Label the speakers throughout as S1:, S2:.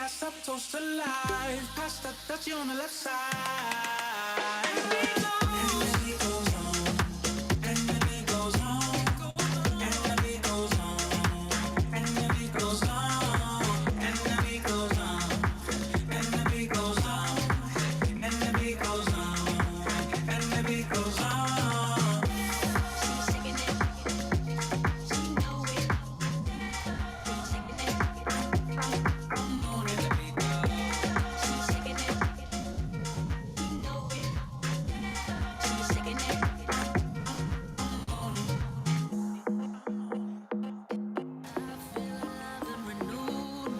S1: glass up, toast to life. Pass that Dutchie on the left side. And the beat goes on, and the beat goes on, and the beat goes on, and the beat goes on, and the beat goes on, and the beat goes on, and the beat goes on, and the beat goes on.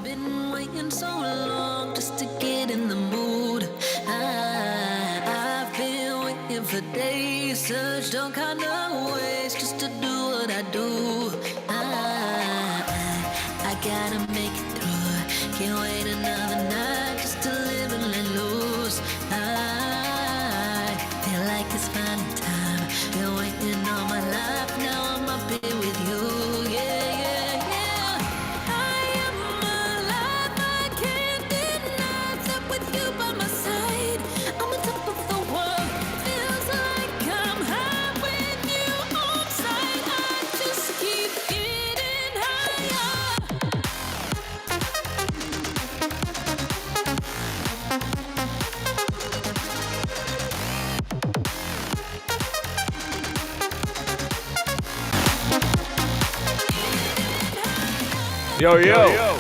S2: Been waiting so long just to get in the mood. I've been waiting for days, searched all kind of ways just to do what I do. I gotta make it through. Can't wait another night just to live and let loose. I feel like it's finding time. Been waiting all my life, now I'm up here with you. Yeah, yeah, yeah. I am alive, I can't deny that with you by my side. I'm on top of the world, feels like I'm high with you on sight. I just keep getting higher.
S3: Yo, yo.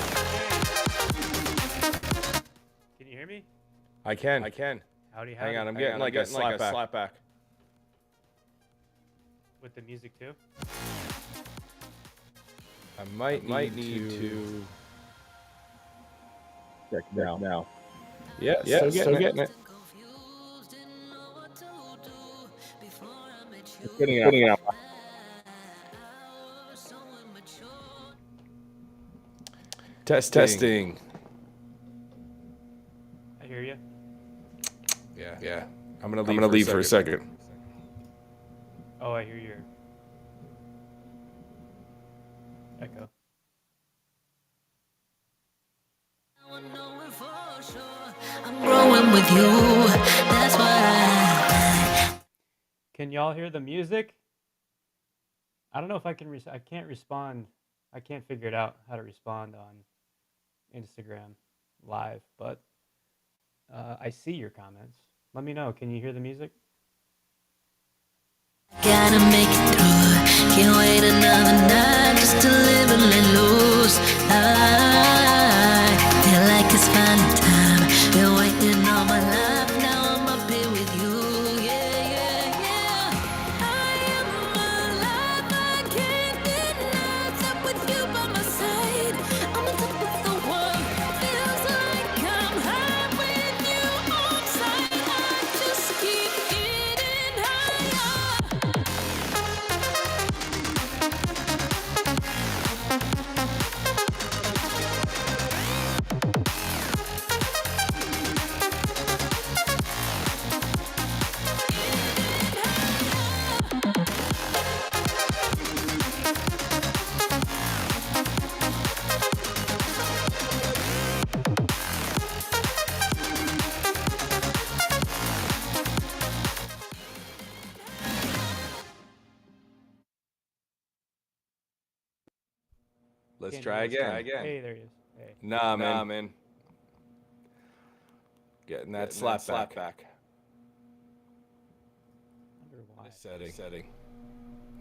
S4: Can you hear me?
S3: I can.
S4: Howdy.
S3: Hang on, I'm getting like a slap back.
S4: With the music too?
S3: I might need to check now. Yeah, still getting it. Putting it out. Testing.
S4: I hear you.
S3: Yeah. I'm gonna leave for a second.
S4: Oh, I hear your echo.
S2: I'm growing with you. That's why.
S4: Can y'all hear the music? I don't know if I can. I can't respond. I can't figure it out how to respond on Instagram live, but I see your comments. Let me know. Can you hear the music?
S2: Gotta make it through. Can't wait another night just to live and let loose. I feel like it's finding time. Been waiting all my life, now I'm up here with you. Yeah, yeah, yeah. I am alive, I can't deny that with you by my side. I'm on top of the world, feels like I'm high with you on sight. I just keep getting higher.
S3: Let's
S4: Can't
S3: try
S4: hear us.
S3: again.
S4: Hey, there he is. Hey.
S3: Nah, man. Getting that slap back.
S4: Wonder why.
S3: Setting.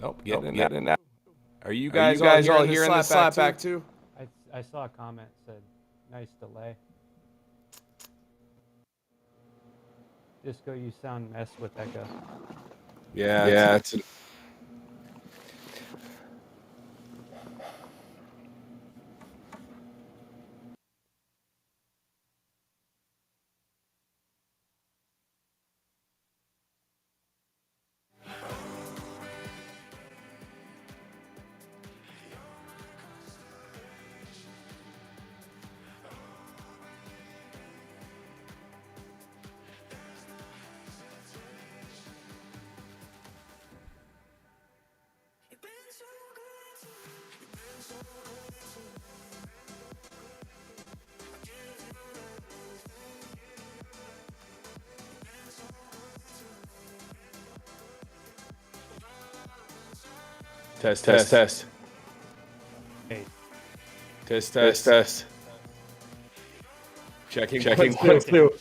S3: Nope, getting it now. Are you guys all hearing the slap back too?
S4: I saw a comment said, "Nice delay." Disco, you sound mess with echo.
S3: Yeah, it's Test, test, test.
S4: Hey,
S3: Test, test, test. Checking,
S4: checking.
S3: one, two.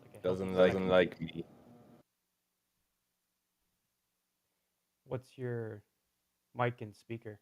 S4: It's like a healthy
S3: Doesn't
S4: second.
S3: like me.
S4: What's your mic and speaker?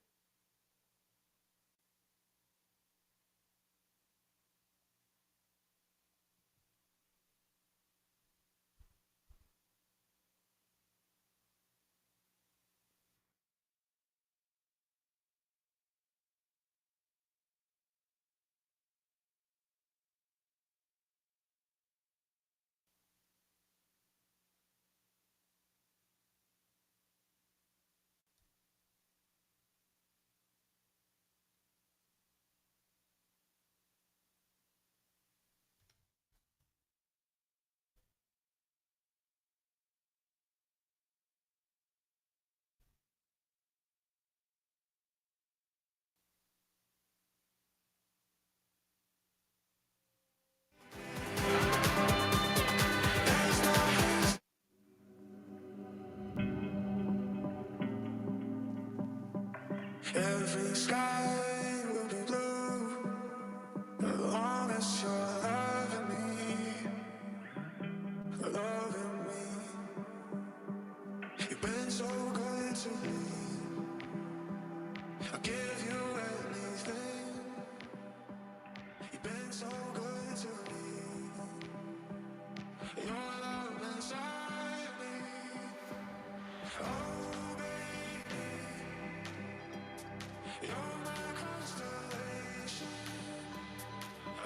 S1: Every sky will be blue as long as you're loving me, loving me. You've been so good to me. I'll give you anything. You've been so good to me. Your love inside me. Oh, baby, you're my constellation.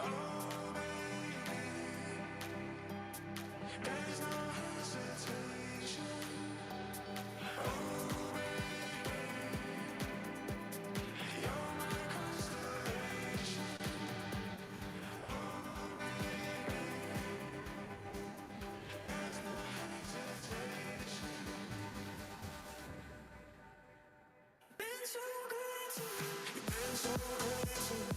S1: Oh, baby, there's no hesitation. Oh, baby, you're my constellation. Oh, baby, there's no hesitation. Been so good to me. You've been so good to me.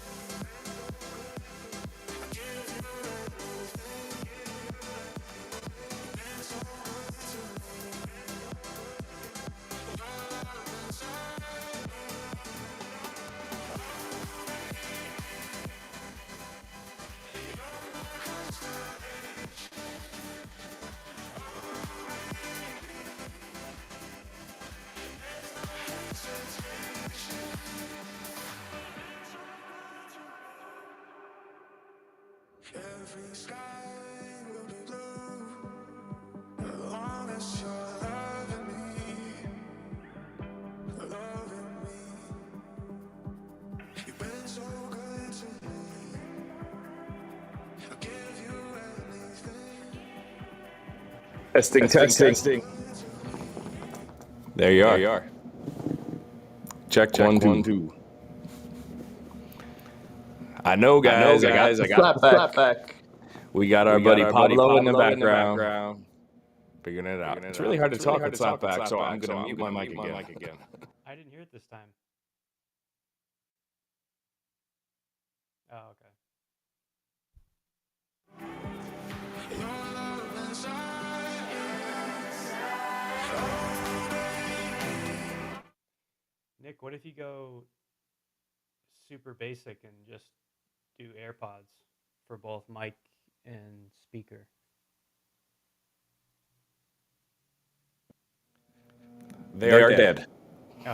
S1: I give you everything. You've been so good to me. Your love inside me. You're my constellation. Hesitation. Every sky will be blue as long as you're loving me, loving me. You've been so good to me. I'll give you anything.
S3: Testing, testing. There you are. Check, one, two. I know, guys. I got the slapback. We got our buddy Pablo in the background. Figuring it out. It's really hard to talk with slapback, so I'm going to mute my mic again.
S4: I didn't hear it this time. Oh, okay.
S1: Your love inside
S4: Nick, what if you go super basic and just do AirPods for both mic and speaker?
S3: They are dead.
S4: Oh.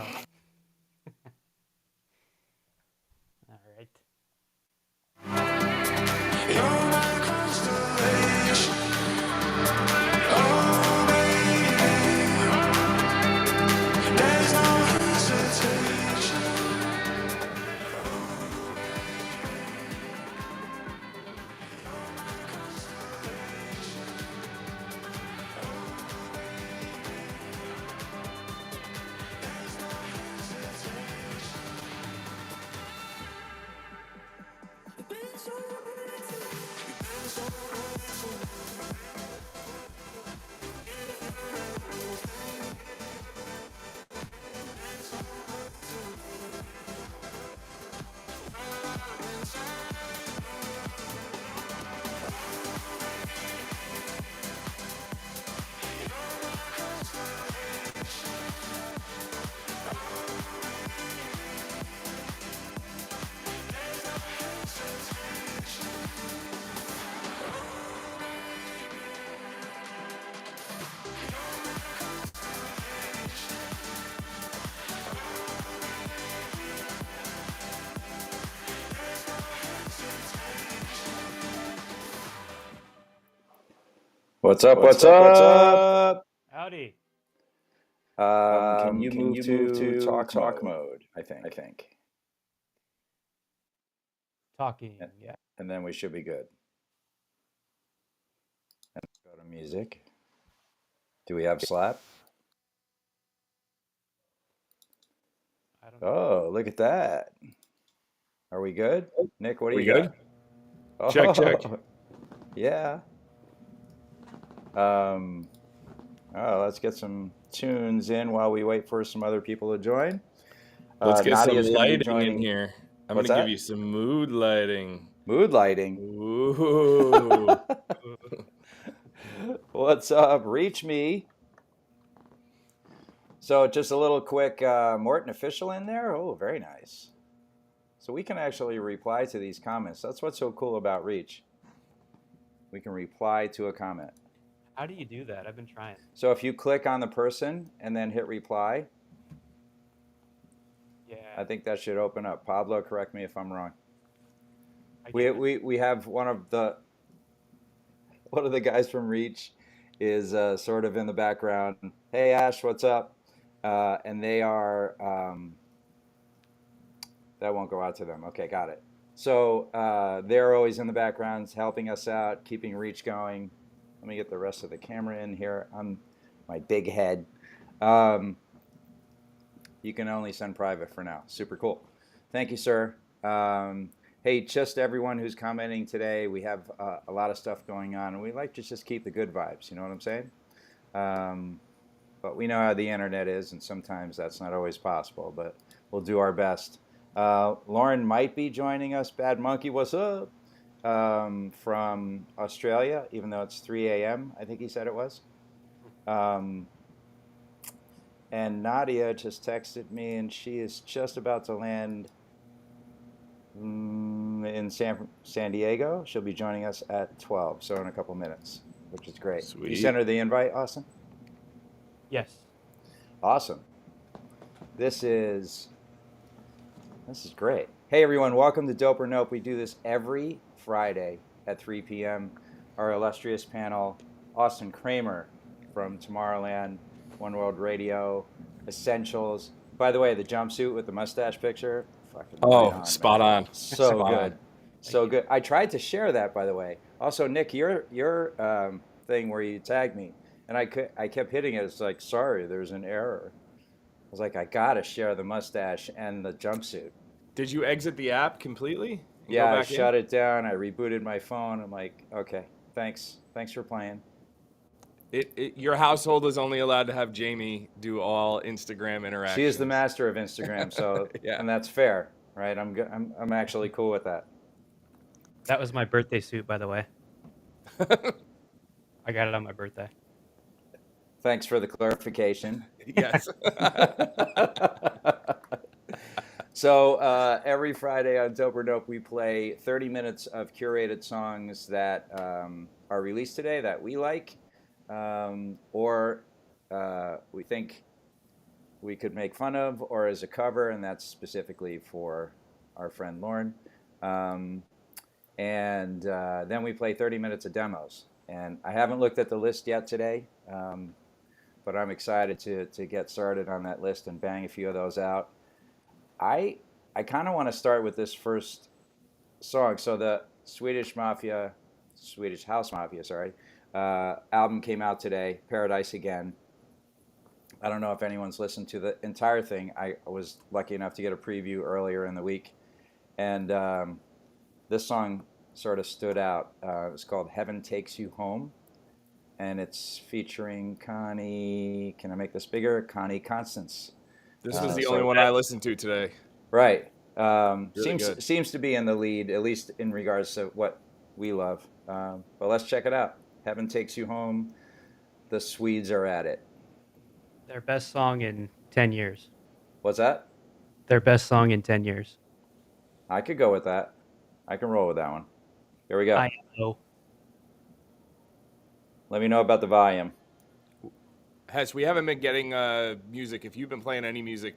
S4: All right.
S1: You're my constellation. Oh, baby, there's no hesitation. You've been so good to me. You've been so good to me.
S5: What's up? What's up?
S4: Howdy.
S5: Can you move to talk mode? I think.
S4: Talking, yeah.
S5: And then we should be good. And go to music. Do we have slap?
S4: I don't know.
S5: Oh, look at that. Are we good? Nick, what do you
S3: good?
S5: got?
S3: Check.
S5: Yeah. Let's get some tunes in while we wait for some other people to join.
S3: Let's get
S5: Nadia's
S3: some
S5: gonna be
S3: lighting
S5: joining
S3: in here. I'm
S5: What's
S3: going to
S5: that?
S3: give you some mood lighting.
S5: Mood lighting.
S3: Ooh.
S5: What's up? Reach me. So just a little quick Morton official in there. Oh, very nice. So we can actually reply to these comments. That's what's so cool about Reach. We can reply to a comment.
S4: How do you do that? I've been trying.
S5: So if you click on the person and then hit reply,
S4: Yeah.
S5: I think that should open up. Pablo, correct me if I'm wrong.
S4: I
S5: We have one of the guys from Reach is sort of in the background. Hey Ash, what's up? And they are that won't go out to them. Okay, got it. So they're always in the background helping us out, keeping Reach going. Let me get the rest of the camera in here on my big head. You can only send private for now. Super cool. Thank you, sir. Hey, just everyone who's commenting today, we have a lot of stuff going on, and we like to just keep the good vibes. You know what I'm saying? But we know how the internet is, and sometimes that's not always possible, but we'll do our best. Lauren might be joining us. Bad Monkey, what's up? From Australia, even though it's 3 a.m., I think he said it was. And Nadia just texted me, and she is just about to land in San Diego. She'll be joining us at 12, so in a couple minutes, which is great.
S3: Sweet.
S5: You sent her the invite, Austin?
S4: Yes.
S5: Awesome. This is great. Hey everyone, welcome to Dope or Nope. We do this every Friday at 3 p.m. Our illustrious panel, Austin Kramer from Tomorrowland, One World Radio, Essentials. By the way, the jumpsuit with the mustache picture, fucking right on,
S3: spot
S5: man.
S3: on.
S5: So
S3: Spot
S5: good.
S3: on.
S5: So good. I tried to share that, by the way. Also, Nick, your thing where you tagged me, and I kept hitting it. It's like, sorry, there's an error. I was like, I gotta share the mustache and the jumpsuit.
S3: Did you exit the app completely?
S5: Yeah, I shut it down. I rebooted my phone. I'm like, okay, thanks for playing.
S3: Your household is only allowed to have Jamie do all Instagram interactions.
S5: She is the master of Instagram, so
S3: yeah.
S5: And that's fair, right? I'm actually cool with that.
S4: That was my birthday suit, by the way. I got it on my birthday.
S5: Thanks for the clarification.
S3: Yes.
S5: So every Friday on Dope or Nope, we play 30 minutes of curated songs that are released today that we like, or we think we could make fun of, or as a cover, and that's specifically for our friend Lauren. And then we play 30 minutes of demos. And I haven't looked at the list yet today, but I'm excited to get started on that list and bang a few of those out. I kind of want to start with this first song. So the Swedish House Mafia, album came out today, Paradise Again. I don't know if anyone's listened to the entire thing. I was lucky enough to get a preview earlier in the week. And this song sort of stood out. It's called Heaven Takes You Home. And it's featuring Connie, can I make this bigger? Connie Constance.
S3: This was the only one I listened to today.
S5: Right.
S3: Really
S5: seems to be in the lead, at least in regards to what we love. But let's check it out. Heaven Takes You Home. The Swedes are at it.
S4: Their best song in 10 years.
S5: What's that?
S4: Their best song in 10 years.
S5: I could go with that. I can roll with that one. Here we go.
S4: I know.
S5: Let me know about the volume.
S3: Hess, we haven't been getting music. If you've been playing any music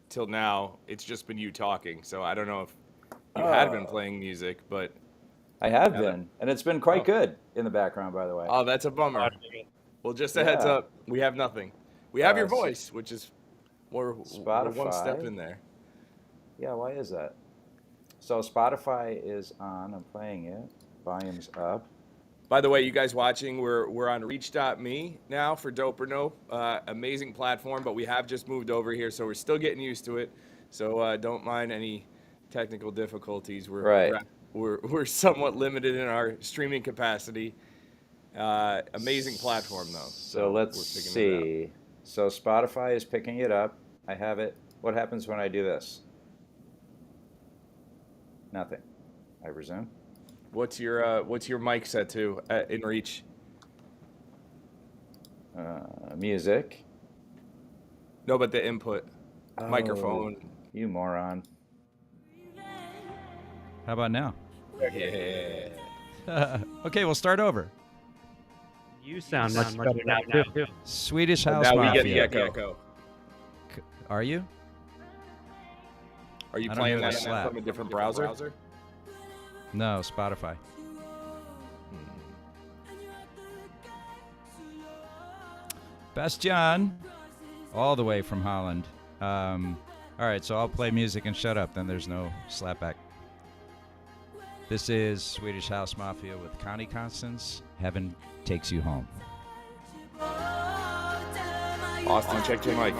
S3: till now, it's just been you talking. So I don't know if you had been playing music, but
S5: I have been, and it's been quite good in the background, by the way.
S3: Oh, that's a bummer. Well, just a heads up, we have nothing. We have your voice, which is we're one step in there.
S5: Yeah, why is that? So Spotify is on. I'm playing it. Volume's up.
S3: By the way, you guys watching, we're on Reach.me now for Dope or Nope. Amazing platform, but we have just moved over here, so we're still getting used to it. So don't mind any technical difficulties. We're somewhat limited in our streaming capacity. Amazing platform though.
S5: So let's see. So Spotify is picking it up. I have it. What happens when I do this? Nothing. I resume.
S3: What's your mic set to in Reach?
S5: Music.
S3: No, but the input. Microphone.
S5: You moron.
S6: How about now?
S3: Yeah.
S6: Okay, we'll start over.
S4: You sound much better now too.
S6: Swedish House
S3: Now
S6: Mafia.
S3: we get the echo.
S6: Are you?
S3: Are you
S6: I don't
S3: playing
S6: hear the
S3: that
S6: slap.
S3: from a different browser?
S6: No, Spotify. Bastian, all the way from Holland. All right, so I'll play music and shut up. Then there's no slapback. This is Swedish House Mafia with Connie Constance. Heaven Takes You Home.
S3: Austin, check your mic.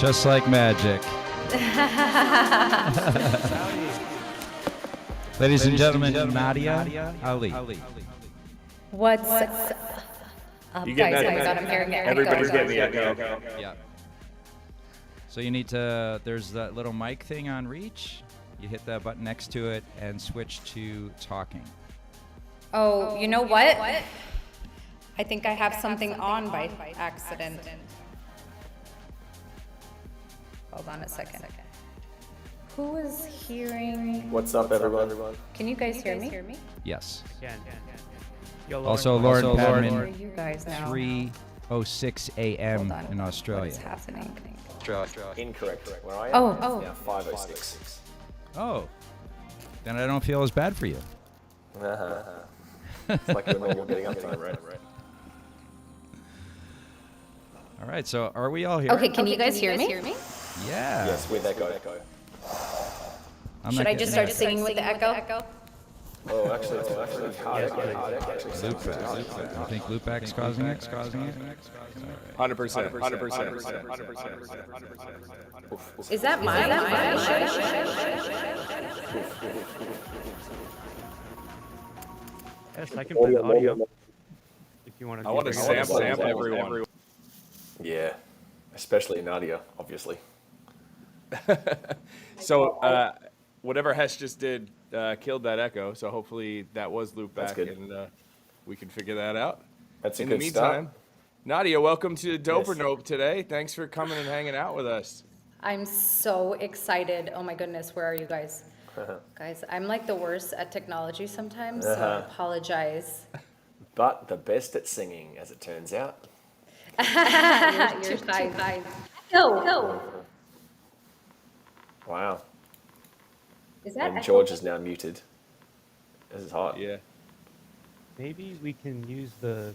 S6: Just like magic. Ladies and gentlemen, Nadia Ali.
S7: What's up,
S3: You
S7: guys?
S3: getting
S7: Oh my
S3: that?
S7: God, I'm hearing the
S3: Everybody's
S7: echo.
S3: getting the echo.
S6: Yeah. So you need to, there's that little mic thing on Reach. You hit that button next to it and switch to talking.
S7: Oh, you know what? I think I have something on by accident. Hold on a second. Who is hearing?
S8: What's up, everyone?
S7: Can you guys hear me?
S6: Yes.
S4: Yo,
S6: Also, Lauren
S7: Where are
S6: Padman,
S7: you guys now?
S6: 3:06 a.m.
S7: Hold on.
S6: in Australia.
S7: What's happening?
S8: Incorrect. Where I am?
S7: Oh.
S8: Yeah, 5:06.
S6: Oh, then I don't feel as bad for you.
S8: It's like your normal getting up time, right?
S6: All right, so are we all here?
S7: Okay, can you guys hear me?
S6: Yeah.
S8: Yes, with echo.
S6: I'm
S7: Should
S6: not
S7: I just
S6: getting
S7: start singing with the echo?
S8: Oh, actually, hard.
S6: You think loopback's causing it?
S3: 100%.
S7: Is that mine?
S4: Yes, I can play the audio. If you want to.
S3: I want to sample everyone.
S8: Yeah, especially Nadia, obviously.
S3: So whatever Hesh just did killed that echo. So hopefully that was looped
S8: That's
S3: back,
S8: good.
S3: and we can figure that out.
S8: That's a
S3: In the
S8: good
S3: meantime,
S8: start.
S3: Nadia, welcome to Dope or
S8: Yes.
S3: Nope today. Thanks for coming and hanging out with us.
S7: I'm so excited. Oh my goodness, where are you guys? Guys, I'm like the worst at technology sometimes, so I apologize.
S8: But the best at singing, as it turns out.
S7: You're too kind. Go.
S8: Wow.
S7: Is that
S8: And George is now muted. This is hot.
S3: Yeah.
S4: Maybe we can use the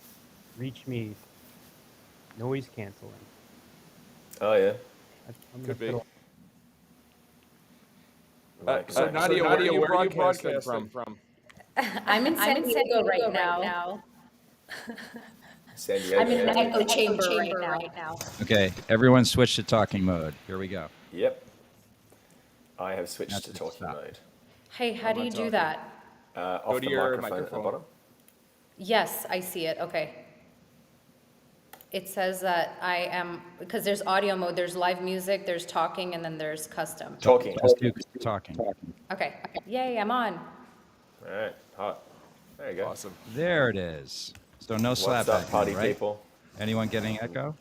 S4: Reach Me noise canceling.
S8: Oh, yeah.
S4: I'm
S3: Could
S4: gonna
S3: be.
S4: fiddle.
S3: So Nadia, where are you broadcasting from?
S7: I'm in San Diego right now.
S8: San Diego.
S7: I'm in an
S8: yeah.
S7: echo chamber right now.
S6: Okay, everyone switch to talking mode. Here we go.
S8: Yep. I have switched
S6: That's
S8: to
S6: it,
S8: talking
S6: stop.
S8: mode.
S7: Hey, how do you do that?
S8: Off
S3: to
S8: the
S3: your
S8: microphone at the
S3: microphone.
S8: bottom.
S7: Yes, I see it. Okay. It says that I am, because there's audio mode, there's live music, there's talking, and then there's custom.
S8: Talking.
S6: Just do talking.
S7: Okay. Yay, I'm on.
S8: All right. Hot. There you go.
S3: Awesome.
S6: There it is. So no
S8: What's
S6: slap
S8: up,
S6: back
S8: party
S6: now, right?
S8: people?
S6: Anyone getting echo?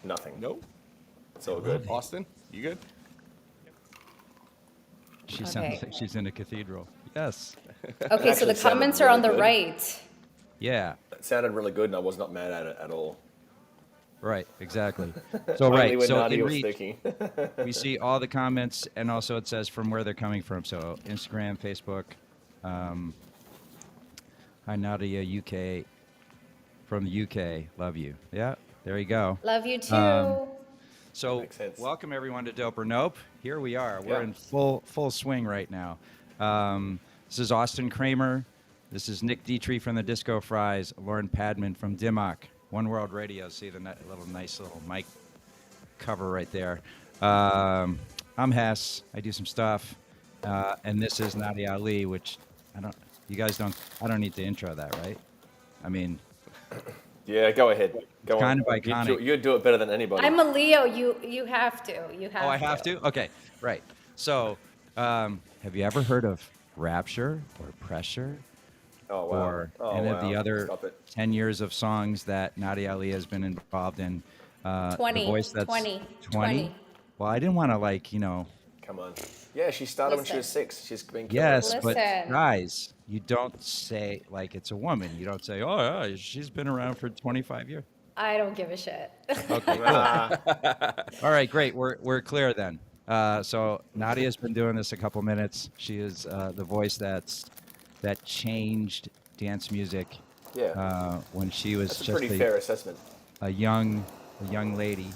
S8: Nothing.
S3: Nope.
S8: It's all good.
S3: Austin, you good?
S6: She sounds
S7: Okay.
S6: like she's in a cathedral. Yes.
S7: Okay, so the
S8: Actually sounded
S7: comments are on the
S8: really good.
S7: right.
S6: Yeah.
S8: It sounded really good, and I was not mad at it at all.
S6: Right. Exactly. So
S8: Only
S6: right.
S8: when
S6: So
S8: Nadia
S6: in
S8: was
S6: Reach,
S8: speaking.
S6: we see all the comments, and also it says from where they're coming from. So Instagram, Facebook. Hi Nadia, UK. From the UK. Love you. Yeah. There you go.
S7: Love you too.
S6: So
S8: Makes sense.
S6: welcome everyone to Dope or Nope. Here we are. We're
S8: Yeah.
S6: in full swing right now. This is Austin Kramer. This is Nick Dietrich from the Disco Fries. Lauren Padman from Dimmock. One World Radio. See the nice little mic cover right there. I'm Hess. I do some stuff. And this is Nadia Ali, which I don't need to intro that, right? I mean,
S8: Yeah, go ahead. Go
S6: kind
S8: on.
S6: of iconic.
S8: You do it better than anybody.
S7: I'm a Leo. You have to. You have to.
S6: Oh, I have to? Okay, right. So, have you ever heard of Rapture or Pressure
S8: oh, wow.
S6: or
S8: oh,
S6: any
S8: wow.
S6: of the other
S8: Stop it.
S6: 10 years of songs that Nadia Ali has been involved in?
S7: 20,
S6: The voice that's
S7: 20.
S6: Well, I didn't want to
S8: Come on. Yeah, she started when she was
S7: Listen.
S8: 6. She's been killing
S6: yes,
S8: it.
S6: but
S7: Listen.
S6: guys, you don't say like it's a woman. You don't say, oh, yeah, she's been around for 25 years.
S7: I don't give a shit.
S6: Okay, cool. All right, great. We're clear then. So Nadia's been doing this a couple minutes. She is the voice that changed dance music
S8: Yeah.
S6: when she was
S8: That's a
S6: just
S8: pretty fair assessment.
S6: a young lady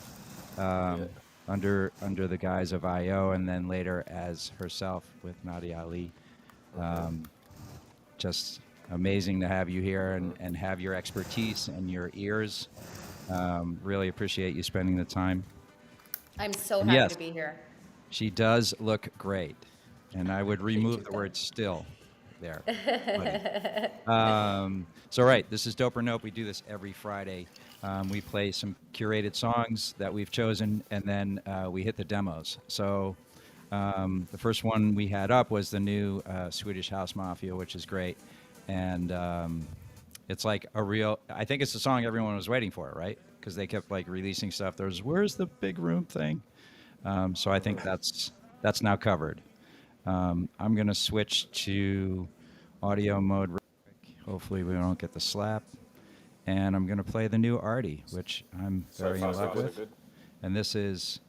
S6: under the guise of IO, and then later as herself with Nadia Ali. Just amazing to have you here and have your expertise and your ears. Really appreciate you spending the time.
S7: I'm so happy
S6: Yes.
S7: to be here.
S6: She does look great, and I would remove the word "still" there. buddy. So right, this is Dope or Nope. We do this every Friday. We play some curated songs that we've chosen, and then we hit the demos. So the first one we had up was the new Swedish House Mafia, which is great, and it's like a real. I think it's the song everyone was waiting for, right? Because they kept like releasing stuff. There's "Where's the Big Room" thing. So I think that's now covered. I'm gonna switch to audio mode real quick. Hopefully we don't get the slap. And I'm gonna play the new Artie, which I'm very in love with.
S8: Good.
S6: And this is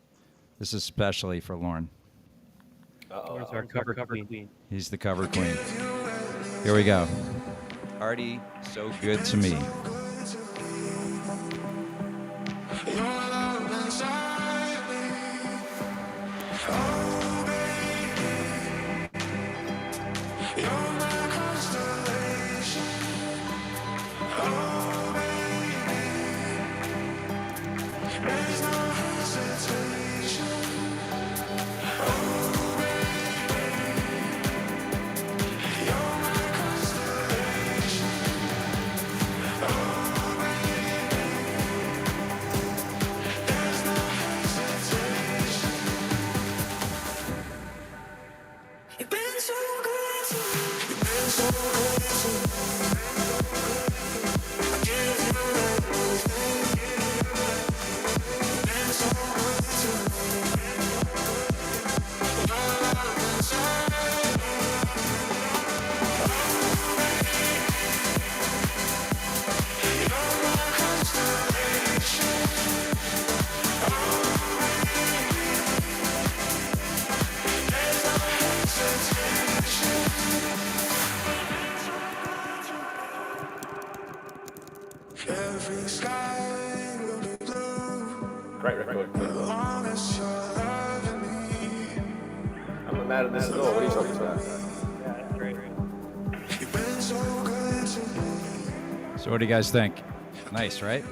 S6: especially for Lauren.
S4: Where's our cover queen?
S6: He's the cover queen. Here we go. Artie, so good to me.
S1: You've been so good to me. You've been so good to me. I give you everything. You've been so good to me. Your love inside me.
S8: mad at this at all. What are you talking about?
S4: Yeah, that's great.
S6: So what do you guys think? Nice, right?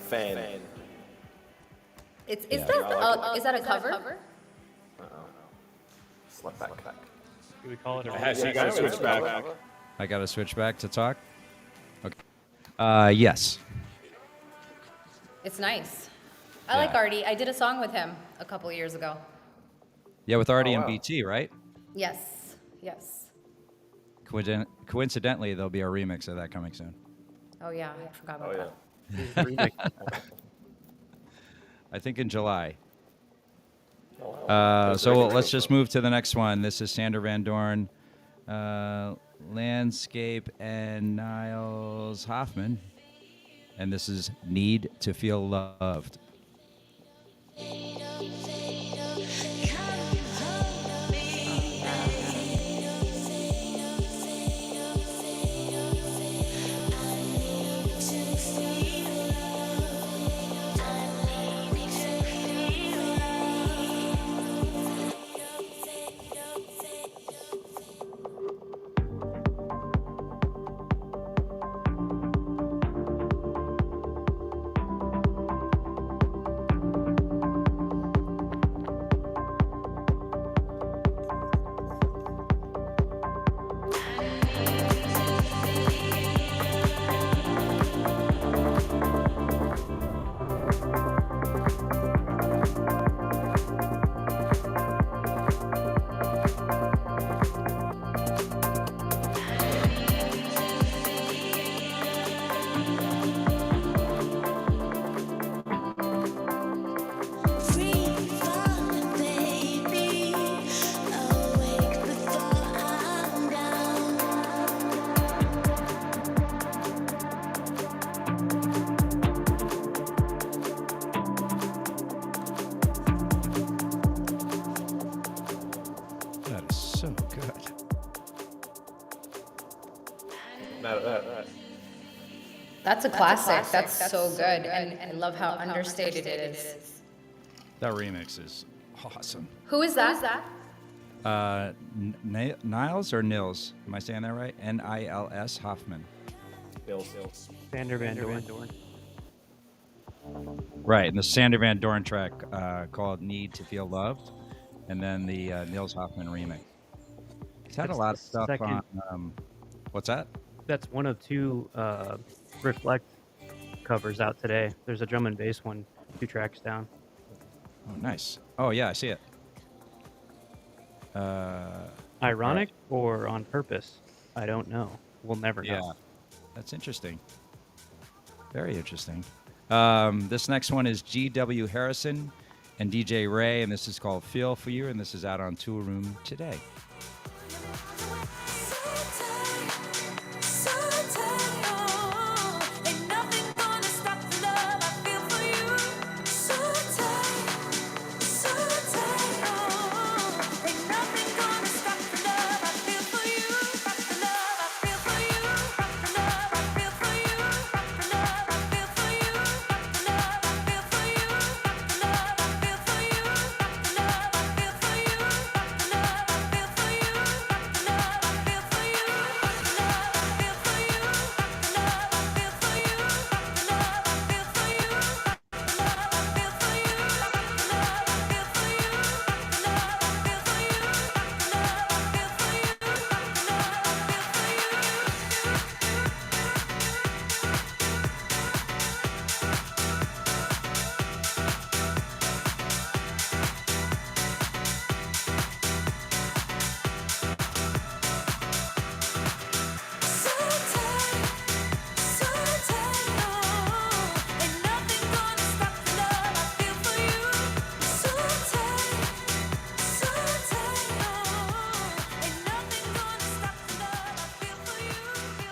S8: Fan.
S7: Is
S6: Yeah.
S7: that a cover?
S8: Slap back.
S4: Do we call it a
S3: So you gotta switch back.
S6: I got to switch back to talk? Okay. Yes.
S7: It's nice. I like
S6: Yeah.
S7: Artie. I did a song with him a couple years ago.
S6: Yeah, with Artie
S8: wow.
S6: and BT, right?
S7: Yes. Yes.
S6: Coincidentally, there'll be a remix of that coming soon.
S7: Oh yeah, I forgot about
S8: Oh yeah.
S7: that.
S4: remix?
S6: I think in July.
S8: Oh, wow.
S6: So let's just move to the next one. This is Sander Van Dorn, Landscape, and Niles Hoffman. And this is Need to Feel Loved. That is so good.
S8: Mad at that.
S7: That's a classic. That's so good, and I love how understated it is.
S6: That remix is awesome.
S7: Who is that?
S6: Niles or Nils? Am I saying that right? Nils Hoffman.
S8: Bills.
S4: Sander Van Dorn.
S6: Right, and the Sander Van Dorn track called Need to Feel Loved, and then the Nils Hoffman remix. He's had a
S4: That's
S6: lot of
S4: the
S6: stuff
S4: second-
S6: on. What's that?
S4: That's one of two Reflect covers out today. There's a drum and bass one 2 tracks down.
S6: Oh, nice. Oh, yeah, I see it.
S4: Ironic or on purpose? I don't know. We'll never know.
S6: Yeah, that's interesting. Very interesting. This next one is G.W. Harrison and DJ Ray, and this is called Feel For You, and this is out on Tool Room today.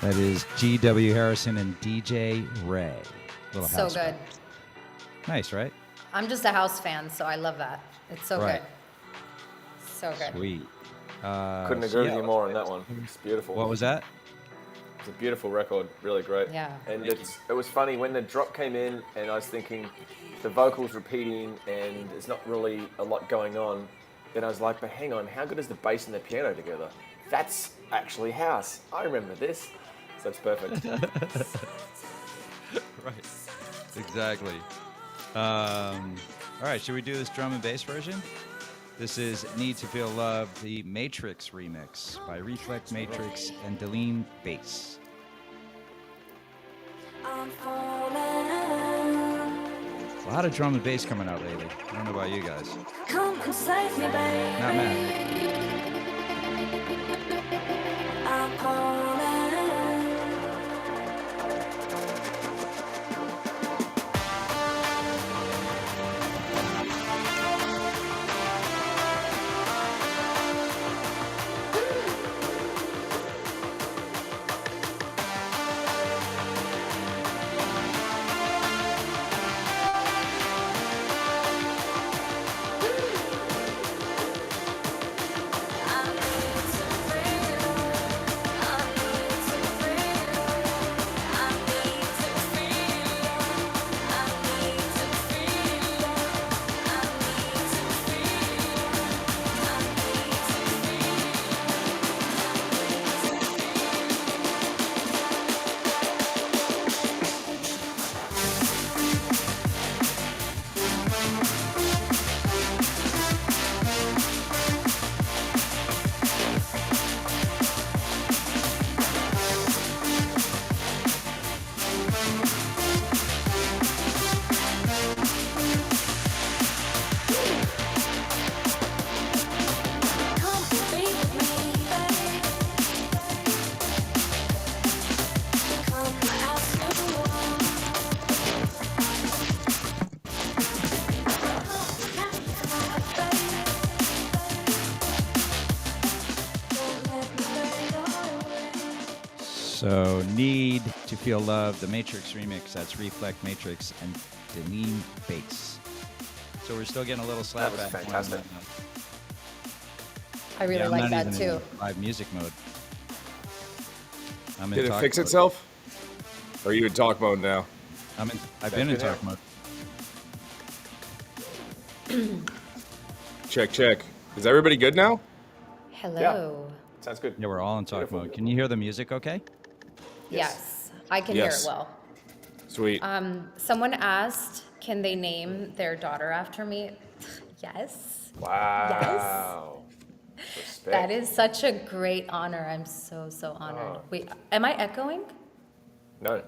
S6: That is G.W. Harrison and DJ Ray. Little
S7: So
S6: house
S7: good.
S6: band. Nice, right?
S7: I'm just a house fan, so I love that. It's so
S6: Right.
S7: good. So good.
S6: Sweet.
S8: Couldn't agree with you more on that one. It's beautiful.
S6: What was that?
S8: It's a beautiful record, really great.
S7: Yeah.
S8: And it was funny when the drop came in, and I was thinking the vocals repeating, and there's not really a lot going on. Then I was like, but hang on, how good is the bass and the piano together? That's actually house. I remember this. So it's perfect.
S6: Right. Exactly. All right, should we do this drum and bass version? This is Need to Feel Love, the Matrix remix by Reflect Matrix and Deline Bass.
S2: I'm falling.
S6: A lot of drum and bass coming out lately. I don't know about you guys.
S2: Come and save me, baby.
S6: Not mad.
S2: I'm calling.
S6: So, Need to Feel Love, the Matrix remix. That's Reflect Matrix and Deline Bass. So we're still getting a little slap
S8: That was
S6: back.
S8: fantastic.
S7: I really
S6: I'm
S7: like
S6: not
S7: that
S6: even
S7: too.
S6: in live music mode. I'm in
S3: Did it
S6: talk
S3: fix
S6: mode.
S3: itself? Or are you in talk mode now?
S6: I've been in
S8: good
S6: talk
S8: now.
S6: mode.
S3: Check, check. Is everybody good now?
S7: Hello.
S8: Sounds good.
S6: Yeah, we're all in talk
S8: Beautiful.
S6: mode. Can you hear the music okay?
S7: Yes, I can hear
S3: Yes.
S7: it well.
S3: Sweet.
S7: Someone asked, can they name their daughter after me? Yes.
S8: Wow. Respect.
S7: That is such a great honor. I'm so honored.
S8: Oh.
S7: Wait, am I echoing?
S8: No.
S3: No.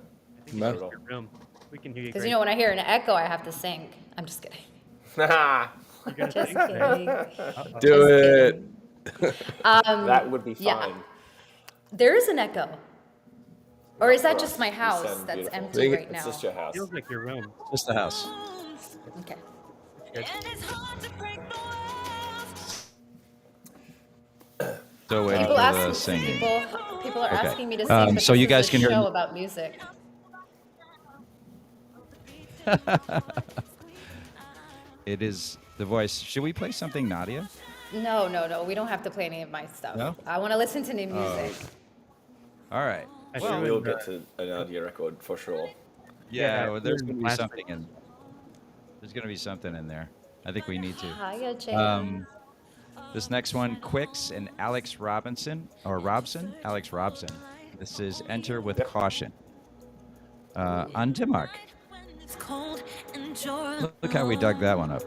S8: Not at all.
S4: Your room. We can hear you
S7: Because
S4: great.
S7: you know when I hear an echo, I have to sing. I'm just kidding.
S4: You're gonna
S7: Just
S4: sing?
S7: kidding.
S3: Do
S7: Just
S3: it.
S7: kidding.
S8: That would be fine.
S7: yeah. There is an echo. Or is that
S8: for
S7: just
S8: us.
S7: my
S8: You
S7: house
S8: sound
S7: that's
S8: beautiful.
S7: empty
S3: Think
S7: right
S8: It's
S7: now?
S8: just your house.
S4: Feels like your room.
S6: Just the house.
S7: Okay.
S6: Still waiting
S7: People
S6: for the
S7: ask
S6: singing.
S7: people are
S6: Okay.
S7: asking me to sing, but
S6: So
S7: this
S6: you
S7: is
S6: guys
S7: a
S6: can hear-
S7: show about music.
S6: It is the voice. Should we play something, Nadia?
S7: No, we don't have to play any of my stuff.
S6: No?
S7: I want to listen to new music.
S6: All right.
S4: I
S8: We
S4: threw
S8: will
S4: in
S8: get to an audio record for sure.
S6: Yeah,
S4: Yeah,
S6: well, there's
S4: we're
S6: going to be
S4: last
S6: something in. There's going to be something in there. I think we need to.
S7: Hiya, Jay.
S6: This next one, Quicks and Alex Robinson. Alex Robson. This is Enter with Caution. On Denmark. Look how we dug that one up.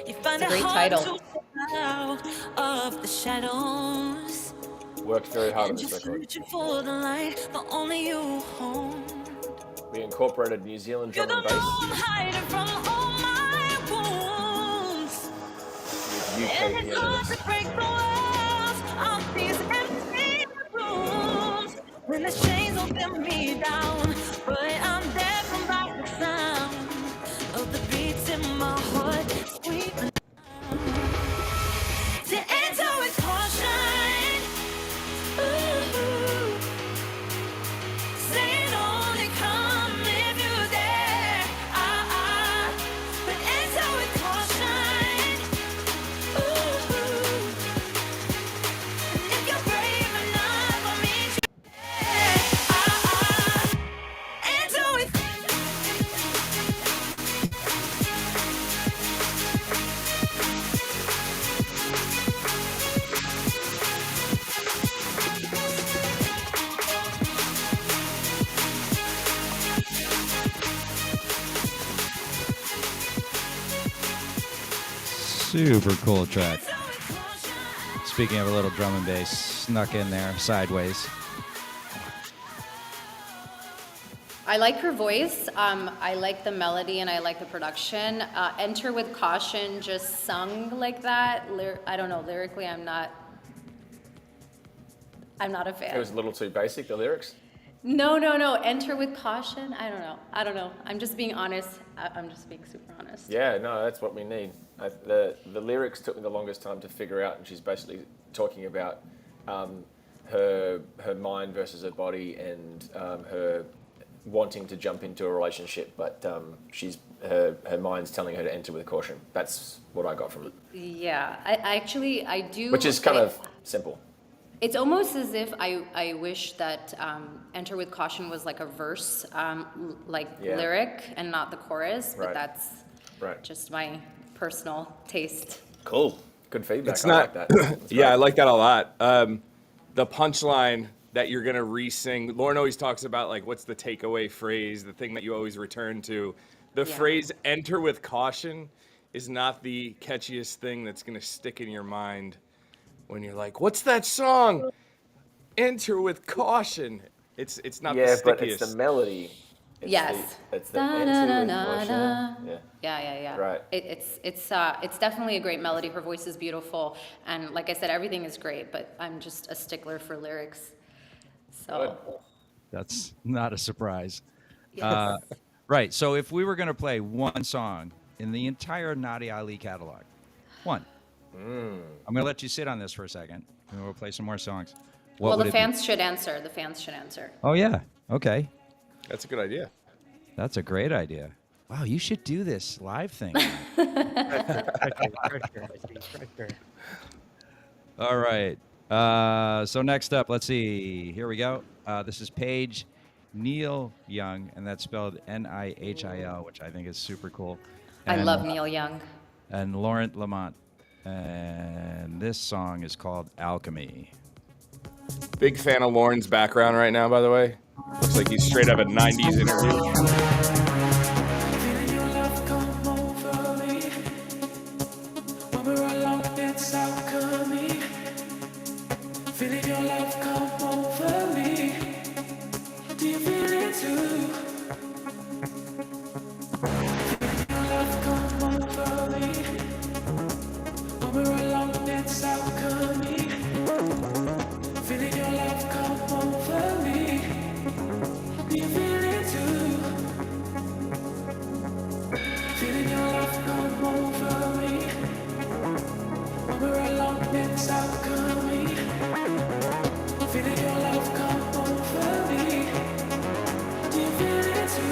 S7: It's a great title.
S2: Of the shadows,
S8: Worked very hard on
S2: and
S8: this
S2: just
S8: record.
S2: reaching for the light, but only you hold.
S8: We incorporated New Zealand
S2: You're
S8: drum
S2: the
S8: and
S2: moon
S8: bass
S2: hiding from all my wounds.
S8: with UK
S2: And it's hard
S8: pianists.
S2: to break the walls of these empty rooms when the chains will get me down. But I'm deaf from by the sound of the beats in my heart. Sweet to enter with caution. Ooh. Saying only come if you dare. But enter with caution. Ooh.
S6: Super cool track. Speaking of a little drum and bass snuck in there sideways.
S7: I like her voice. I like the melody and I like the production. Enter with Caution just sung like that. I don't know, lyrically I'm not a fan.
S8: It was a little too basic, the lyrics.
S7: No. Enter with Caution. I don't know. I'm just being honest. I'm just being super honest.
S8: Yeah, no, that's what we need. The lyrics took me the longest time to figure out, and she's basically talking about her mind versus her body and her wanting to jump into a relationship, but her mind's telling her to enter with caution. That's what I got from it.
S7: Yeah, I do.
S8: Which is kind of simple.
S7: It's almost as if I wish that Enter with Caution was like a verse, lyric and not the chorus, but
S8: Right.
S7: that's just my personal taste.
S8: Cool. Good feedback.
S3: It's
S8: I
S3: not.
S8: like that. That's
S3: Yeah, I
S8: great.
S3: like that a lot. The punchline that you're gonna re-sing. Lauren always talks about like what's the takeaway phrase, the thing that you always return to. The
S7: Yeah.
S3: phrase "enter with caution" is not the catchiest thing that's gonna stick in your mind when you're like, "What's that song?" Enter with caution. It's not the
S8: Yeah,
S3: stickiest.
S8: but it's the melody. It's
S7: Yes.
S8: It's the
S7: Da,
S8: enter
S7: da, da,
S8: with
S7: da,
S8: caution.
S7: da.
S8: Yeah.
S7: Yeah.
S8: Right.
S7: It's definitely a great melody. Her voice is beautiful, and like I said, everything is great. But I'm just a stickler for lyrics. So
S6: That's not a surprise.
S7: yes.
S6: Right. So if we were going to play one song in the entire Nadia Ali catalog, one. I'm going to let you sit on this for a second, and we'll play some more songs. What
S7: Well,
S6: would
S7: the
S6: it be?
S7: fans should answer. The fans should answer.
S6: Oh yeah. Okay.
S3: That's a good idea.
S6: That's a great idea. Wow, you should do this live thing.
S4: Pressure.
S6: All right. So next up, let's see. Here we go. This is Paige Neil Young, and that's spelled Nihil, which I think is super cool.
S7: I
S6: And-
S7: love Neil Young.
S6: And Laurent Lamont. And this song is called Alchemy.
S3: Big fan of Lauren's background right now, by the way. Looks like he's straight out of a 90s interview.
S1: Feeling your love come over me. When we're alone, it's alchemy. Feeling your love come over me. Do you feel it too? Feeling your love come over me. When we're alone, it's alchemy. Feeling your love come over me. Do you feel it too? Feeling your love come over me. When we're alone, it's alchemy. Feeling your love come over me. Do you feel it too?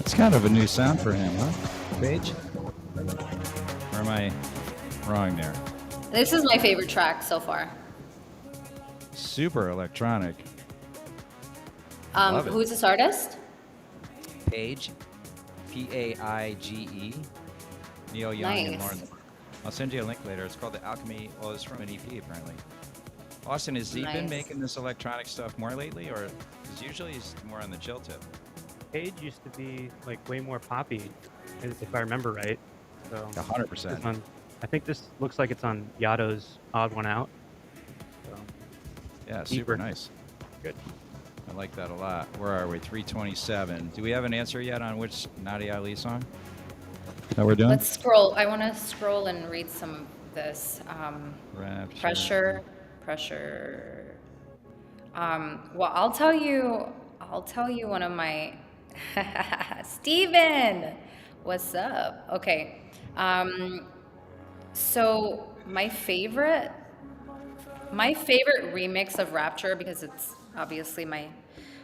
S6: It's kind of a new sound for him, huh? Paige? Or am I wrong there?
S7: This is my favorite track so far.
S6: Super electronic. Love it.
S7: Who's this artist?
S6: Paige, Paige, Neil Young and
S7: Nice.
S6: Lauren. I'll send you a link later. It's called The Alchemy. Well, it's from an EP apparently. Austin, has he been
S7: Nice.
S6: making this electronic stuff more lately, or because usually he's more on the chill tip?
S4: Paige used to be like way more poppy, if I remember right. So
S6: 100%.
S4: this one- I think this looks like it's on Yato's Odd One Out. So
S6: Yeah,
S4: Deeper.
S6: super nice.
S4: good.
S6: I like that a lot. Where are we? 327. Do we have an answer yet on which Nadia Ali song that we're doing?
S7: Let's scroll. I want to scroll and read some of this.
S6: Rapture.
S7: Pressure. Well, I'll tell you one of my Steven, what's up? Okay. So my favorite remix of Rapture, because it's obviously my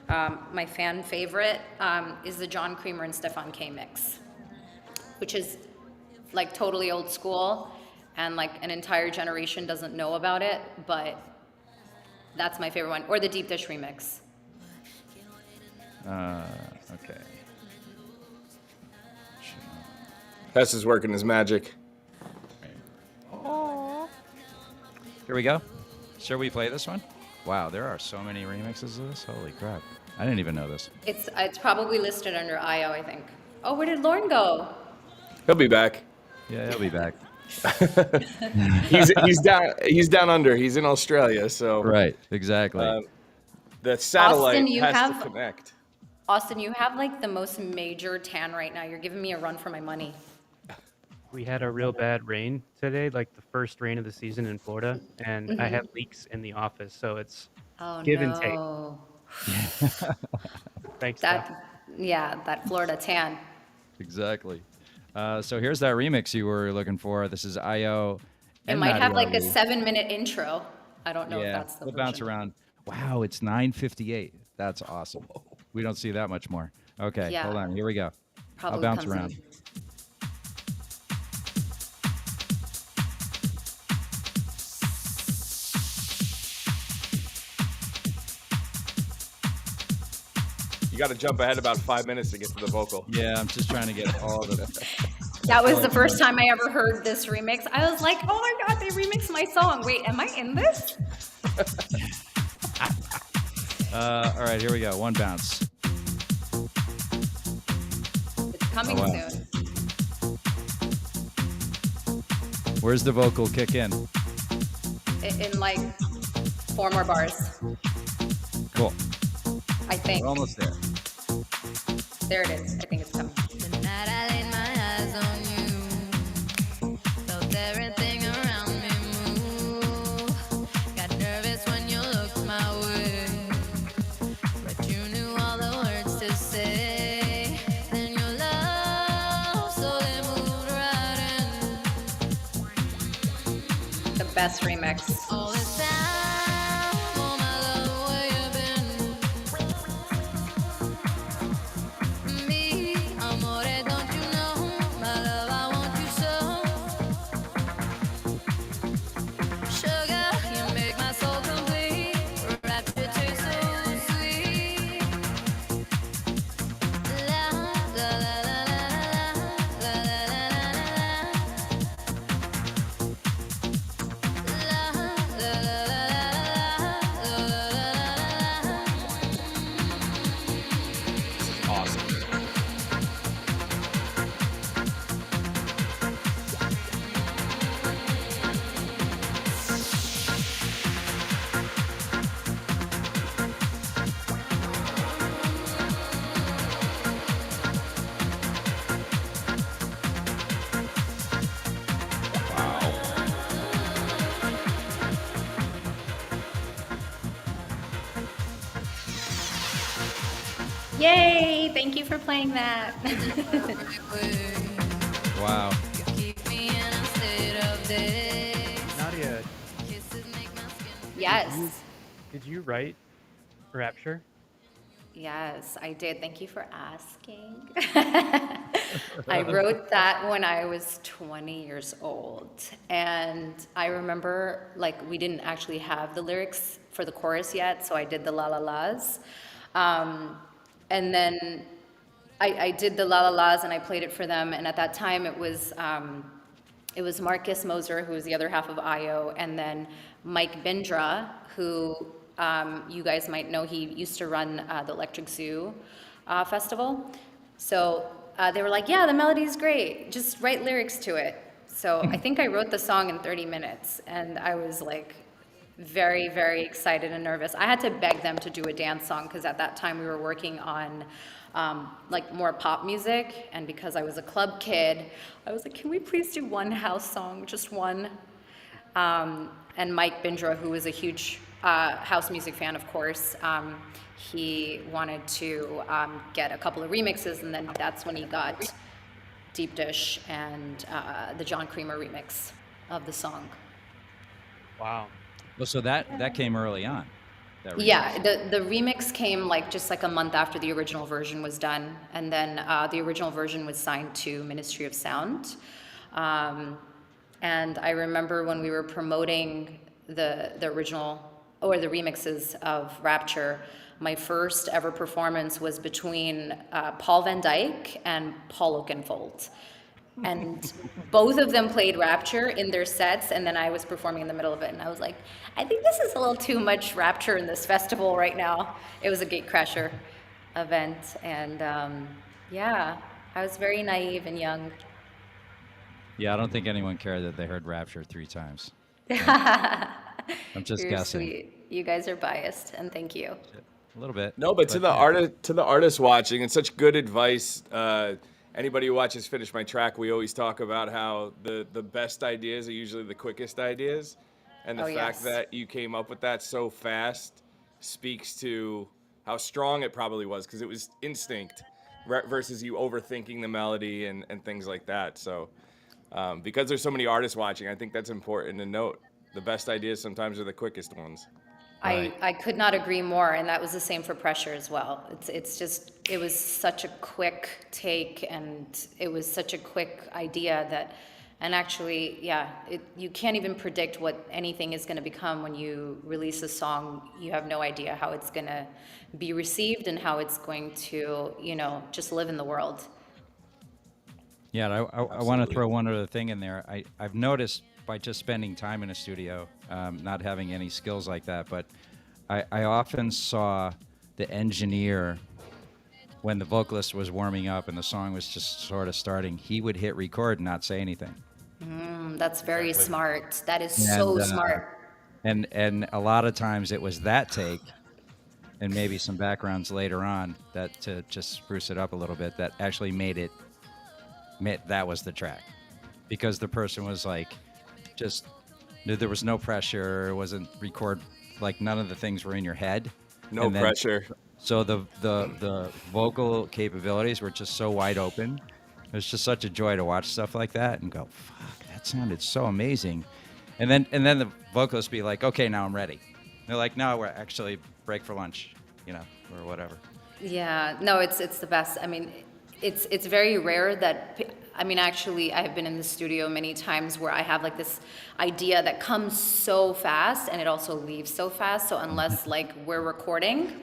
S7: my fan favorite is the John Creamer and Stefan K mix, which is like totally old school, and like an entire generation doesn't know about it, but that's my favorite one. Or the Deep Dish remix.
S6: Okay.
S3: Tess is working his magic.
S6: Here we go. Shall we play this one? Wow, there are so many remixes of this. Holy crap. I didn't even know this.
S7: It's probably listed under IO, I think. Oh, where did Lauren go?
S3: He'll be back.
S6: Yeah, he'll be back.
S3: He's down under. He's in Australia, so
S6: Right, exactly.
S3: the satellite
S7: Austin, you
S3: has
S7: have-
S3: to connect.
S7: Austin, you have like the most major tan right now. You're giving me a run for my money.
S4: We had a real bad rain today, like the first rain of the season in Florida, and I have leaks in the office, so it's
S7: Oh
S4: give
S7: no.
S4: and take. Thanks. Steph.
S7: That Florida tan.
S6: Exactly. So here's that remix you were looking for. This is IO.
S7: It
S6: and
S7: might have
S6: Nadia
S7: like a
S6: Ali.
S7: 7-minute intro. I don't know if
S6: Yeah,
S7: that's the
S6: we'll
S7: version.
S6: bounce around. Wow, it's 9:58. That's awesome. We don't see that much more. Okay,
S7: Yeah.
S6: hold on. Here we go.
S7: Probably
S6: I'll bounce
S7: comes
S6: around.
S7: in.
S3: You got to jump ahead about 5 minutes to get to the vocal.
S6: Yeah, I'm just trying to get all the.
S7: That was the first time I ever heard this remix. I was like, oh my God, they remixed my song. Wait, am I in this?
S6: All right, here we go. One bounce.
S7: It's coming
S6: Oh, wow.
S7: soon.
S6: Where's the vocal kick in?
S7: In like 4 more bars,
S6: Cool.
S7: I think.
S6: We're almost there.
S7: There it is. I think it's coming.
S2: The night I laid my eyes on you, felt everything around me move. Got nervous when you looked my way, but you knew all the words to say. Then your love slowly moved right in.
S7: The best remix.
S2: All this time, oh my love, where you been? Me, amore, don't you know? My love, I want you so. Sugar, you make my soul complete. Rapture tastes so sweet. La la la la la la la la la
S3: Awesome.
S7: Yay! Thank you for playing that.
S6: Wow.
S2: Keep me in a state of daze.
S4: Nadia,
S2: Kisses make my skin.
S7: Yes.
S4: did you write Rapture?
S7: Yes, I did. Thank you for asking. I wrote that when I was 20 years old. And I remember, like, we didn't actually have the lyrics for the chorus yet, so I did the la la las. And then I did the la la las and I played it for them. And at that time, it was Marcus Moser, who was the other half of IO, and then Mike Bindra, who you guys might know. He used to run the Electric Zoo festival. So they were like, yeah, the melody's great. Just write lyrics to it. So I think I wrote the song in 30 minutes, and I was like very, very excited and nervous. I had to beg them to do a dance song because at that time we were working on like more pop music, and because I was a club kid, I was like, can we please do one house song, just one? And Mike Bindra, who was a huge house music fan, of course, he wanted to get a couple of remixes, and then that's when he got Deep Dish and the John Creamer remix of the song.
S4: Wow.
S6: Well, so that came early on. That
S7: Yeah,
S6: remix.
S7: the remix came like just like a month after the original version was done, and then the original version was signed to Ministry of Sound. Um, and I remember when we were promoting the original or the remixes of Rapture, my first ever performance was between Paul Van Dyke and Paul Oakenfold. And both of them played Rapture in their sets, and then I was performing in the middle of it, and I was like, I think this is a little too much Rapture in this festival right now. It was a Gatecrasher event, and yeah, I was very naive and young.
S6: Yeah, I don't think anyone cared that they heard Rapture 3 times. I'm just
S7: You're
S6: guessing.
S7: sweet. You guys are biased, and thank you.
S6: A little bit.
S3: No, but to the
S6: yeah.
S3: artist watching, and such good advice. Anybody who watches Finish My Track, we always talk about how the best ideas are usually the quickest ideas, and the
S7: Oh,
S3: fact
S7: yes.
S3: that you came up with that so fast speaks to how strong it probably was, because it was instinct versus you overthinking the melody and things like that. So because there's so many artists watching, I think that's important to note. The best ideas sometimes are the quickest ones.
S6: Right.
S7: I could not agree more, and that was the same for Pressure as well. It's just, it was such a quick take, and it was such a quick idea that, and actually, yeah, you can't even predict what anything is gonna become when you release a song. You have no idea how it's gonna be received and how it's going to, just live in the world.
S6: Yeah, and I want to
S3: Absolutely.
S6: throw one other thing in there. I've noticed by just spending time in a studio, not having any skills like that, but I often saw the engineer when the vocalist was warming up and the song was just sort of starting. He would hit record and not say anything.
S7: That's very smart. That is
S6: And
S7: so smart.
S6: and a lot of times it was that take and maybe some backgrounds later on that to just spruce it up a little bit that actually made that was the track, because the person was like, just there was no pressure. It wasn't record, like none of the things were in your head.
S3: No
S6: And then,
S3: pressure.
S6: so the vocal capabilities were just so wide open. It was just such a joy to watch stuff like that and go, fuck, that sounded so amazing. And then the vocalists be like, okay, now I'm ready. They're like, no, we're actually break for lunch, or whatever.
S7: Yeah, no, it's the best. I mean, it's very rare that I mean, actually, I have been in the studio many times where I have like this idea that comes so fast and it also leaves so fast. So unless like we're recording,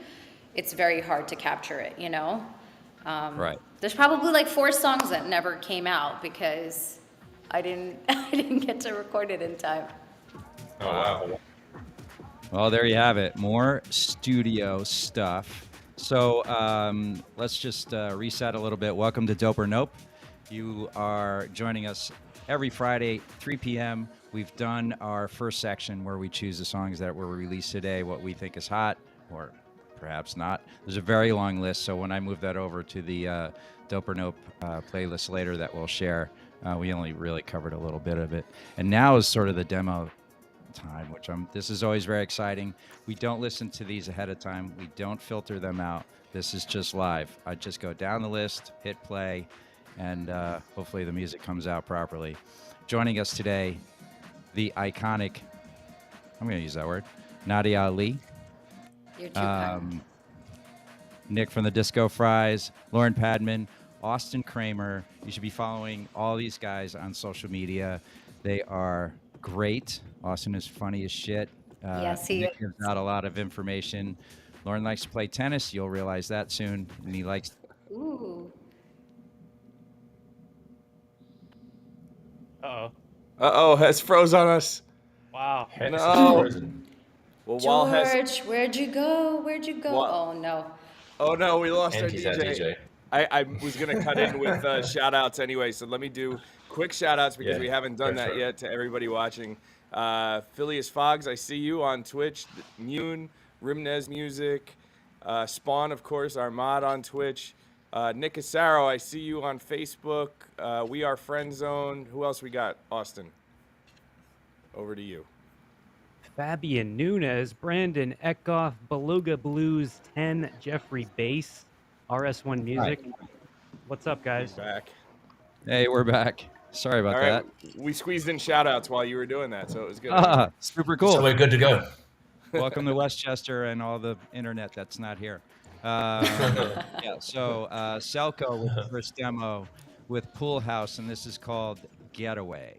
S7: it's very hard to capture it.
S6: Right.
S7: There's probably like 4 songs that never came out because I didn't I didn't get to record it in time.
S8: Oh, wow.
S6: Well, there you have it. More studio stuff. So let's just reset a little bit. Welcome to Dope or Nope. You are joining us every Friday, 3 p.m. We've done our first section where we choose the songs that were released today, what we think is hot, or perhaps not. There's a very long list, so when I move that over to the Dope or Nope playlist later that we'll share, we only really covered a little bit of it. And now is sort of the demo time, which this is always very exciting. We don't listen to these ahead of time. We don't filter them out. This is just live. I just go down the list, hit play, and hopefully the music comes out properly. Joining us today, the iconic, I'm going to use that word, Nadia Ali,
S7: You're too kind.
S6: Nick from the Disco Fries, Lauren Padman, Austin Kramer. You should be following all these guys on social media. They are great. Austin is funny as shit.
S7: Yes, he
S6: Nick
S7: is.
S6: gives out a lot of information. Lauren likes to play tennis. You'll realize that soon. And he likes.
S7: Ooh.
S4: Uh-oh.
S3: Uh-oh, Hess froze on us.
S4: Wow.
S3: No. Well, while Hess...
S7: George, where'd you go? Where'd you go?
S3: What?
S7: Oh no.
S3: Oh, no, we lost our
S8: Andy's our
S3: DJ.
S8: DJ.
S3: I was going to cut in with shout-outs anyway, so let me do quick shout-outs because
S8: Yeah,
S3: we haven't done
S8: go for
S3: that
S8: it.
S3: yet to everybody watching. Phileas Foggs, I see you on Twitch. Mune, Rimnez Music. Spawn, of course, our mod on Twitch. Nick Asaro, I see you on Facebook. We Are Friend Zone. Who else we got? Austin, over to you.
S4: Fabian Nunez, Brandon Eckhoff, Beluga Blues 10, Jeffrey Bass, RS1 Music. What's up, guys?
S3: Back.
S6: Hey, we're back. Sorry about
S3: All
S6: that.
S3: right, we squeezed in shout-outs while you were doing that, so it was good.
S6: Super cool.
S9: So we're good to go.
S6: Welcome to Westchester and all the internet that's not here. Yeah, so Selco with the first demo with Pool House, and this is called Getaway.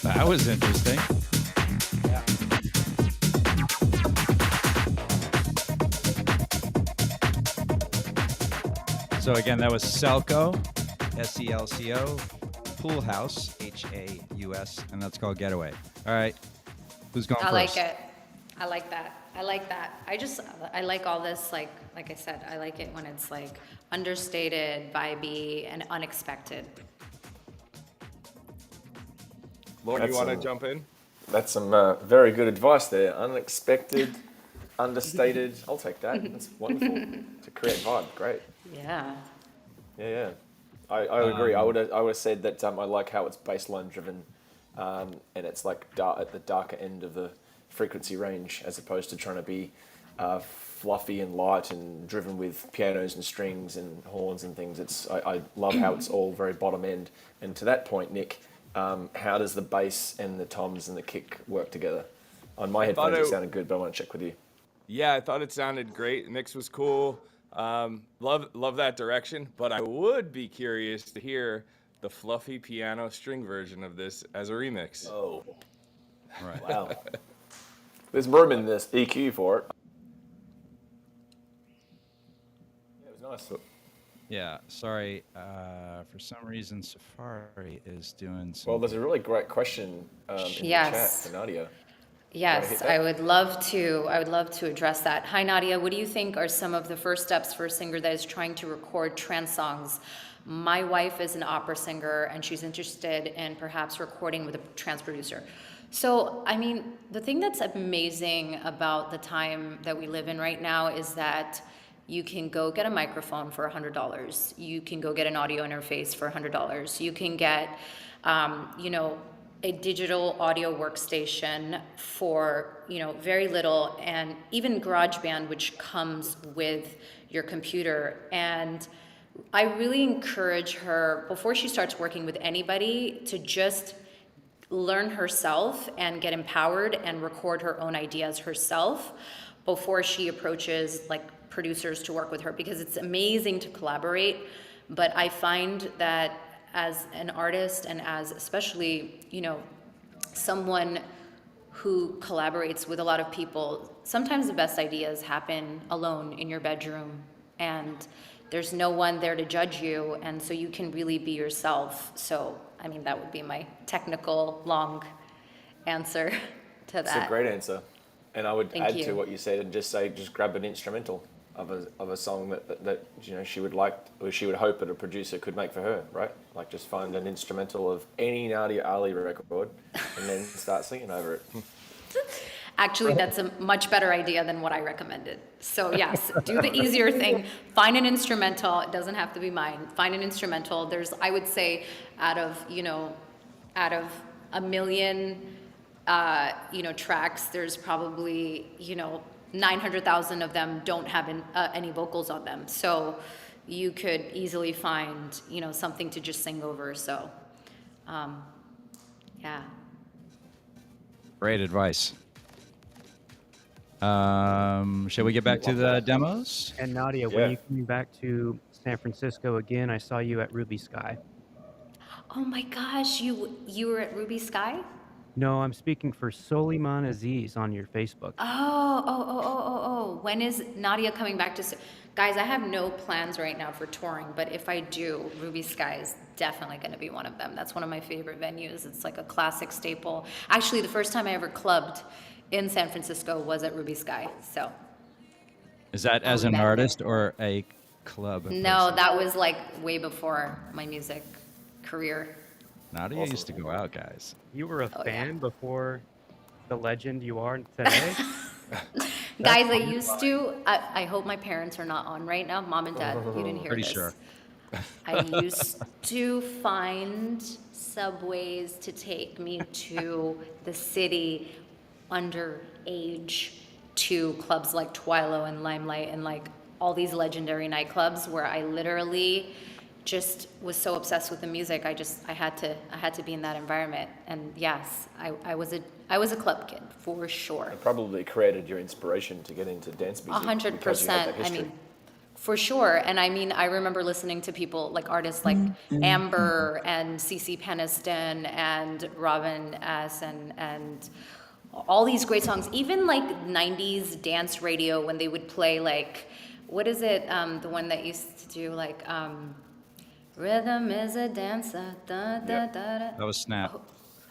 S6: That was interesting. So again, that was Selco, Selco, Pool House, Haus, and that's called Getaway. All right, who's going
S7: I
S6: first?
S7: like it. I like that. I like that. I like all this, like I said, I like it when it's like understated, vibey, and unexpected.
S3: Lauren, you
S8: That's
S3: want to
S8: some-
S3: jump in?
S8: That's some very good advice there. Unexpected, understated. I'll take that. That's wonderful to create vibe. Great.
S7: Yeah.
S8: Yeah. I agree. I would have said that I like how it's baseline driven, and it's like at the darker end of the frequency range, as opposed to trying to be fluffy and light and driven with pianos and strings and horns and things. I love how it's all very bottom end. And to that point, Nick, how does the bass and the toms and the kick work together? On my headphones, it sounded good, but I want to check with you.
S3: Yeah, I thought it sounded great. The mix was cool. Love that direction. But I would be curious to hear the fluffy piano string version of this as a remix.
S8: Oh,
S6: Right.
S8: wow. There's room in this EQ for it. Yeah, it was nice.
S6: Yeah, sorry. For some reason, Safari is doing some.
S8: Well, there's a really great question in the chat
S7: Yes.
S8: for Nadia.
S7: Yes,
S8: hit that?
S7: I would love to address that. Hi Nadia, what do you think are some of the first steps for a singer that is trying to record trance songs? My wife is an opera singer and she's interested in perhaps recording with a trance producer. So, I mean, the thing that's amazing about the time that we live in right now is that you can go get a microphone for $100. You can go get an audio interface for $100. You can get, a digital audio workstation for, very little, and even GarageBand, which comes with your computer. And I really encourage her, before she starts working with anybody, to just learn herself and get empowered and record her own ideas herself before she approaches like producers to work with her, because it's amazing to collaborate. But I find that as an artist and as especially, someone who collaborates with a lot of people, sometimes the best ideas happen alone in your bedroom, and there's no one there to judge you, and so you can really be yourself. So, I mean, that would be my technical, long answer to that.
S8: It's a great answer. And I would
S7: Thank
S8: add
S7: you.
S8: to what you said and just say, just grab an instrumental of a song that she would like, or she would hope that a producer could make for her, right? Like just find an instrumental of any Nadia Ali record and then start singing over it.
S7: Actually, that's a much better idea than what I recommended. So yes, do the easier thing. Find an instrumental. It doesn't have to be mine. Find an instrumental. There's, I would say, out of a million, tracks, there's probably, 900,000 of them don't have any vocals on them. So you could easily find, something to just sing over. So, yeah.
S6: Great advice. Shall we get back to the demos?
S9: And Nadia,
S8: Yeah.
S9: when you coming back to
S4: San Francisco again. I saw you at Ruby Sky.
S7: Oh my gosh, you were at Ruby Sky?
S4: No, I'm speaking for Soliman Aziz on your Facebook.
S7: Oh. When is Nadia coming back to? Guys, I have no plans right now for touring, but if I do, Ruby Sky is definitely going to be one of them. That's one of my favorite venues. It's like a classic staple. Actually, the first time I ever clubbed in San Francisco was at Ruby Sky. So
S6: Is that as
S7: I'll be
S6: an
S7: back there.
S6: artist or a club
S7: No,
S6: person?
S7: that was like way before my music career.
S6: Nadia used to go out, guys.
S4: You were a
S7: Oh, yeah.
S4: fan before the legend you are today?
S7: Guys, I used to, I hope my parents are not on right now. Mom and Dad, you didn't hear
S6: Pretty
S7: this.
S6: sure.
S7: I used to find subways to take me to the city underage to clubs like Twilo and Limelight and like all these legendary nightclubs where I literally just was so obsessed with the music. I had to be in that environment. And yes, I was a club kid for sure.
S8: It probably created your inspiration to get into dance music. because you had
S7: 100%.
S8: that
S7: I
S8: history.
S7: mean, for sure. And I mean, I remember listening to people like artists like Amber and CeCe Peniston and Robin S. and all these great songs. Even like 90s dance radio when they would play like, what is it? The one that used to do like, rhythm is a dancer. Da, da,
S8: Yep.
S7: da, da.
S6: That was Snap.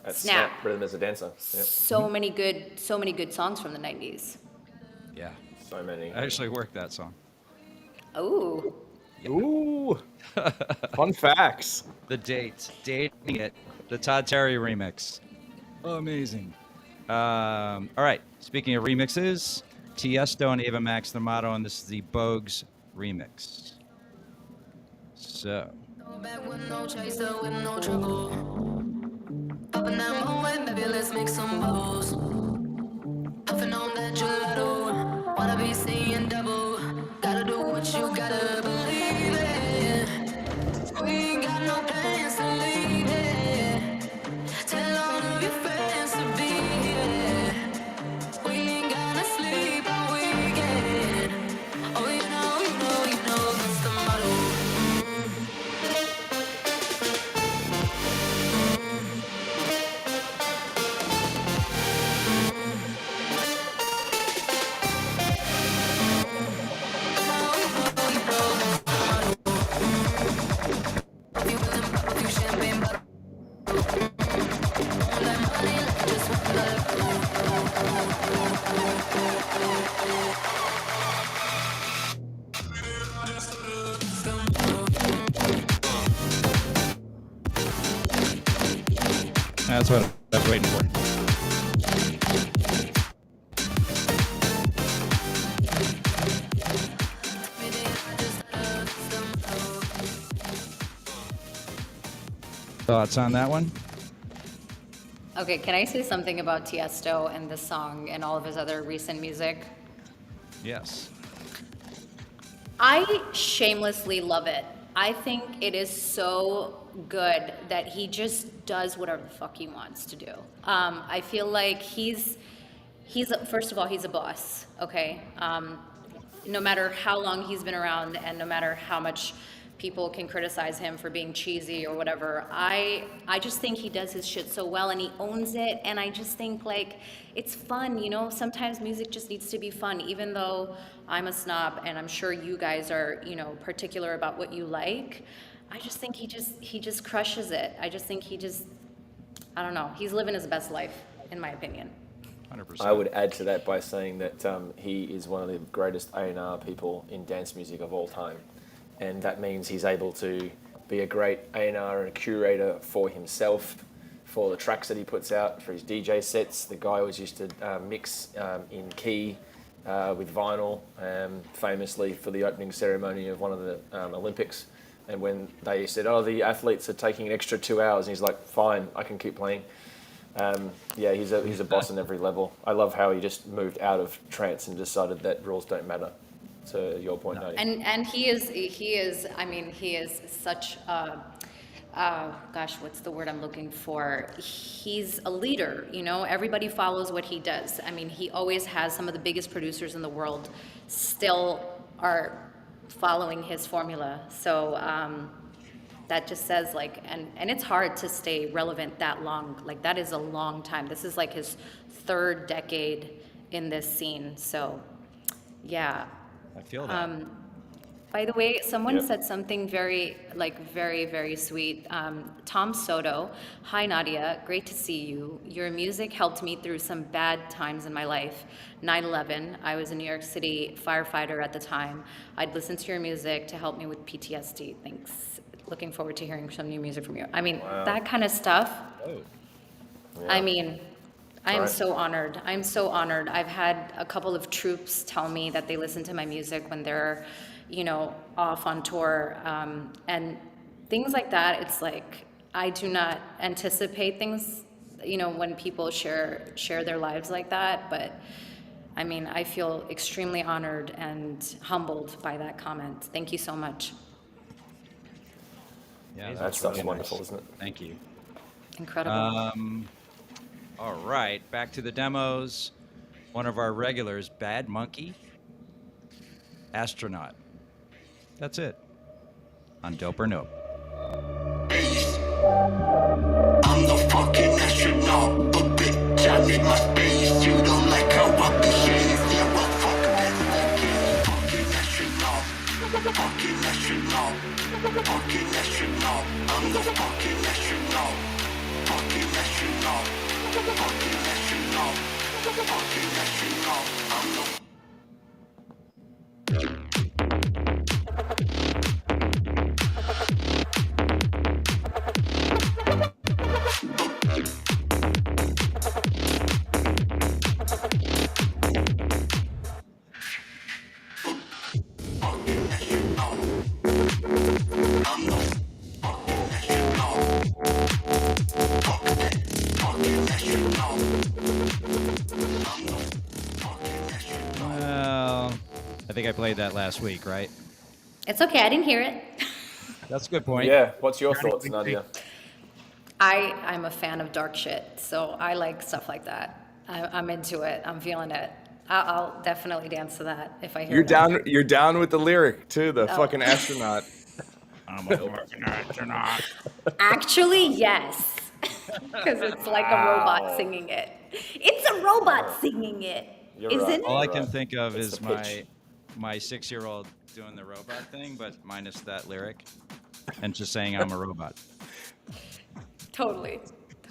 S8: That's
S7: Snap.
S8: Rhythm as a Dancer. Yep.
S7: So many good songs from the 90s.
S6: Yeah.
S8: So many.
S6: I actually worked that song.
S7: Oh,
S3: Ooh, fun facts.
S6: The dates, dating it, the Todd Terry remix. Amazing. All right. Speaking of remixes, Tiesto and Ava Max the motto, and this is the Bogues remix. So,
S2: Back with no chaser, with no trouble. Popping that moment, baby, let's make some bubbles. Puffing on that gelato, wanna be seeing double. Gotta do what you gotta believe it. We ain't got no plans to leave it. Tell all of your friends to be here. We ain't gonna sleep all weekend. Oh, you know, that's the motto.
S6: that's what I was waiting for. Thoughts on that one?
S7: okay. Can I say something about Tiesto and this song and all of his other recent music?
S6: Yes.
S7: I shamelessly love it. I think it is so good that he just does whatever the fuck he wants to do. I feel like first of all, he's a boss, okay? No matter how long he's been around and no matter how much people can criticize him for being cheesy or whatever, I just think he does his shit so well and he owns it. And I just think like it's fun, you know. Sometimes music just needs to be fun, even though I'm a snob and I'm sure you guys are, you know, particular about what you like. I just think he just crushes it. I just think I don't know, he's living his best life, in my opinion.
S6: 100%.
S8: I would add to that by saying that he is one of the greatest A&R people in dance music of all time. And that means he's able to be a great A&R and a curator for himself, for the tracks that he puts out, for his DJ sets. The guy was used to mix in key with vinyl, famously for the opening ceremony of one of the Olympics. And when they said, oh, the athletes are taking an extra 2 hours, and he's like, fine, I can keep playing. Yeah, he's a boss on every level. I love how he just moved out of trance and decided that rules don't matter. To your point, Nadia.
S7: And he is, I mean, he is such gosh, what's the word I'm looking for? He's a leader, you know, everybody follows what he does. I mean, he always has some of the biggest producers in the world still are following his formula. So that just says like, and it's hard to stay relevant that long. Like that is a long time. This is like his third decade in this scene. So yeah.
S6: I feel that.
S7: By the way, someone
S8: Yep.
S7: said something very, very sweet. Tom Soto, hi Nadia, great to see you. Your music helped me through some bad times in my life. 9/11, I was a New York City firefighter at the time. I'd listen to your music to help me with PTSD. Thanks. Looking forward to hearing some new music from you. I mean, that kind of stuff.
S6: Oh.
S7: I mean, I am
S8: Right.
S7: so honored. I'm so honored. I've had a couple of troops tell me that they listen to my music when they're, off on tour, and things like that. It's like I do not anticipate things, when people share their lives like that. But I mean, I feel extremely honored and humbled by that comment. Thank you so much.
S6: Yeah,
S8: That
S6: that's
S8: stuff's
S6: really
S8: wonderful,
S6: nice.
S8: isn't it?
S6: Thank you.
S7: Incredible.
S6: All right, back to the demos. One of our regulars, Bad Monkey, Astronaut. That's it. On Dope or Nope.
S1: I'm the fucking astronaut, but bitch, I need my space. You don't like how I behave. Yeah, well, fuck that. Fucking astronaut, fucking astronaut, fucking astronaut. I'm the fucking astronaut, fucking astronaut, fucking astronaut, fucking astronaut. I'm the
S6: Well, I think I played that last week, right?
S7: It's okay. I didn't hear it.
S6: That's a good point.
S8: Yeah. What's your thoughts, Nadia?
S7: I'm a fan of dark shit, so I like stuff like that. I'm into it. I'm feeling it. I'll definitely dance to that if I hear
S3: You're
S7: that.
S3: down. You're down with the lyric too. The
S7: Oh.
S3: fucking astronaut.
S6: I'm a fucking astronaut.
S7: Actually, yes, because it's like a robot singing it. It's a robot singing it,
S8: You're
S7: isn't
S8: right.
S7: it?
S6: All I can think of
S8: It's
S6: is
S8: the pitch.
S6: my 6-year-old doing the robot thing, but minus that lyric, and just saying I'm a robot.
S7: Totally.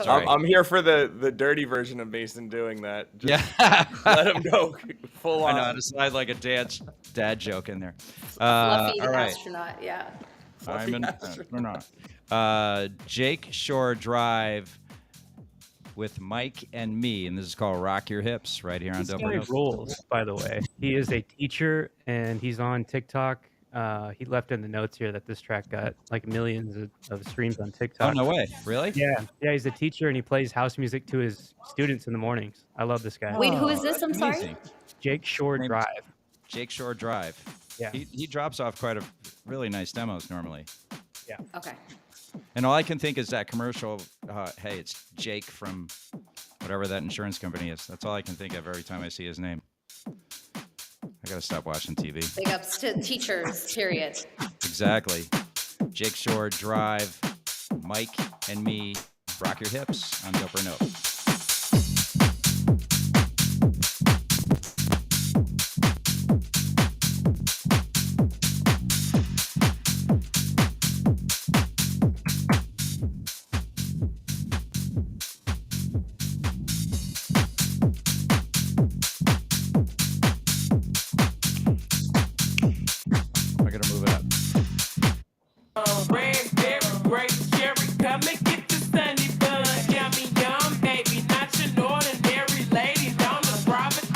S6: Sorry.
S3: I'm here for the dirty version of Mason doing that. Just
S6: Yeah.
S3: let him go full
S6: I
S3: on.
S6: know how to slide like a dad joke in there.
S7: Fluffy
S6: all
S7: the
S6: right.
S7: astronaut, yeah.
S6: I'm an astronaut. Jake Shore Drive with Mike and me, and this is called Rock Your Hips right here on
S4: This
S6: Dope
S4: guy
S6: or Nope.
S4: rules, by the way. He is a teacher and he's on TikTok. He left in the notes here that this track got like millions of streams on
S6: Oh,
S4: TikTok.
S6: no way. Really?
S4: Yeah, he's a teacher and he plays house music to his students in the mornings. I love this guy.
S7: Wait, who is
S6: Oh,
S7: this? I'm
S6: that's
S7: sorry?
S6: amazing.
S4: Jake Shore
S6: Name's-
S4: Drive.
S6: Jake Shore Drive.
S4: Yeah.
S6: He drops off quite a really nice demos normally.
S7: Okay.
S6: And all I can think is that commercial, hey, it's Jake from whatever that insurance company is. That's all I can think of every time I see his name. I gotta stop watching TV.
S7: Big ups to teachers, period.
S6: Exactly. Jake Shore Drive, Mike and me, Rock Your Hips on Dope or Nope. I gotta move it up.
S1: Raspberry, grape, cherry, come and get the sunny bun. Yummy, yum, baby, not your ordinary lady. Down the private,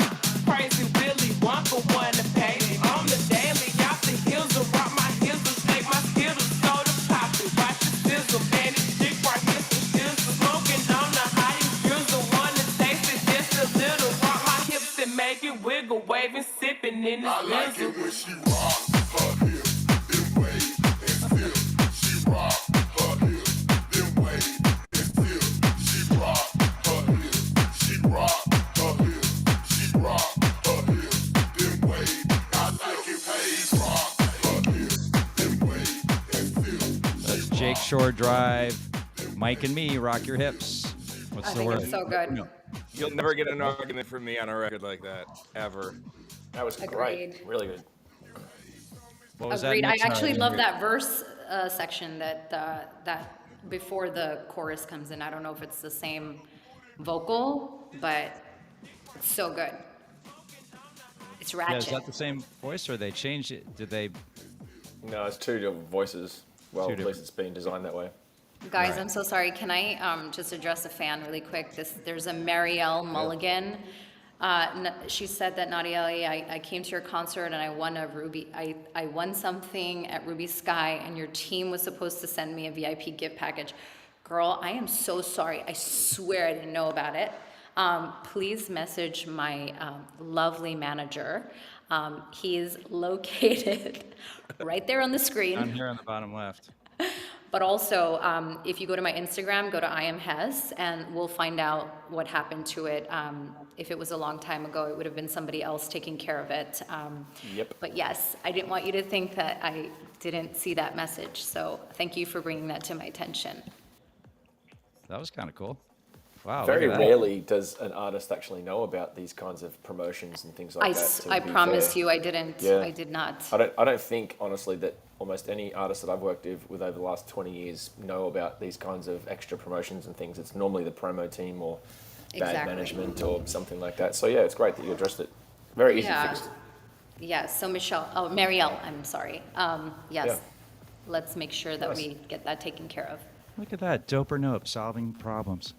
S1: crazy Willy Wonka wanna pay. On the daily, out the hills, to rock my heels, to take my skittles, soda poppin', watch the sizzle, man, it's dick right here, some sizzle. Smoking on the highest drizzle, wanna taste it just a little. Rock my hips and make it wiggle, waving, sipping in the drizzle.
S9: When she rock her hips, then wave and still. She rock her hips, then wave and still. She rock her hips, she rock her hips, she rock her hips, then wave. I like it, hey, rock her
S6: Lakeshore Drive, Mike and me, rock your hips. What's
S7: I
S6: the
S7: think
S6: word?
S7: it's so good.
S6: No.
S3: You'll never get an argument from me on a record like that, ever.
S8: That was
S7: Agreed.
S8: great. Really good.
S6: What was
S7: Agreed.
S6: that?
S7: I
S6: Nick? Sorry,
S7: actually
S6: didn't
S7: love
S6: hear.
S7: that verse section that before the chorus comes in. I don't know if it's the same vocal, but it's so good. It's
S6: Yeah, is
S7: ratchet.
S6: that the same voice, or they changed it? Did they?
S8: No, it's two different voices. Well,
S6: Two
S8: at
S6: different.
S8: least it's been designed that way.
S7: Guys,
S6: Right.
S7: I'm so sorry. Can I just address a fan really quick? There's a Marielle Mulligan. She said that Nadia Ali, I came to your concert and I won a Ruby. I won something at Ruby Sky, and your team was supposed to send me a VIP gift package. Girl, I am so sorry. I swear I didn't know about it. Please message my lovely manager. He's located right there on the screen.
S6: Down here on the bottom left.
S7: But also, if you go to my Instagram, go to I am Hess, and we'll find out what happened to it. If it was a long time ago, it would have been somebody else taking care of it.
S8: Yep.
S7: But yes, I didn't want you to think that I didn't see that message. So thank you for bringing that to my attention.
S6: That was kind of cool. Wow.
S8: Very
S6: look at that.
S8: rarely does an artist actually know about these kinds of promotions and things like that.
S7: I
S8: to be
S7: promise
S8: fair.
S7: you I didn't.
S8: Yeah.
S7: I did not.
S8: I don't think, honestly, that almost any artist that I've worked with over the last 20 years know about these kinds of extra promotions and things. It's normally the promo team or bad
S7: Exactly.
S8: management or something like that. So yeah, it's great that you addressed it. Very easy
S7: Yeah.
S8: fixed.
S7: Yeah, so Marielle, I'm sorry. Yes,
S8: Yeah.
S7: let's make sure that
S8: Nice.
S7: we get that taken care of.
S6: Look at that. Dope or nope, solving problems.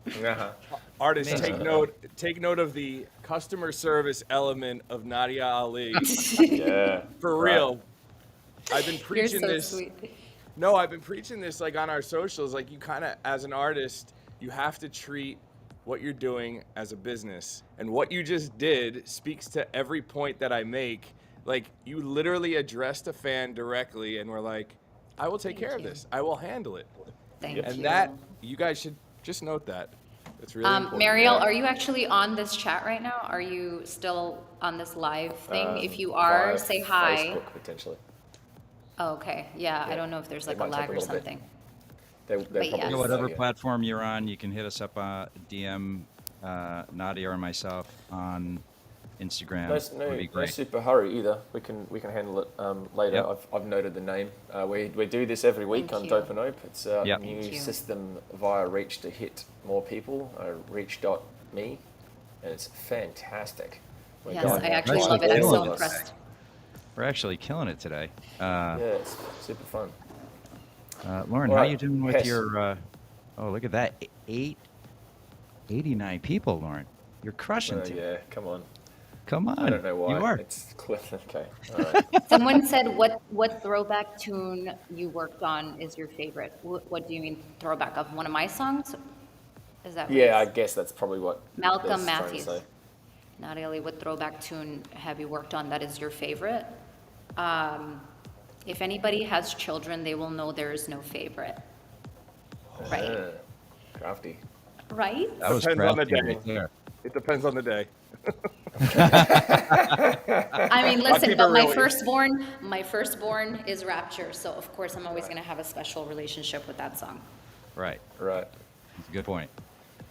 S8: Uh-huh.
S3: Artists,
S6: Amazing.
S3: take note of the customer service element of Nadia Ali.
S8: Yeah.
S3: For
S8: Right.
S3: real. I've been
S7: You're
S3: preaching
S7: so
S3: this.
S7: sweet.
S3: No, I've been preaching this like on our socials. Like, you kind of, as an artist, you have to treat what you're doing as a business. And what you just did speaks to every point that I make. Like, you literally addressed a fan directly and were like, I will take care of
S7: you.
S3: this. I will handle it.
S7: Thank
S3: And
S7: you.
S3: that, you guys should just note that. It's really important.
S7: Marielle, are you actually on this chat right now? Are you still on this live thing? If you are,
S8: Via
S7: say hi.
S8: Facebook, potentially.
S7: Oh, okay, yeah, I don't know if there's
S8: It
S7: like a
S8: might take
S7: lag
S8: a
S7: or
S8: little bit.
S7: something.
S8: They're
S7: But
S8: probably
S7: yes.
S6: Yeah, whatever
S8: yeah.
S6: platform you're on, you can hit us up, DM Nadia or myself on Instagram. Would be
S8: No
S6: great.
S8: super hurry either. We can handle it later.
S6: Yep.
S8: I've noted the name. We do this every week
S7: Thank
S8: on
S7: you.
S8: Dope and Ope. It's a
S6: Yep.
S8: new
S7: Thank you.
S8: system via Reach to hit more people. Reach.me, and it's fantastic. We're
S7: Yes,
S8: going
S7: I
S8: out
S7: actually
S8: to
S7: love it. I'm
S8: all
S7: so
S8: of us.
S7: impressed.
S6: We're actually killing it today.
S8: Yeah, it's super fun.
S6: Lauren,
S8: All
S6: how
S8: right,
S6: you doing with
S8: Hess.
S6: your? Oh, look at that. 89 people, Lauren. You're crushing it.
S8: Yeah, come on.
S6: Come on.
S8: I don't know why.
S6: You are.
S8: It's clear. Okay. All right.
S7: Someone said, what throwback tune you worked on is your favorite? What do you mean throwback of one of my songs? Is that what
S8: Yeah, I
S7: it's-
S8: guess that's probably what.
S7: Malcolm
S8: that's trying to
S7: Matthews.
S8: say.
S7: Nadia Ali, what throwback tune have you worked on that is your favorite? If anybody has children, they will know there is no favorite. Right?
S8: Ah, crafty.
S7: Right?
S6: That was
S3: Depends on the
S6: crafty
S3: day.
S6: right there.
S3: It depends on the day.
S7: I mean, listen,
S3: keep
S7: but
S3: it
S7: my
S3: real.
S7: firstborn is Rapture, so of course I'm always gonna have a special relationship with that song.
S6: Right.
S8: Right.
S6: That's a good point.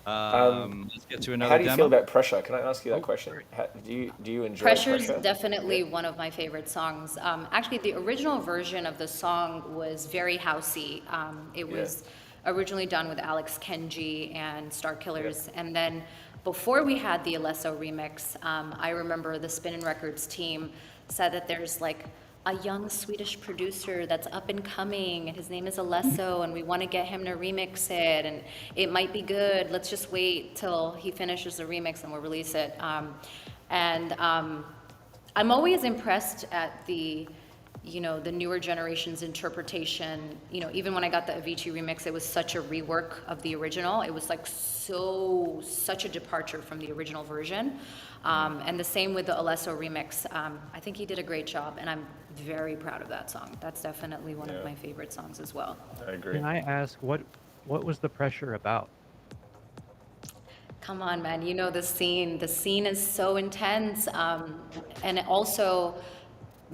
S6: Let's get to another
S8: How do you
S6: demo.
S8: feel about Pressure? Can I ask you that question? Do you enjoy
S7: Pressure's
S8: Pressure?
S7: definitely one of my favorite songs. Actually, the original version of the song was very housey. It was originally done with Alex Kenji and Star Killers, and then before we had the Alesso remix, I remember the Spinnin' Records team said that there's like a young Swedish producer that's up and coming, and his name is Alesso, and we want to get him to remix it, and it might be good. Let's just wait till he finishes the remix and we'll release it. I'm always impressed at the newer generation's interpretation. Even when I got the Avicii remix, it was such a rework of the original. It was like such a departure from the original version. And the same with the Alesso remix. I think he did a great job, and I'm very proud of that song. That's definitely one of my favorite songs as well.
S8: I agree.
S4: Can I ask what was the pressure about?
S7: Come on, man. You know the scene. The scene is so intense. And also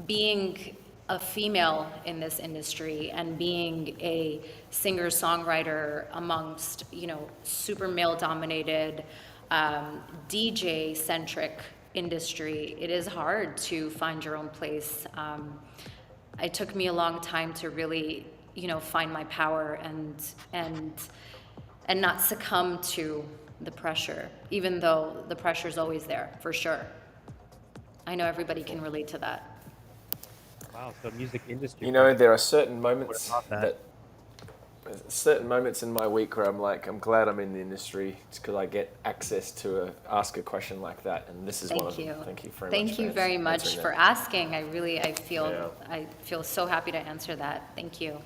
S7: being a female in this industry and being a singer-songwriter amongst, super male-dominated, DJ-centric industry, it is hard to find your own place. It took me a long time to really, find my power and not succumb to the pressure, even though the pressure is always there, for sure. I know everybody can relate to that.
S4: Wow, so music industry.
S8: There are certain moments
S4: thought that.
S8: that certain moments in my week where I'm like, I'm glad I'm in the industry because I get access to ask a question like that, and this is one of them. Thank you very much.
S7: Thank you very much for asking. I feel so happy to answer that. Thank you.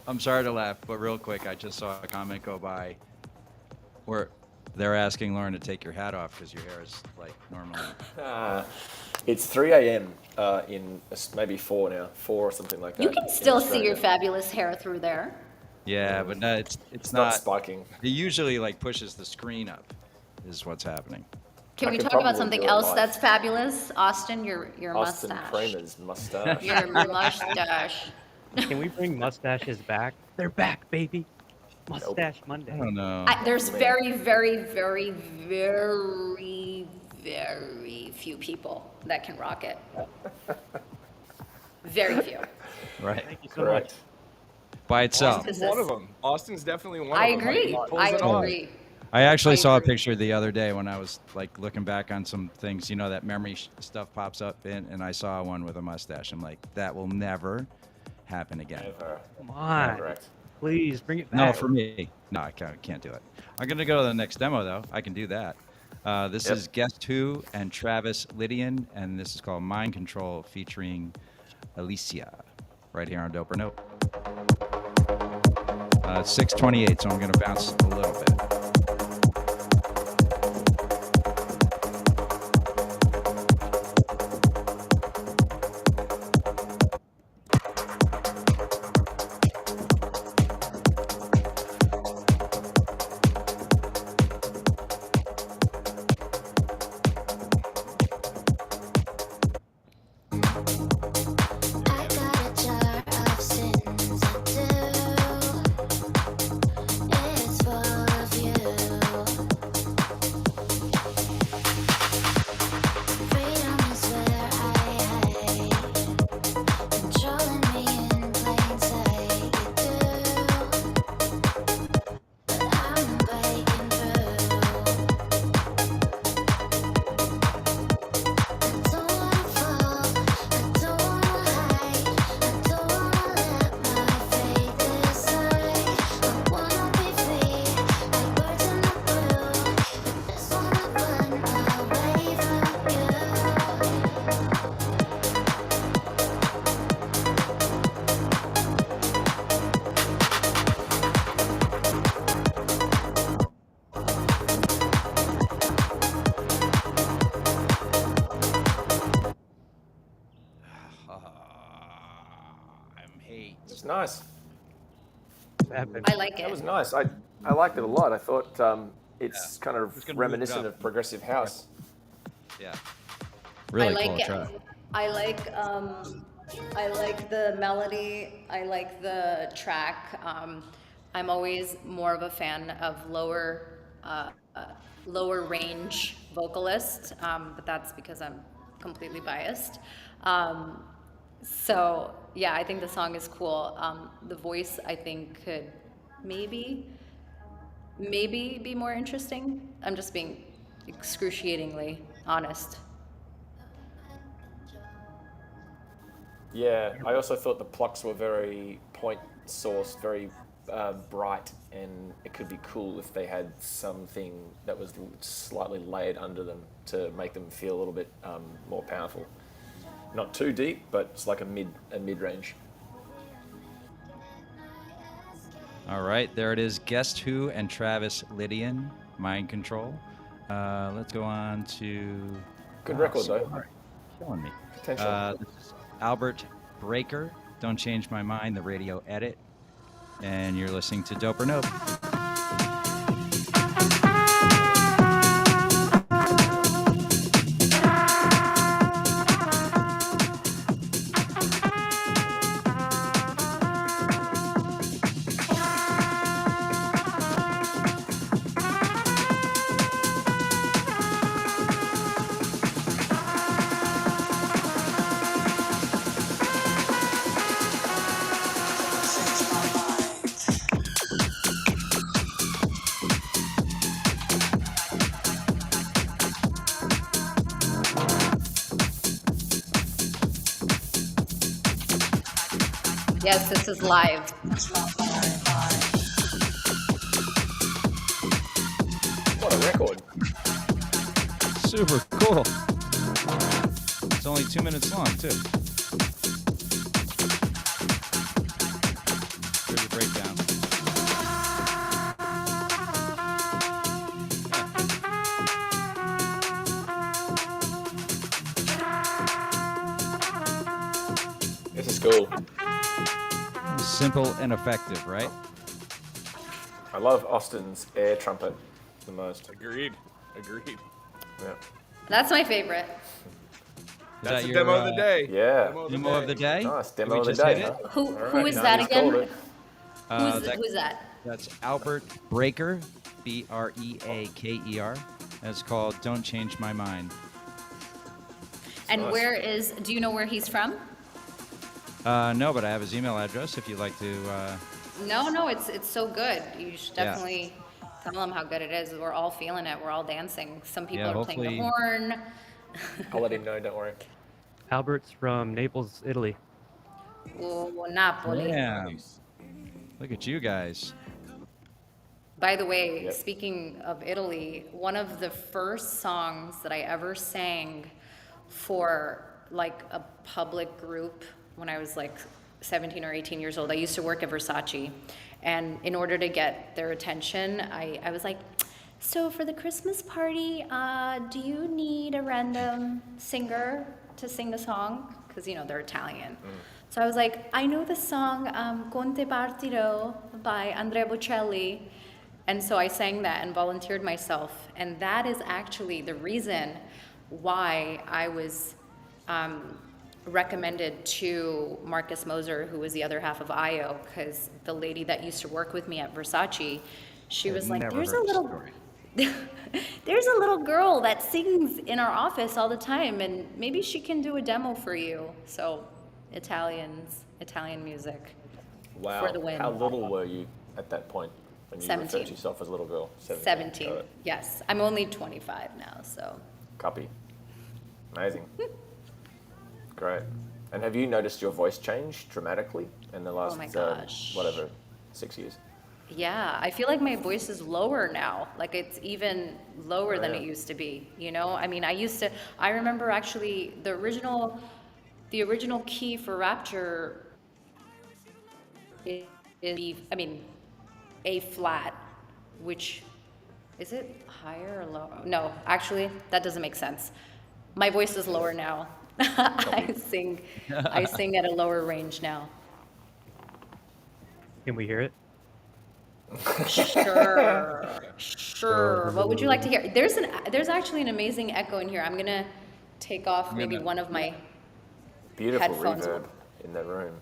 S6: I'm sorry to laugh, but real quick, I just saw a comment go by where they're asking Lauren to take your hat off because your hair is like normally.
S8: It's 3 a.m. In maybe 4 now, 4 or something like that.
S7: You can still see your fabulous hair through there.
S6: Yeah, but no, it's
S8: not spiking.
S6: It usually like pushes the screen up, is what's happening.
S7: Can we talk about something else that's fabulous? Austin, your
S8: Austin
S7: mustache.
S8: Kramer's mustache.
S7: Your mustache.
S4: Can we bring mustaches back? They're back, baby. Mustache Monday.
S6: I don't know.
S7: There's very, very, very, very, very few people that can rock it. Very few.
S6: Right.
S4: Thank you so much.
S6: By itself.
S3: Austin's one of them. Austin's definitely one
S7: I
S3: of them.
S7: agree.
S3: He pulls
S7: I
S3: it off.
S7: agree.
S6: I actually
S7: I
S6: saw a
S7: agree.
S6: picture the other day when I was like looking back on some things, that memory stuff pops up in, and I saw one with a mustache. I'm like, that will never happen again.
S8: Never.
S4: Come on.
S8: Correct.
S4: Please bring it back.
S6: No, for me. No, I can't do it. I'm going to go to the next demo, though. I can do that. This is Guess Who and Travis Lydian, and this is called Mind Control featuring Alicia, right here on Dope or Nope. 6:28, so I'm going to bounce a little bit.
S2: I got a jar of sins to do. It's full of you. Freedom is where I hide, controlling me in plain sight. You do, but I'm breaking through. I don't wanna fall, I don't wanna hide, I don't wanna let my fate decide. I wanna be free, like birds in the blue. I just wanna run away from you.
S6: I'm hate.
S8: It's nice.
S4: Happened.
S7: I like
S8: That was
S7: it.
S8: nice. I liked it a lot. I thought it's kind of
S6: Just gonna move it
S8: reminiscent
S6: up.
S8: of progressive house.
S6: Yeah. Really
S7: I
S6: cool
S7: like
S6: track.
S7: it. I like the melody. I like the track. I'm always more of a fan of lower range vocalists, but that's because I'm completely biased. So yeah, I think the song is cool. The voice I think could maybe be more interesting. I'm just being excruciatingly honest.
S8: Yeah, I also thought the plucks were very point sourced, very bright, and it could be cool if they had something that was slightly layered under them to make them feel a little bit more powerful. Not too deep, but it's like a mid range.
S6: All right, there it is. Guess Who and Travis Lydian, Mind Control. Let's go on to...
S8: Good record, though.
S6: Sorry, killing me.
S8: Potential.
S6: This is Albert Breaker, Don't Change My Mind, the radio edit. And you're listening to Dope or Nope.
S7: Yes, this is live.
S8: What a record.
S6: Super cool. It's only 2 minutes long, too. Here's a breakdown.
S8: This is cool.
S6: Simple and effective, right?
S8: I love Austin's air trumpet the most.
S3: Agreed.
S8: Yeah.
S7: That's my favorite.
S3: That's the demo of the day.
S8: Yeah.
S6: Demo of the day?
S8: Nice
S6: Did
S8: demo
S6: we
S8: of the
S6: just
S8: day.
S6: hit it?
S8: Huh?
S7: Who
S8: All
S7: who
S8: right,
S7: is
S8: now
S7: that
S8: he's
S7: again?
S8: called it.
S7: Who's that?
S6: That's Albert Breaker, Breaker. It's called Don't Change My Mind.
S7: And
S8: Nice.
S7: do you know where he's from?
S6: No, but I have his email address if you'd like to.
S7: No, it's so good. You should
S6: Yeah.
S7: definitely tell him how good it is. We're all feeling it. We're all dancing. Some people
S6: Yeah,
S7: are playing the
S6: hopefully-
S7: horn.
S8: I'll let him know, don't worry.
S4: Albert's from Naples, Italy.
S7: Oh, Napoli.
S6: Yeah. Look at you guys.
S7: By the way,
S8: Yep.
S7: speaking of Italy, one of the first songs that I ever sang for like a public group when I was like 17 or 18 years old, I used to work at Versace. And in order to get their attention, I was like, so for the Christmas party, do you need a random singer to sing the song? Because, you know, they're Italian. So I was like, I know the song Con te partirò by Andrea Bocelli. And so I sang that and volunteered myself. And that is actually the reason why I was recommended to Marcus Moser, who was the other half of IO, because the lady that used to work with me at Versace, she was like,
S6: Never
S7: there's a
S6: heard the
S7: little
S6: story.
S7: there's a little girl that sings in our office all the time, and maybe she can do a demo for you. So Italian music.
S8: Wow.
S7: For the win.
S8: How little were you at that point when you referred
S7: 17.
S8: to yourself as a little girl?
S7: 17,
S8: Got it.
S7: yes. I'm only 25 now, so.
S8: Copy. Amazing. Great. And have you noticed your voice change dramatically in the last,
S7: my gosh.
S8: 6 years?
S7: Yeah, I feel like my voice is lower now. Like it's even lower than it
S8: yeah.
S7: used to be, you know? I mean, I remember actually the original key for Rapture is A flat, which, is it higher or lower? No, actually, that doesn't make sense. My voice is lower now. I sing at a lower range now.
S4: Can we hear it?
S7: Sure. What would you like to hear? There's actually an amazing echo in here. I'm gonna take off maybe one of my.
S8: Beautiful
S7: Headphones.
S8: reverb in that room.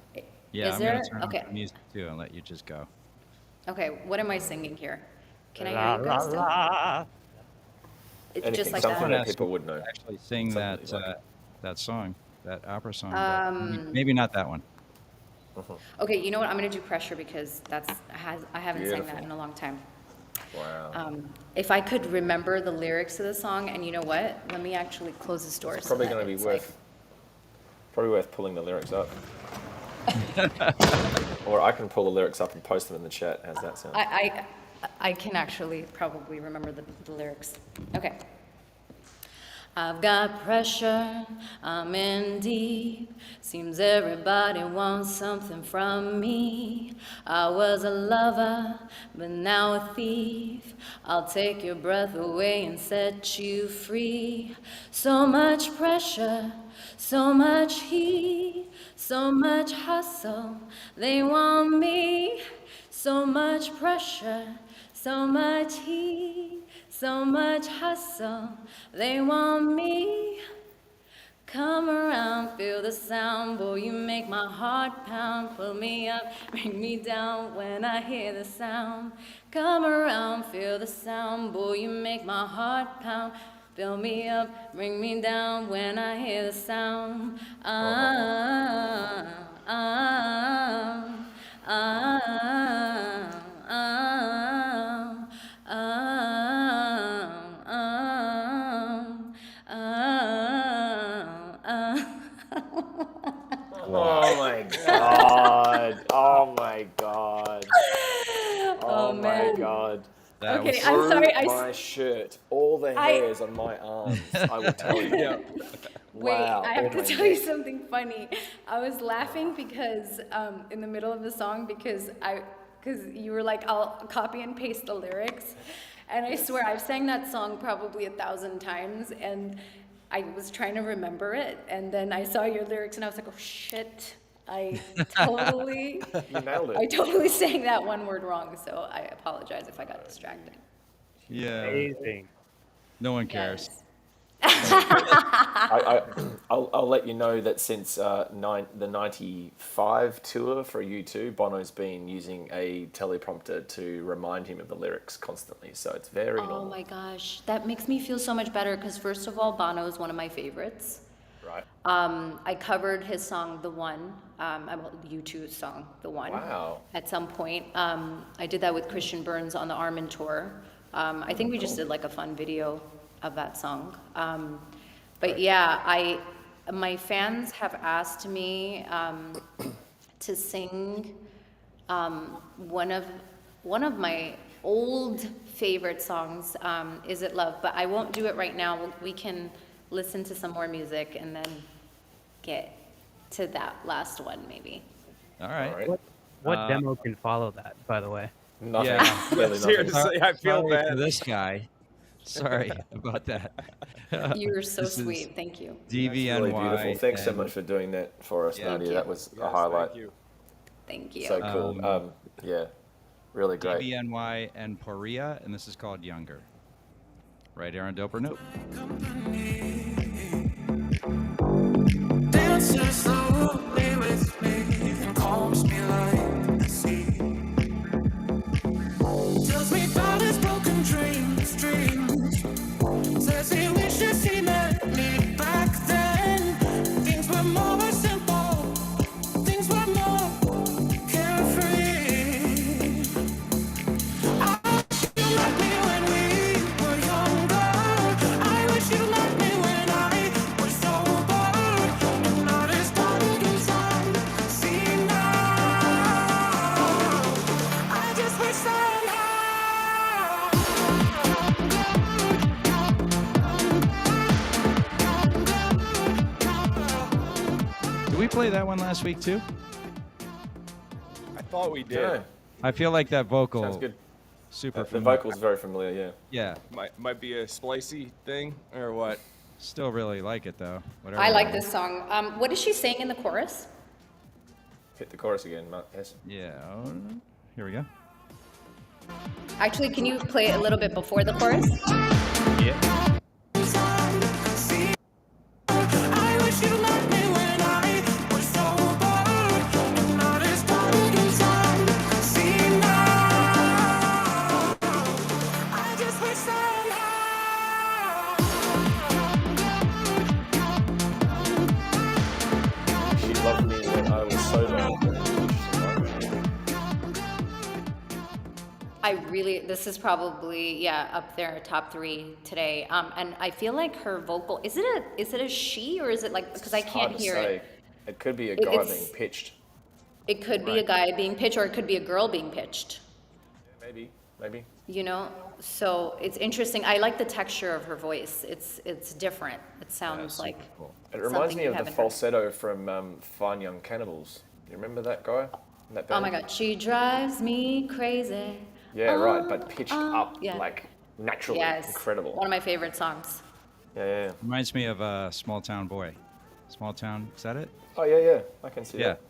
S6: Yeah,
S7: Is
S6: I'm
S7: there?
S6: going to turn
S7: Okay.
S6: off the music too and let you just go.
S7: Okay, what am I singing here? Can I hear you guys still? It's
S8: Anything,
S7: just like
S8: something
S7: that.
S8: that people would know.
S6: Actually sing
S8: Something
S6: that
S8: like that.
S6: that song, that opera song. but maybe not that one.
S7: Okay, you know what? I'm gonna do Pressure because I haven't sang that
S8: Beautiful.
S7: in a long time.
S8: Wow.
S7: If I could remember the lyrics to the song, and you know what? Let me actually close this door.
S8: Probably
S7: so that
S8: going to be
S7: it's
S8: probably worth pulling the lyrics up. Or I can pull the lyrics up and post them in the chat. How's that sound?
S7: I can actually probably remember the lyrics. Okay. I've got pressure, I'm in deep. Seems everybody wants something from me. I was a lover, but now a thief. I'll take your breath away and set you free. So much pressure, so much heat, so much hustle. They want me. So much pressure, so much heat, so much hustle, they want me. Come around, feel the sound, boy, you make my heart pound. Pull me up, bring me down when I hear the sound. Come around, feel the sound, boy, you make my heart pound. Fill me up, bring me down when I hear the sound.
S8: Oh my god.
S6: That
S7: Okay,
S6: was
S7: I'm
S8: Through
S7: sorry.
S8: my shirt, all the
S7: I-
S8: hairs on my arms. I will tell you.
S3: Yeah.
S7: Wait,
S8: Wow,
S7: I have
S8: oh
S7: to
S8: my
S7: tell you
S8: neck.
S7: something funny. I was laughing because in the middle of the song because you were like, I'll copy and paste the lyrics, and I swear I've sang that song probably 1,000 times, and I was trying to remember it, and then I saw your lyrics, and I was like, oh shit, I totally,
S8: You nailed
S7: I
S8: it.
S7: totally sang that one word wrong. So I apologize if I got distracted.
S6: Yeah.
S4: Amazing.
S6: No one cares.
S7: Yes.
S8: I'll let you know that since the 95 tour for U2, Bono's been using a teleprompter to remind him of the lyrics constantly. So it's very
S7: Oh
S8: normal.
S7: my gosh, that makes me feel so much better because first of all, Bono is one of my favorites.
S8: Right.
S7: I covered his song, The One, U2's song, The One.
S8: Wow.
S7: At some point. I did that with Christian Burns on the Armin tour. I think we just did like a fun video of that song. But yeah, my fans have asked me to sing one of my old favorite songs, Is It Love? But I won't do it right now. We can listen to some more music and then get to that last one maybe.
S6: All right.
S8: All right.
S4: What demo can follow that, by the way?
S8: Nothing.
S6: Yeah.
S8: Really nothing.
S3: Seriously, I feel
S6: Sorry for
S3: bad.
S6: this guy. Sorry about that.
S7: You're so
S6: This is
S7: sweet. Thank you.
S6: DVNY.
S8: Really beautiful. Thanks so
S6: and-
S8: much for doing that for us,
S6: Yeah.
S8: Nadia.
S7: you.
S8: That was
S3: Yes,
S8: a highlight.
S3: Thank you.
S7: Thank you.
S8: So cool. Yeah, really great.
S6: DVNY and Poria, and this is called Younger. Right here on Dope or Nope.
S1: Dances slowly with me and calms me like the sea. Tells me about his broken dreams. Says he wishes he met me back then. Things were more simple. Things were more carefree. I wish you met me when we were younger. I wish you met me when I was sober. And not as dark as I see now. I just wish
S6: Did we play that one last week too?
S3: I thought we did.
S8: Yeah,
S6: I feel like that vocal.
S8: sounds good.
S6: Super
S8: The
S6: familiar.
S8: vocal's very familiar. Yeah.
S6: Yeah.
S3: Might be a splicey thing or what?
S6: Still really like it though. Whatever.
S7: I like this song. What is she saying in the chorus?
S8: Hit the chorus again, Mark. Yes.
S6: Yeah. Here we go.
S7: Actually, can you play it a little bit before the chorus?
S6: Yeah.
S1: I wish you met me when I was sober. And not as dark as I see now. I just wish
S8: She loved me when I was sober.
S7: This is probably, yeah, up there, top 3 today. And I feel like her vocal, is it a she or is it like, because I
S8: It's hard
S7: can't
S8: to
S7: hear
S8: say.
S7: it.
S8: It could be a
S7: It-
S8: guy
S7: it's-
S8: being pitched.
S7: It could be a guy being pitched or it could be a girl being pitched,
S8: Maybe.
S7: you know? So it's interesting. I like the texture of her voice. It's different. It sounds like
S6: Cool.
S8: It reminds
S7: something
S8: me
S7: you
S8: of the
S7: haven't heard.
S8: falsetto from Fine Young Cannibals. You remember that guy? That
S7: Oh
S8: band?
S7: my God, she drives me crazy.
S8: Yeah, right. But pitched up
S7: yeah.
S8: like naturally.
S7: Yes.
S8: Incredible.
S7: One of my favorite songs.
S8: Yeah.
S6: Reminds me of a Small Town Boy. Small Town. Is that it?
S8: Oh yeah. I can see
S6: Yeah.
S8: that.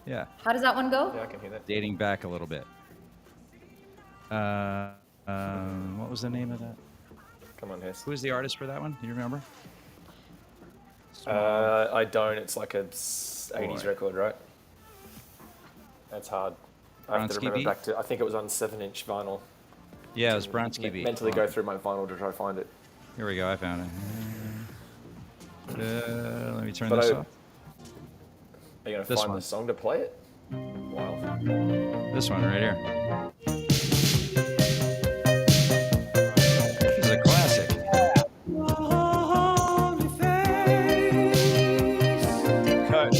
S6: Yeah.
S7: How does that one go?
S8: Yeah, I can hear that.
S6: Dating back a little bit. What was the name of that?
S8: Come on, Hess.
S6: Who was the artist for that one? Do you remember?
S8: I don't. It's like a 80s
S6: Boy.
S8: record, right? That's hard. I have to
S6: Bronsky
S8: remember
S6: beat?
S8: back to. I think it was on 7-inch vinyl.
S6: Yeah, it was Bronsky beat.
S8: Mentally go through my vinyl to try to find it.
S6: Here we go. I found it. Let me turn
S8: But
S6: this
S8: I-
S6: off.
S8: Are you gonna
S6: This
S8: find
S6: one.
S8: the song to play it? Wow.
S6: This one right here. This is a classic.
S3: Cut.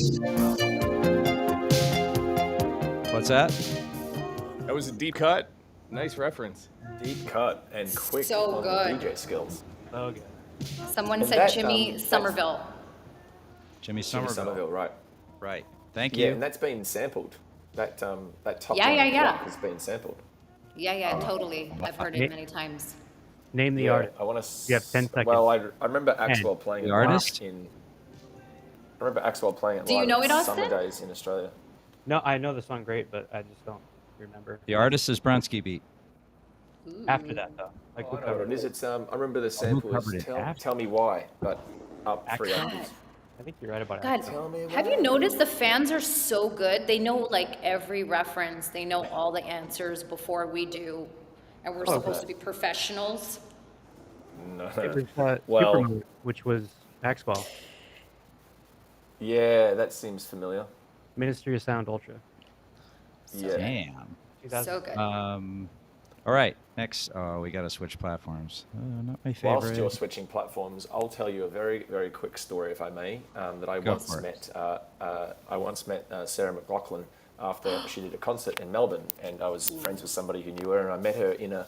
S6: What's that?
S3: That was a deep cut. Nice reference.
S8: Deep cut and quick
S7: So
S8: on
S7: good.
S8: the DJ skills.
S4: So good.
S7: Someone
S8: And
S7: said
S8: that,
S7: Jimmy
S8: that's-
S7: Somerville.
S6: Jimmy
S8: Jimmy
S6: Somerville.
S8: Somerville, right?
S6: Right. Thank
S8: Yeah,
S6: you.
S8: and that's been sampled. That top
S7: Yeah,
S8: line
S7: yeah,
S8: of
S7: yeah.
S8: Clock has been sampled.
S7: Yeah, totally. I've heard
S4: Yeah.
S7: it many times.
S4: Name the
S8: Yeah,
S4: artist.
S8: I want
S4: You have 10 seconds.
S8: Well, I remember Axwell
S4: 10.
S8: playing
S6: The
S8: it live
S6: artist?
S8: I remember Axwell playing it
S7: Do you
S8: live
S7: know
S8: at
S7: it,
S8: Summer
S7: Austin?
S8: Days in Australia.
S4: No, I know the song great, but I just don't remember.
S6: The artist is Brunsky Beat.
S4: After that, though. Like,
S8: I know what it is. It's I remember the
S6: who
S8: sample is
S6: covered it after?
S8: tell Me Why, but up three
S4: Axl?
S8: octaves.
S4: I think you're right about
S7: God,
S4: it.
S8: Tell me
S7: have you
S8: why.
S7: noticed the fans are so good? They know like every reference. They know all the answers before we do, and we're supposed to be professionals.
S8: No.
S4: It was
S8: Well-
S4: Supermode, which was Maxwell.
S8: Yeah, that seems familiar.
S4: Ministry of Sound Ultra.
S8: Yeah.
S6: Damn.
S4: 2000.
S7: So good.
S6: All right. Next, we got to switch platforms. Not my favorite.
S8: Whilst you're switching platforms, I'll tell you a very, very quick story, if I may, that I
S6: Go
S8: once
S6: for it.
S8: met. I once met Sarah McLachlan after she did a concert in Melbourne, and I was friends with somebody who knew her, and I met her in a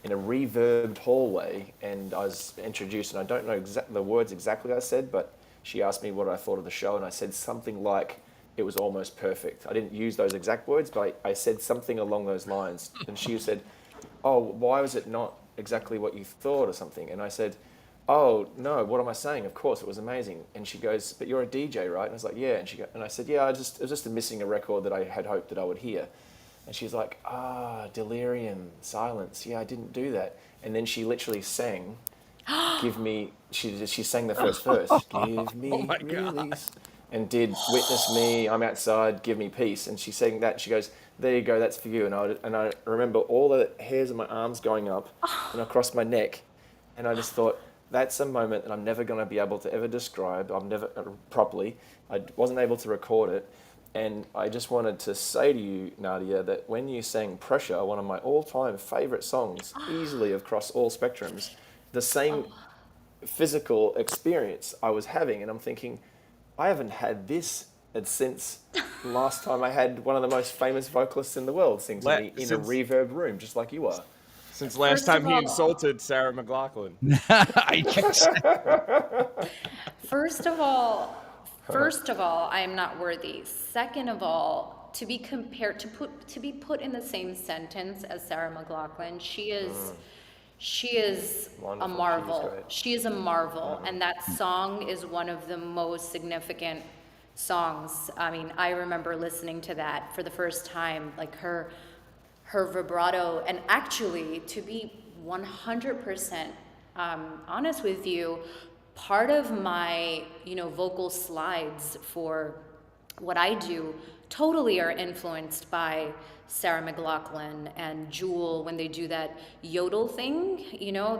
S8: reverbed hallway, and I was introduced, and I don't know the words exactly I said, but she asked me what I thought of the show, and I said something like, it was almost perfect. I didn't use those exact words, but I said something along those lines, and she said, oh, why was it not exactly what you thought or something? And I said, oh, no, what am I saying? Of course, it was amazing. And she goes, but you're a DJ, right? And I was like, yeah. And I said, yeah, it was just missing a record that I had hoped that I would hear. And she's like, delirium, silence. Yeah, I didn't do that. And then she literally sang, give me, she sang the first verse, give me release. And did Witness Me, I'm Outside, Give Me Peace. And she sang that, she goes, there you go, that's for you. And I remember all the hairs on my arms going up and across my neck. And I just thought, that's a moment that I'm never going to be able to ever describe. I'm never properly. I wasn't able to record it. And I just wanted to say to you, Nadia, that when you sang Pressure, one of my all-time favorite songs, easily across all spectrums, the same physical experience I was having. And I'm thinking, I haven't had this since last time I had one of the most famous vocalists in the world sing to me in a reverb room, just like you are.
S3: Since last
S7: First of
S3: time he
S7: all-
S3: insulted Sarah McLachlan.
S7: First of all, I am not worthy. Second of all, to be put in the same sentence as Sarah McLachlan, she is
S8: Wonderful.
S7: a
S8: She was
S7: marvel.
S8: great.
S7: She is a marvel, and that song is one of the most significant songs. I mean, I remember listening to that for the first time, like her vibrato, and actually, to be 100% honest with you, part of my, vocal slides for what I do totally are influenced by Sarah McLachlan and Jewel when they do that yodel thing,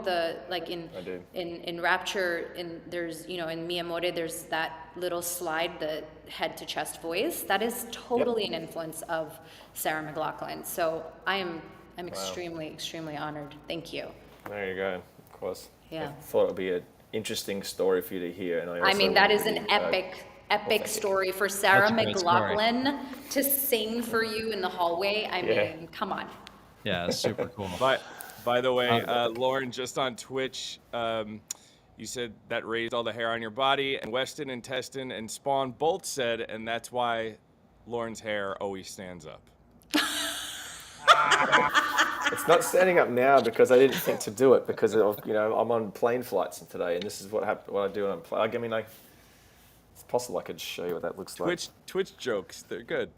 S7: the like
S8: I do.
S7: in Rapture, there's in Mi Amore, there's that little slide, the head to chest voice. That is totally an influence of Sarah McLachlan. So I'm extremely, extremely honored. Thank you.
S8: There you go, of course.
S7: Yeah.
S8: I thought it would be an interesting story for you to hear. And
S7: I mean, that is an
S8: epic.
S7: epic story for Sarah
S6: That's a great story.
S7: McLachlan to sing for you in the hallway. I
S8: Yeah.
S7: mean, come on.
S6: Yeah, it's super cool.
S3: But by the way, Lauren, just on Twitch, you said that raised all the hair on your body, and Weston and Teston and Spawn both said, and that's why Lauren's hair always stands up.
S8: It's not standing up now because I didn't think to do it because of, I'm on plane flights today, and this is what I do when I'm I mean, it's possible I could show you what that looks like.
S3: Twitch jokes, they're good.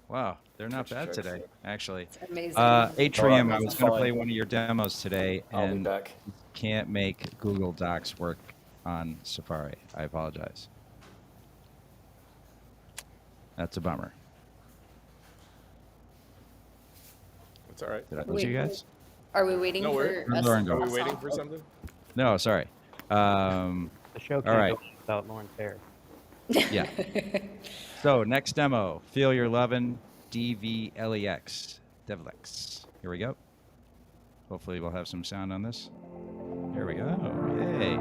S6: Wow, they're not
S8: Twitch
S6: bad
S8: jokes,
S6: today,
S8: yeah.
S6: actually.
S7: Amazing.
S6: Atrium, I
S8: Alright,
S6: was going to
S8: fine.
S6: play one of your demos today,
S8: I'll be
S6: and
S8: back.
S6: can't make Google Docs work on Safari. I apologize. That's a bummer.
S3: It's all right.
S6: Did I lose you guys?
S7: Are we waiting
S3: No,
S7: for
S3: we're-
S7: us?
S6: Lauren,
S3: Are
S6: go.
S3: we waiting for something?
S6: No, sorry.
S4: The show can't
S6: right.
S4: go without Lauren's hair.
S6: Yeah. So next demo, Feel Your Lovin', DVLEX, Devlex. Here we go. Hopefully we'll have some sound on this. Here we go. Yay.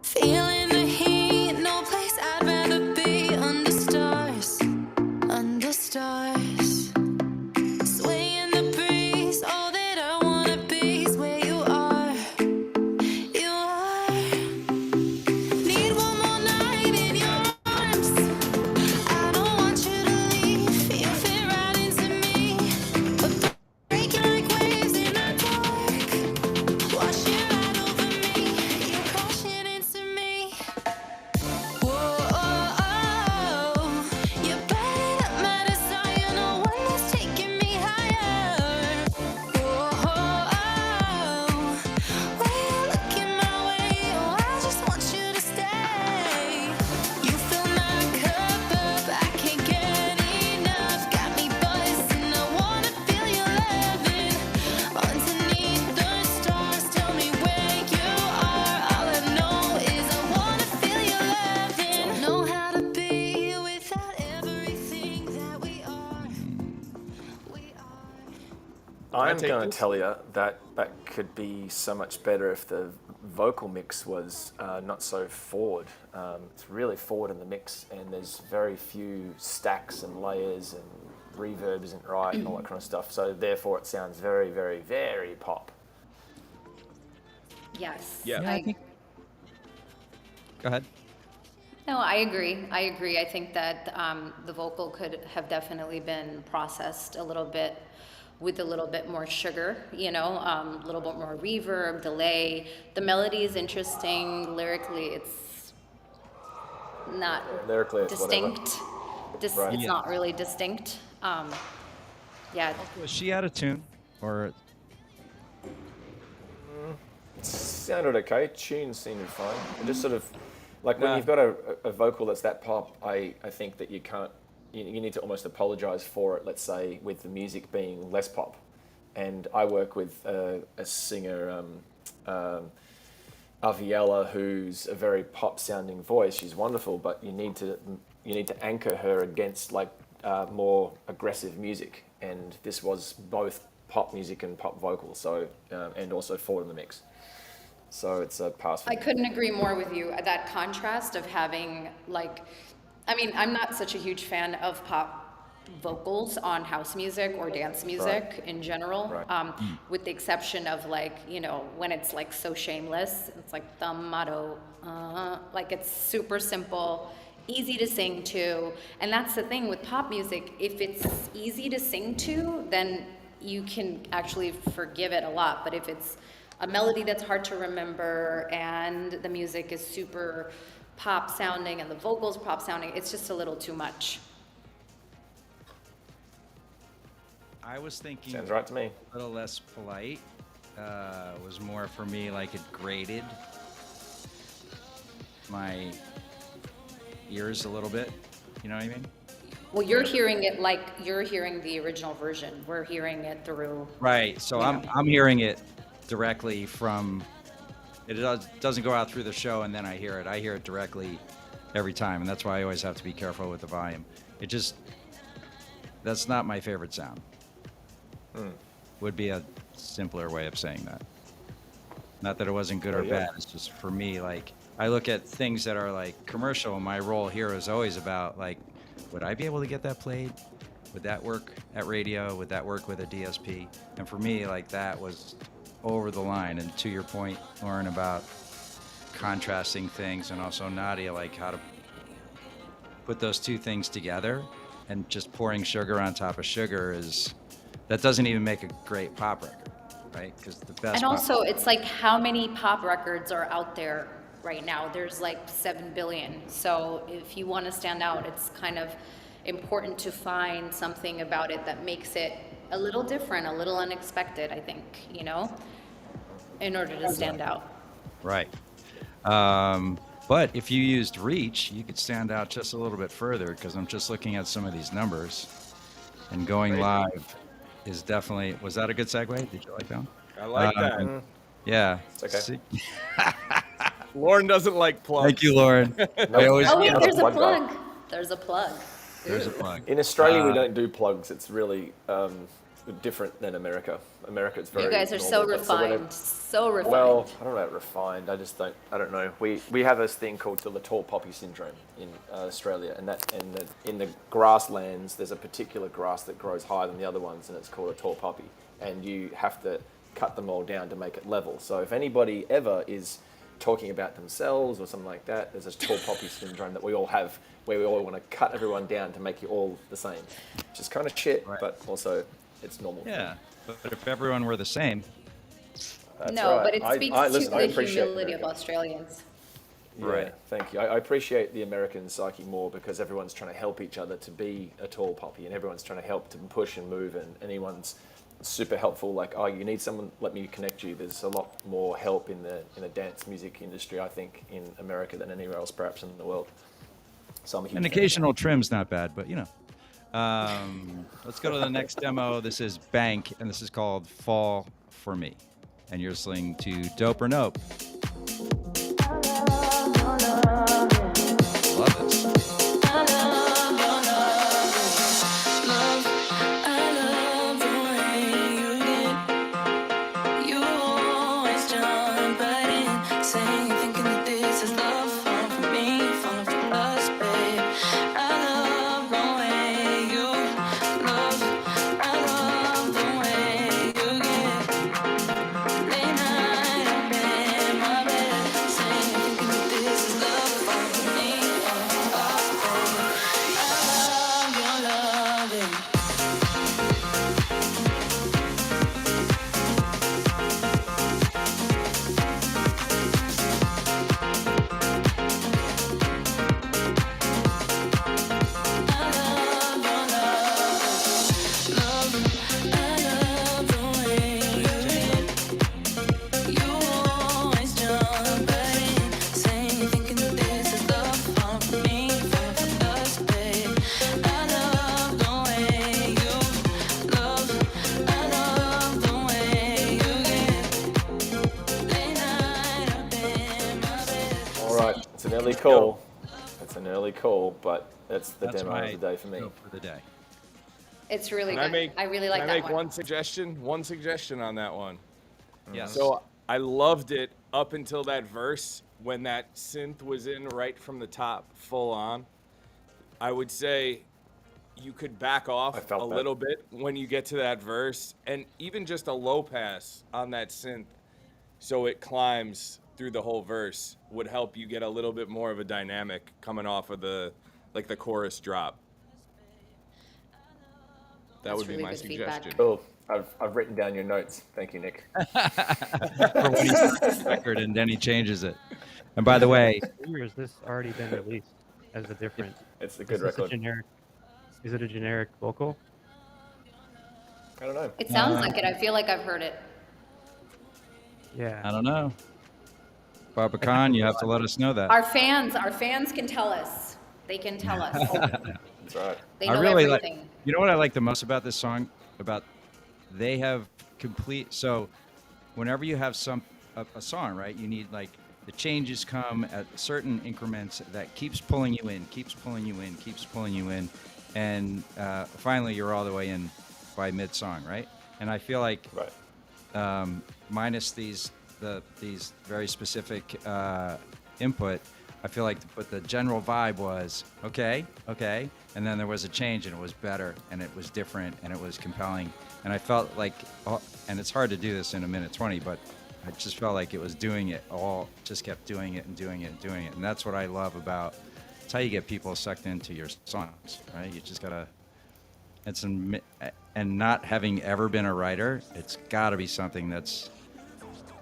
S2: Feeling the heat, no place I'd rather be under stars, under stars.
S8: I'm
S3: take
S8: going
S3: this?
S8: to tell you that that could be so much better if the vocal mix was not so forward. It's really forward in the mix, and there's very few stacks and layers, and reverb isn't right, and all that kind of stuff. So therefore, it sounds very, very, very pop.
S7: Yes.
S3: Yeah.
S6: Yeah, I think. Go ahead.
S7: No, I agree. I agree. I think that the vocal could have definitely been processed a little bit with a little bit more sugar, a little bit more reverb, delay. The melody is interesting. Lyrically, it's not
S8: Lyrically, it's whatever.
S7: distinct.
S8: Right.
S7: It's
S6: Yeah.
S7: not really distinct. Yeah,
S6: Was she out of tune, or
S8: Sounded okay. Tune seemed fine. It just sort of like when
S3: Nah.
S8: you've got a vocal that's that pop, I think that you can't. You need to almost apologize for it. Let's say with the music being less pop, and I work with a singer, Aviella, who's a very pop sounding voice. She's wonderful, but you need to anchor her against like more aggressive music, and this was both pop music and pop vocals, so and also forward in the mix. So it's a pass.
S7: I couldn't agree more with you. That contrast of having I'm not such a huge fan of pop vocals on house music or dance music in general,
S8: Right.
S7: with the exception of when it's like so shameless. It's like the motto, like it's super simple, easy to sing to, and that's the thing with pop music. If it's easy to sing to, then you can actually forgive it a lot. But if it's a melody that's hard to remember and the music is super pop sounding and the vocals pop sounding, it's just a little too much.
S6: I was thinking
S8: Sounds right to me.
S6: a little less polite. Was more for me like it grated my ears a little bit. You know what I mean?
S7: Well, you're hearing it like you're hearing the original version. We're hearing it through.
S6: Right. So I'm hearing it directly from. It doesn't go out through the show and then I hear it. I hear it directly every time, and that's why I always have to be careful with the volume. That's not my favorite sound. Would be a simpler way of saying that. Not that it wasn't good or
S8: yeah.
S6: bad. It's just for me, like I look at things that are like commercial, and my role here is always about like, would I be able to get that played? Would that work at radio? Would that work with a DSP? And for me, like that was over the line. And to your point, Lauren, about contrasting things, and also Nadia, like how to put those two things together, and just pouring sugar on top of sugar that doesn't even make a great pop record, right? Because the best.
S7: And also, it's like how many pop records are out there right now? There's like 7 billion. So if you want to stand out, it's kind of important to find something about it that makes it a little different, a little unexpected, I think, in order to stand out.
S6: Right. But if you used reach, you could stand out just a little bit further, because I'm just looking at some of these numbers, and going live is definitely. Was that a good segue? Did you like that one?
S3: I like that.
S6: Yeah.
S8: It's okay.
S6: See?
S3: Lauren doesn't like plugs.
S6: Thank you, Lauren. I always.
S7: Oh, wait,
S8: Yeah,
S7: there's a
S8: plug guy.
S7: plug. There's a plug.
S6: There's a plug.
S8: In Australia, we don't do plugs. It's really different than America. America, it's very.
S7: You guys are so
S8: normal, but so whenever-
S7: refined. So refined.
S8: Well, I don't know about refined. I don't know. We have this thing called the tall poppy syndrome in Australia, and in the grasslands, there's a particular grass that grows higher than the other ones, and it's called a tall poppy, and you have to cut them all down to make it level. So if anybody ever is talking about themselves or something like that, there's a tall poppy syndrome that we all have, where we all want to cut everyone down to make you all the same, which is kind of shit,
S6: Right.
S8: but also it's normal.
S6: Yeah. But if everyone were the same,
S8: That's
S7: no,
S8: right.
S7: but it speaks
S8: listen,
S7: to
S8: I
S7: the
S8: appreciate
S7: humility of
S8: America.
S7: Australians.
S8: Yeah,
S6: Right.
S8: thank you. I appreciate the American psyche more, because everyone's trying to help each other to be a tall poppy, and everyone's trying to help to push and move, and anyone's super helpful. Like, oh, you need someone, let me connect you. There's a lot more help in the dance music industry, I think, in America than anywhere else perhaps in the world. So I'm a huge
S6: an
S8: fan.
S6: occasional trim's not bad, but let's go to the next demo. This is Bank, and this is called Fall for Me. And you're listening to Dope or Nope. Love this.
S2: I love the way you get
S8: All right, it's an early call. It's an early call, but that's the
S6: That's
S8: demo
S6: my
S8: of the day for me.
S6: vote for the day.
S7: It's really
S3: Can I
S7: good.
S3: make?
S7: I really
S3: Can
S7: like
S3: I
S7: that
S3: make
S7: one.
S3: one suggestion? One suggestion on that one.
S6: Yes.
S3: So I loved it up until that verse when that synth was in right from the top, full on. I would say you could back
S8: I
S3: off
S8: felt
S3: a
S8: that.
S3: little bit when you get to that verse, and even just a low pass on that synth, so it climbs through the whole verse, would help you get a little bit more of a dynamic coming off of the chorus drop. That
S7: That's
S3: would be
S7: really
S3: my
S7: good feedback.
S3: suggestion.
S8: Cool. I've written down your notes. Thank you, Nick.
S6: For when he starts the record and then he changes it. And by the way,
S4: Or has this already been released as a different?
S8: It's a
S4: Is
S8: good
S4: this a
S8: record.
S4: generic? Is it a generic vocal?
S8: I don't know.
S7: It sounds like it. I feel like I've heard it.
S4: Yeah.
S6: I don't know. Barbacan, you have to let us know that.
S7: Our fans can tell us. They can tell us.
S8: That's right.
S7: They
S6: I
S7: know
S6: really like.
S7: everything.
S6: You know what I like the most about this song? About they have complete. So, whenever you have a song, right? You need like the changes come at certain increments that keeps pulling you in, keeps pulling you in, keeps pulling you in, and finally you're all the way in by mid song, right? And I feel like
S8: Right.
S6: minus these very specific input, I feel like but the general vibe was okay, and then there was a change and it was better and it was different and it was compelling, and I felt like, and it's hard to do this in a minute 20, but I just felt like it was doing it all, just kept doing it and doing it and doing it, and that's what I love about. It's how you get people sucked into your songs, right? You just gotta. And not having ever been a writer, it's got to be something that's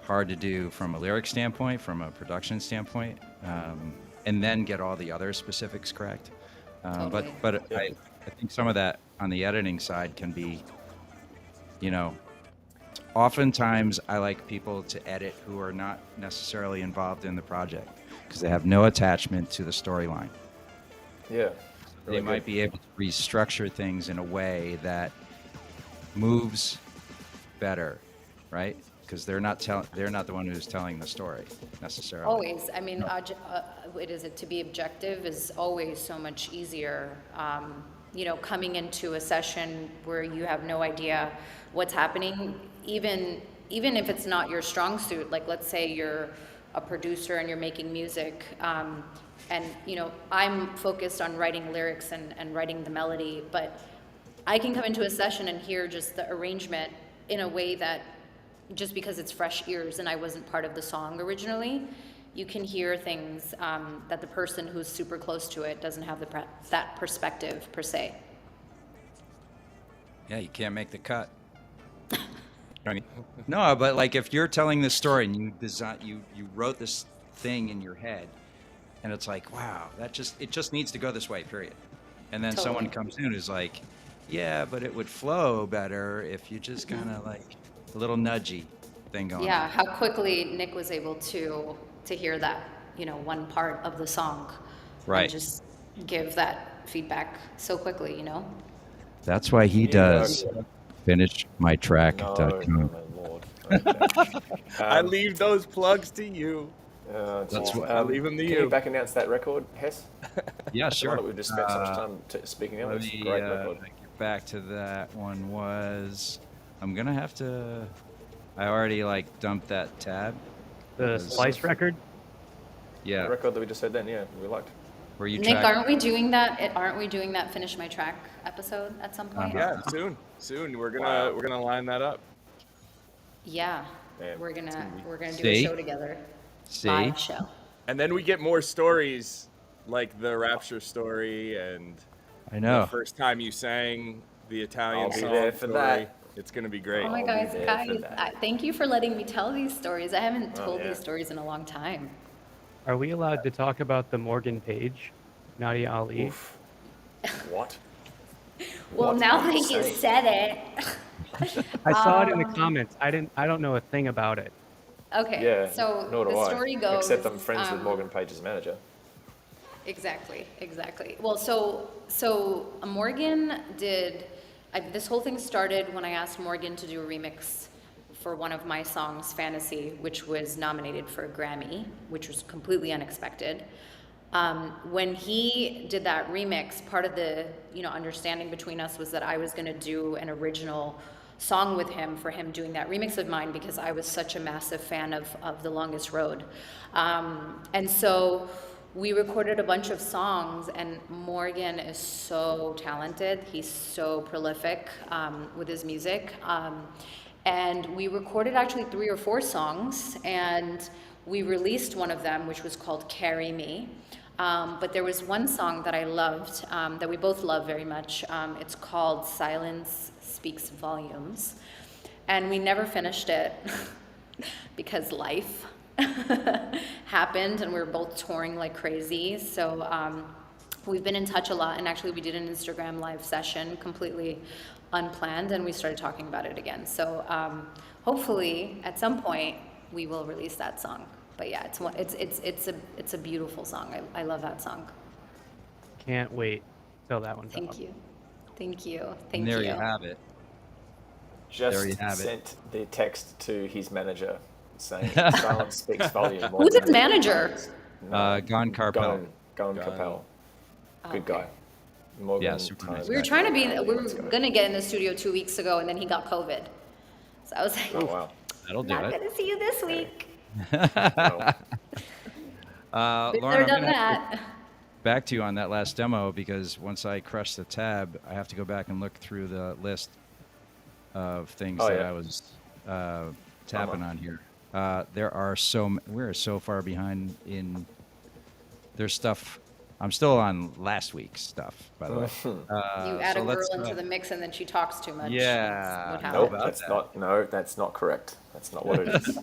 S6: hard to do from a lyric standpoint, from a production standpoint, and then get all the other specifics correct.
S7: Totally.
S6: But I think some of that on the editing side can be, oftentimes I like people to edit who are not necessarily involved in the project because they have no attachment to the storyline.
S8: Yeah.
S6: They
S8: Really
S6: might
S8: good.
S6: be able to restructure things in a way that moves better, right? Because they're not the one who's telling the story necessarily.
S7: Always. I mean, to be objective is always so much easier. Coming into a session where you have no idea what's happening, even if it's not your strong suit, like let's say you're a producer and you're making music, and I'm focused on writing lyrics and writing the melody, but I can come into a session and hear just the arrangement in a way that, just because it's fresh ears and I wasn't part of the song originally, you can hear things that the person who's super close to it doesn't have that perspective per se.
S6: Yeah, you can't make the cut. No, but like if you're telling this story and you wrote this thing in your head, and it's like, wow, it just needs to go this way, period. And then someone
S7: Totally.
S6: comes in who's like, yeah, but it would flow better if you just kind of like a little nudgy thing going
S7: Yeah,
S6: on.
S7: how quickly Nick was able to hear that, one part of the song.
S6: Right.
S7: And just give that feedback so quickly.
S6: That's why he does
S8: No,
S6: finishmytrack.com.
S8: my lord. Okay.
S3: I leave those plugs to you.
S6: That's what-
S3: I leave them to
S8: Can
S3: you.
S8: you back announce that record, Hess?
S6: Yeah,
S8: The
S6: sure.
S8: one that we've just spent so much time speaking of.
S6: Let
S8: It's a
S6: me
S8: great record.
S6: get back to that one. I'm gonna have to. I already dumped that tab.
S4: The Slice record?
S6: Yeah,
S8: The record that we just heard then, yeah, we liked.
S6: where you
S7: Nick,
S6: track.
S7: aren't we doing that Finish My Track episode at some point?
S3: Yeah, soon. We're gonna line that up.
S7: Yeah.
S8: Man,
S7: We're gonna do
S6: See?
S7: a show together.
S6: See,
S7: Live show.
S3: And then we get more stories, like the Rapture story and
S6: I
S3: the
S6: know.
S3: first time you sang the Italian
S8: I'll be
S3: song
S8: there for
S3: story.
S8: that.
S3: It's gonna be great.
S7: Oh my
S8: I'll be
S7: guys,
S8: there for that.
S7: thank you for letting me tell these stories. I haven't told
S8: yeah.
S7: these stories in a long time.
S4: Are we allowed to talk about the Morgan Page, Nadia Ali?
S8: Oof. What?
S7: Well,
S8: What
S7: now
S8: are
S7: that
S8: you
S7: you
S8: saying?
S7: said it.
S4: I saw it in the comments. I don't know a thing about it.
S7: Okay,
S8: Yeah,
S7: so
S8: nor do
S7: the
S8: I.
S7: story goes.
S8: Except I'm friends with Morgan Page's manager.
S7: Exactly. Well, so Morgan did. This whole thing started when I asked Morgan to do a remix for one of my songs, Fantasy, which was nominated for a Grammy, which was completely unexpected. When he did that remix, part of the understanding between us was that I was going to do an original song with him for him doing that remix of mine, because I was such a massive fan of The Longest Road. And so we recorded a bunch of songs, and Morgan is so talented. He's so prolific with his music. And we recorded actually 3 or 4 songs, and we released one of them, which was called Carry Me. But there was one song that I loved, that we both love very much. It's called Silence Speaks Volumes. And we never finished it because life happened, and we were both touring like crazy. So we've been in touch a lot, and actually we did an Instagram live session completely unplanned, and we started talking about it again. So hopefully at some point we will release that song. But yeah, it's a beautiful song. I love that song.
S4: Can't wait till that one's
S7: Thank
S4: out.
S7: you. Thank you.
S6: And
S7: Thank
S6: there
S7: you.
S6: you have it.
S8: Just
S6: There you have it.
S8: sent the text to his manager saying silence speaks volume.
S7: Who's his manager?
S6: Gon Carpel.
S8: Gon Capel. Good guy. Morgan
S6: Yeah, super
S8: Tone.
S6: nice
S7: We were
S6: guy.
S7: trying to be, we were
S8: Let's go.
S7: gonna get in the studio 2 weeks ago, and then he got COVID. So I was like,
S8: Oh, wow.
S6: That'll do
S7: not
S6: it.
S7: gonna see you this week.
S8: Well,
S7: We've
S6: Lauren,
S7: never
S6: I'm
S7: done
S6: gonna have to
S7: that.
S6: back to you on that last demo, because once I crush the tab, I have to go back and look through the list of things
S8: Oh,
S6: that
S8: yeah.
S6: I was tapping on here. There are we're so far behind in. There's stuff. I'm still on last week's stuff, by the way.
S7: You add
S6: so
S7: a girl
S6: let's,
S7: into the mix, and then she talks too much.
S6: Yeah.
S7: That's what
S6: How
S7: happens.
S6: about
S8: that's
S6: that?
S8: not. No, that's not correct. That's not what it is.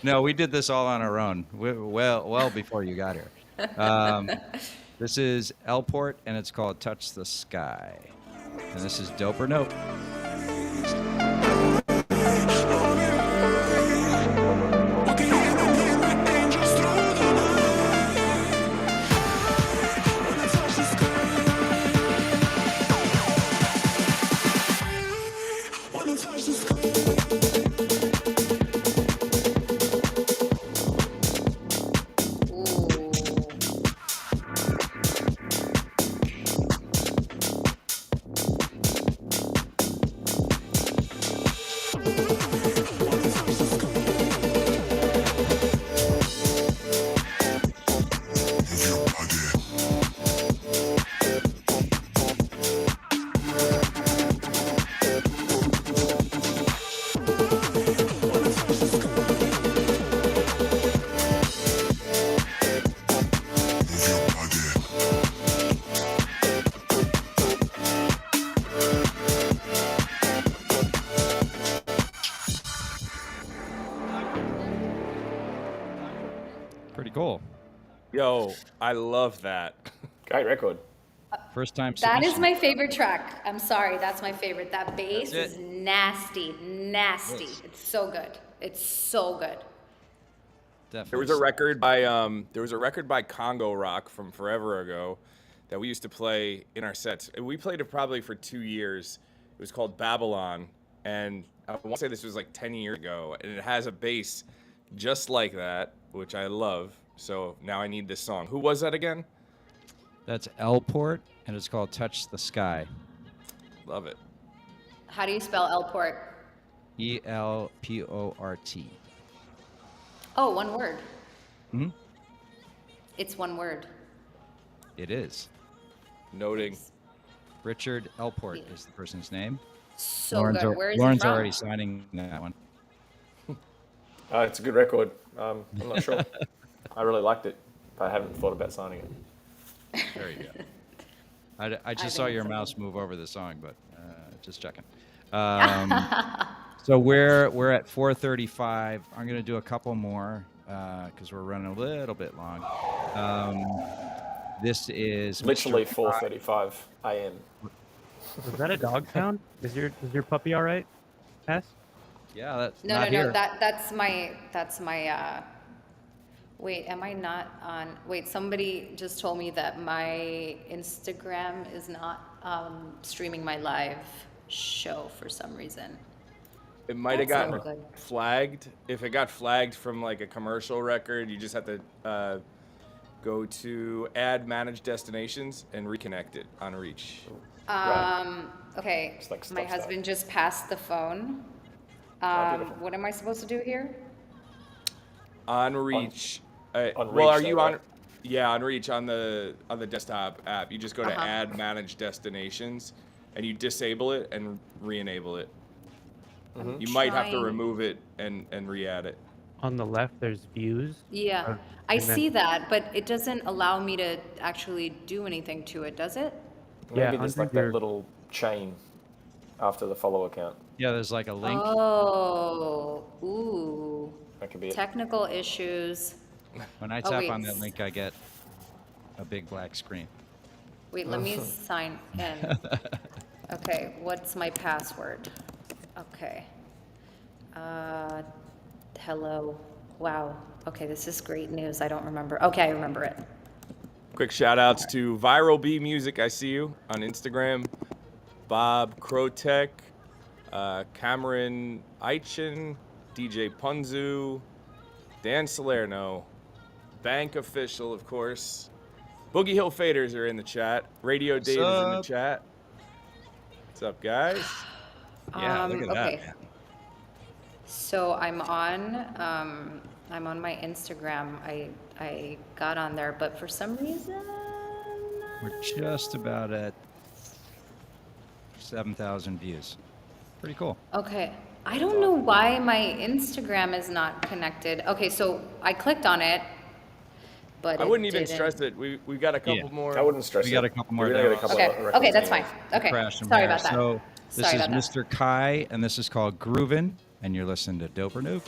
S6: No, we did this all on our own. Well before you got here. This is Elport, and it's called "Touch the Sky," and this is Dope or Nope.
S7: Ooh.
S6: Pretty cool.
S3: Yo, I love that.
S8: Great record.
S6: First time
S7: That is
S6: submission.
S7: my favorite track. I'm sorry, that's my favorite. That bass
S6: That's
S7: is
S6: it.
S7: nasty.
S6: Yes.
S7: It's so good. It's so good.
S6: Definitely.
S3: There was a record by Congo Rock from forever ago that we used to play in our sets. And we played it probably for 2 years. It was called Babylon, and I want to say this was like 10 years ago. And it has a bass just like that, which I love. So now I need this song. Who was that again?
S6: That's Elport, and it's called "Touch the Sky."
S3: Love it.
S7: How do you spell Elport?
S6: ELPORT.
S7: Oh, one word.
S6: Mhm.
S7: It's one word.
S6: It is.
S3: Noting.
S6: Richard Elport is the person's name.
S7: So good. Where is
S6: Lauren's
S7: he from?
S6: already signing that one.
S8: It's a good record. I'm not sure. I really liked it, but I haven't thought about signing it.
S6: There you go. I just
S7: I
S6: saw
S7: think
S6: your
S7: it's
S6: mouse move over the song, but just checking. So we're at 4:35. I'm gonna do a couple more because we're running a little bit long. This is
S8: Literally
S6: Mr.
S8: 4:35 a.m.
S4: Was that a dog sound? Is your puppy all right, Tess?
S6: Yeah, that's
S7: No,
S6: not
S7: no,
S6: here.
S7: no. That's my. Wait, am I not on? Wait, somebody just told me that my Instagram is not streaming my live show for some reason.
S3: It might have
S7: That's so
S3: gotten
S7: good.
S3: flagged. If it got flagged from like a commercial record, you just have to go to add managed destinations and reconnect it on Reach.
S7: Okay,
S8: It's like
S7: my
S8: stop.
S7: husband just passed the phone.
S8: Beautiful.
S7: What am I supposed to do here?
S3: On Reach.
S8: on
S3: well, are
S8: Reach,
S3: you
S8: though,
S3: on?
S8: right?
S3: Yeah, on Reach on the desktop app. You just go to
S7: Uh-huh.
S3: add managed destinations, and you disable it and re-enable it.
S7: I'm
S3: You might have to
S7: trying-
S3: remove it and re-add it.
S4: On the left, there's views.
S7: Yeah, I
S4: and then-
S7: see that, but it doesn't allow me to actually do anything to it, does it?
S4: Yeah,
S8: Maybe there's
S4: under
S8: like
S4: your-
S8: that little chain after the follow account.
S6: Yeah, there's like a link.
S7: Oh, ooh.
S8: That could be it.
S7: Technical issues.
S6: When I
S7: Oh,
S6: tap
S7: wait.
S6: on that link, I get a big black screen.
S7: Wait, let me sign in. Okay, what's my password? Okay. Hello. Wow. Okay, this is great news. I don't remember. Okay, I remember it.
S3: Quick shout outs to Viral B Music, I see you on Instagram. Bob Krotek, Cameron Eichen, DJ Punzu, Dan Salerno, Bank Official, of course. Boogie Hill Faders are in the chat. Radio Dave is in the
S6: up?
S3: chat. What's up, guys?
S6: Yeah, look at that.
S7: Okay. So I'm on my Instagram. I got on there, but for some reason,
S6: We're just about at 7,000 views. Pretty cool.
S7: okay. I don't know why my Instagram is not connected. Okay, so I clicked on it, but
S3: I
S7: it
S3: wouldn't even
S7: didn't.
S3: stress it. We've got a couple
S6: Yeah.
S3: more.
S8: I wouldn't stress
S6: We
S8: it.
S6: got a couple more
S8: We're gonna get a
S6: demos.
S8: couple
S7: Okay,
S8: of
S7: okay, that's
S8: records
S7: fine.
S8: in.
S7: Okay,
S6: Crash and
S7: sorry
S6: Bear.
S7: about that.
S6: So this
S7: Sorry
S6: is
S7: about that.
S6: Mr. Kai, and this is called Groovin', and you're listening to Dope or Nope.